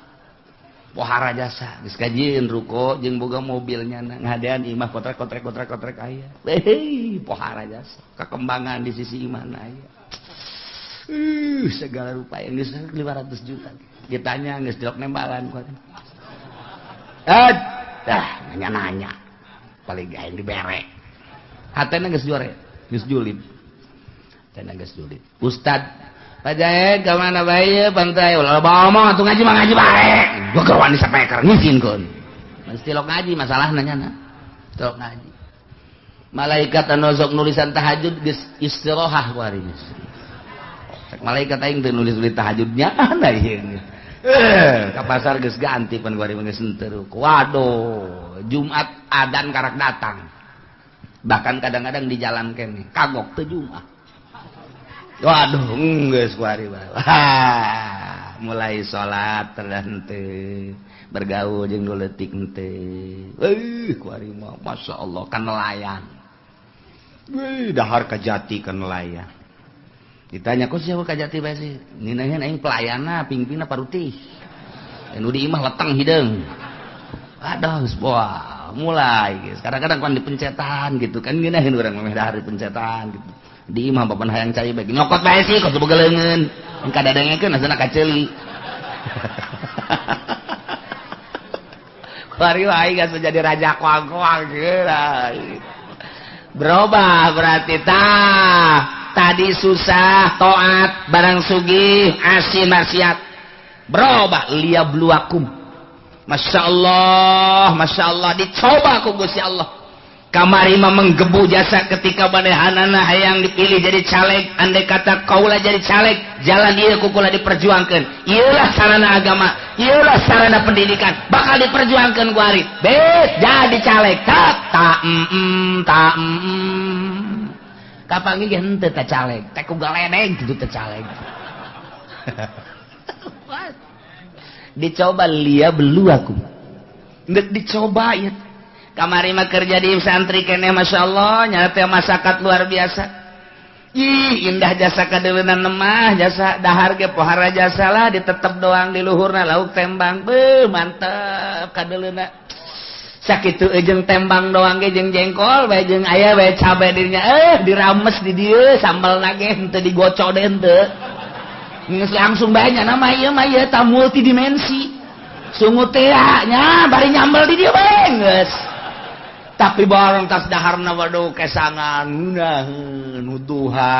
pohara jasa geus kajieun ruko jeung boga mobilnya ngadean imah kotrek aya pohara jasa kakembangan di sisi imana aya segala rupa yang geus 500 juta ditanya geus dilok nembalan kuari nanya paling gaeng dibere hatena geus jore geus julid hatena geus julid ustad Pajae ke mana bae pantai ulah bawa mah atuh ngaji mah ngaji bae gua keruan di sapeker ngizin mesti lok ngaji masalahna nyana lok ngaji malaikat anu sok nulisan tahajud geus istirahah kuari geus malaikat aing teu nulis tahajudnya ana ieu ka pasar geus ganti pan kuari geus henteu waduh Jumat adzan karak datang bahkan kadang-kadang di jalan kene kagok teu Jumat waduh geus kuari mulai salat henteu bergaul jeung nu leutik henteu kuari mah masyaallah kan nelayan dahar ka jati kan nelayan ditanya kok siapa ka jati bae sih ninaheun aing pelayana pingpingna parutih anu di imah leteng hideung aduh wah mulai geus kadang-kadang kan dipencetan gitu kan ngeunaheun urang mah dahar dipencetan gitu di imah papan hayang cai bae nyokot bae sih kos begeleungeun engka dadengekeun asana kaceuli kuari wae geus jadi raja kuang-kuang berubah berarti tadi susah taat barang sugih asin maksiat berubah liyabluwakum Masya Allah dicoba ku Gusti Allah kamari mah menggebu jasa ketika badehanana hayang dipilih jadi caleg andai kata kaula jadi caleg jalan ieu kukula diperjuangkeun ieulah sarana agama ieulah sarana pendidikan bakal diperjuangkeun ku ari bet jadi caleg tak kapan ge henteu teh caleg teh ku galedeg kitu teh caleg dicoba liya beluakum ngeuk dicoba ya kamari mah kerja di santri keneh masyaallah nya teh masyarakat luar biasa ih indah jasa kadeuleunan mah jasa dahar ge pohara jasa lah ditetep doang di luhurna lauk tembang beuh mantep kadeuleuna sakitu jeung tembang doang ge jeung jengkol bae jeung aya bae cabe dirinya dirames di dieu sambelna ge henteu digoco deui henteu geus langsung bae nya mah ieu mah ieu ta multidimensi sungut teh nya bari nyambel di dieu bae geus tapi bareng tas daharna waduh kesangan nuduha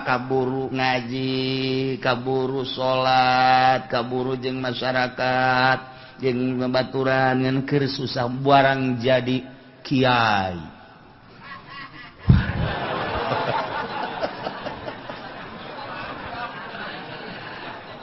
kaburu ngaji kaburu salat kaburu jeung masyarakat jeung babaturan ngan keur susah barang jadi kiai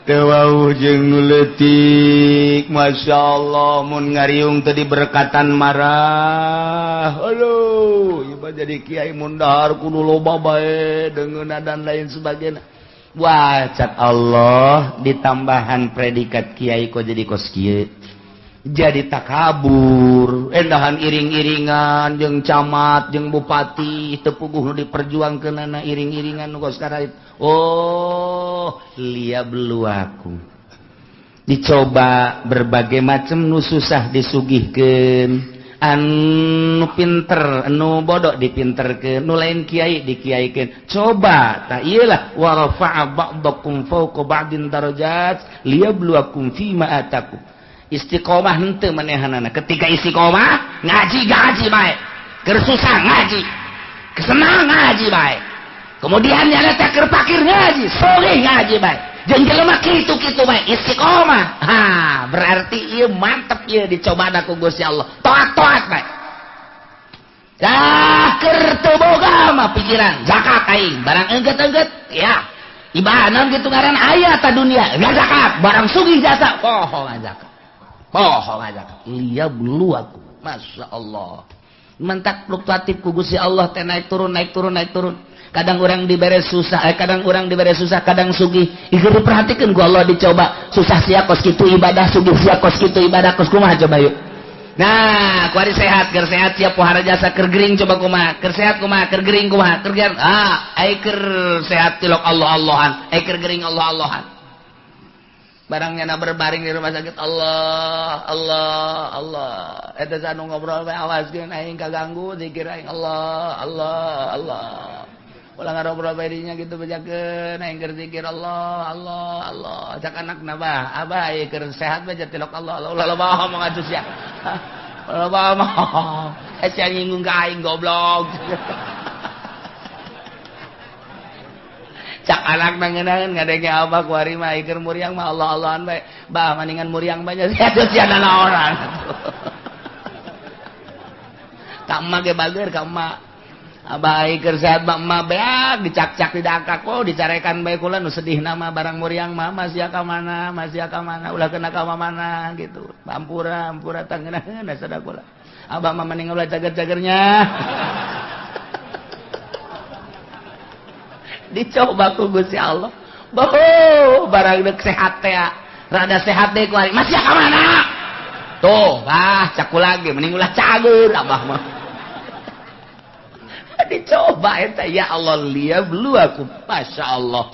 tewauh jeung nu leutik masyaallah mun ngariung teu diberkatan marah aduh ieu jadi kiai mun dahar kudu loba bae deungeunna dan lain sebagainya wah cat Allah ditambahan predikat kiai kok jadi kos kieu jadi takabur endahan iring-iringan jeung camat jeung bupati teu puguh nu diperjuangkeunana iring-iringan nu kos karait oh liyabluwakum. Dicoba berbagai macam nu susah disugihkeun, anu pinter anu bodoh dipinterkeun, nu lain kiai dikiaikeun. Coba tah iyalah wa rafa'a ba'dakum fawqa ba'din darajat liyabluwakum fima atakum. Istiqomah henteu manehanana. Ketika istiqomah ngaji bae, keur susah ngaji, kesenang ngaji bae. Kemudian nyana teh keur pakir ngaji, sogeh ngaji bae. Jeung jelema kitu-kitu bae istiqomah. Ha, berarti ieu mantep ieu dicobana ku Gusti Allah. Toat-toat bae. Dah keur teu boga mah pikiran zakat aing, barang engget-engget ya. Ibadah kitu ngaran aya ta dunia, enggak zakat, barang sugih jasa, poho zakat. Poho zakat. Liyabluwakum. Masyaallah. Mentak fluktuatif ku Gusti Allah teh naik turun. Kadang orang dibere susah, kadang orang dibere susah, kadang sugih. Ieu diperhatikeun ku Allah dicoba. Susah sia kos kitu ibadah, sugih sia kos kitu ibadah, kos kumaha coba yuk. Nah, kuari sehat, keur sehat siap pohara jasa keur gering coba kumaha, keur sehat kumaha, keur gering kumaha, keur gering. Ai keur sehat tilok Allah-Allahan, ai keur gering Allah-Allahan. Barangnya berbaring di rumah sakit Allah. Eta sanu ngobrol bae awaskeun aing kaganggu zikir aing Allah. Ulah ngarobrol bae dinya kitu bejakeun aing keur zikir Allah. Cak anakna bah, abah ieu keur sehat bae tilok Allah. Ulah loba ngomong atuh sia. Loba ngomong. Sia nyinggung ka aing goblok. Cak anak nangeunaan ngadenge abah kuari mah keur muriang mah Allah-Allahan bae. Bah maningan muriang banyak sia orang. Ka emak ge bager ka emak. Abah keur sehat mah beak dicak-cak didakak dicarekan bae kula nu sedihna mah barang muriang mah masih ka mana ulah kena ka mana gitu. Ampura tangeunana sada kula. Abah mah mending ulah cager-cagernya. Dicoba ku Gusti Allah. Barang deuk sehat teh rada sehat deui kuari. Masih ka mana? Tuh, cak kula ge mending ulah cager abah mah. Dicoba eta ya Allah liyabluwakum. Masyaallah.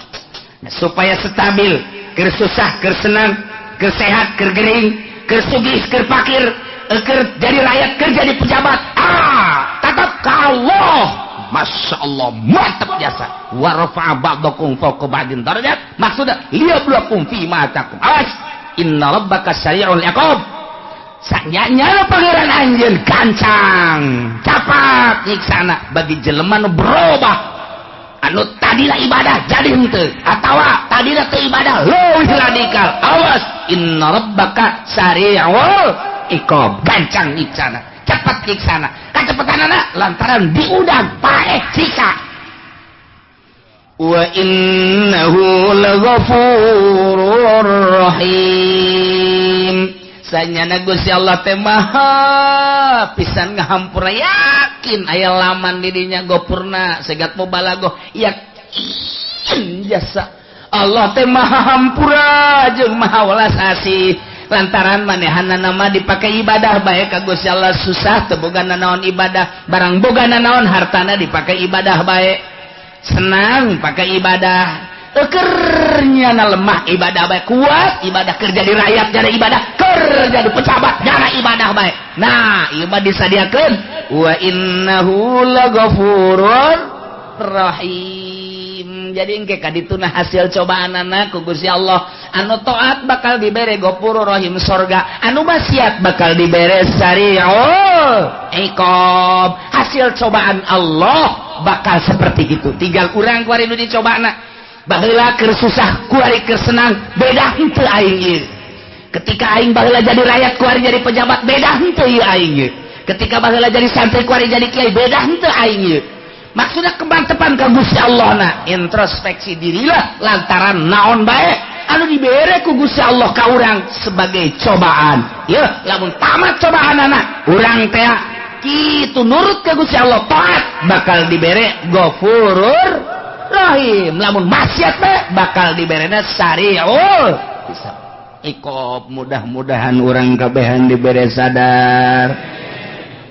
Supaya stabil, keur susah, keur senang, keur sehat, keur gering, keur sugih, keur fakir, keur jadi rakyat, keur jadi pejabat. Tetap ka Allah. Masya Allah, mantap jasa. Wa rafa'a ba'dakum fawqa ba'din darajat. Maksudnya liyabluwakum fi ma atakum. Awas, inna rabbaka sari'ul iqab. Sanyanya pangeran anjeun gancang, capat nyiksana bagi jelema nu berubah. Anu tadina ibadah jadi henteu, atawa tadina teu ibadah leuwih radikal. Awas, inna rabbaka sari'ul iqab. Gancang nyiksana, cepat nyiksana. Kacepetanana lantaran diudang paeh siksa. Wa innahu laghafurur rahim. Sanyana Gusti Allah teh maha pisan ngahampura, yakin aya laman di dinya gopurna segat mubalaghah yakin jasa Allah teh maha hampura jeung maha welas asih. Lantaran manehanna nama dipake ibadah bae ka Gusti Allah susah teu bogana naon ibadah, barang bogana naon hartana dipake ibadah bae, senang pakai ibadah. Kernya lemah ibadah baik, kuat ibadah, kerja di rakyat jadi ibadah, kerja di pejabat jadi ibadah baik. Nah ibadah disadiakan. Wa innahu laghafurur rahim. Jadi engke kadituna hasil cobaanana ku Gusti Allah. Anu taat bakal dibere ghafurur rahim sorga, anu maksiat bakal dibere sari'ul iqab. Hasil cobaan Allah bakal seperti itu. Tinggal urang kuari nu dicobana. Baheula keur susah kuari keur senang beda henteu aing ieu. Ketika aing baheula jadi rakyat kuari jadi pejabat beda henteu ieu aing ieu. Ketika baheula jadi santri kuari jadi kiai beda henteu aing ieu. Maksudna kemantepan ka Gusti Allah na, introspeksi dirilah lantaran naon bae anu dibere ku Gusti Allah ka urang sebagai cobaan. Ieu lamun tamat cobaanana urang teh kitu nurut ka Gusti Allah taat bakal dibere ghafurur rahim. Lamun maksiat teh bakal diberena sari'ul iqab. Mudah-mudahan urang kabehan dibere sadar,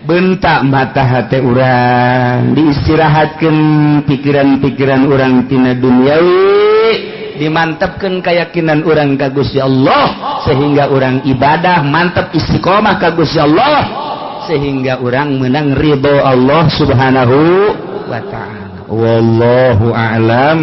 bentak mata hati urang, diistirahatkeun pikiran-pikiran urang tina duniawi, dimantapkan keyakinan orang ka Gusti Allah sehingga orang ibadah mantap istiqomah ka Gusti Allah sehingga orang menang ridho Allah subhanahu wa ta'ala. Wallahu a'lam.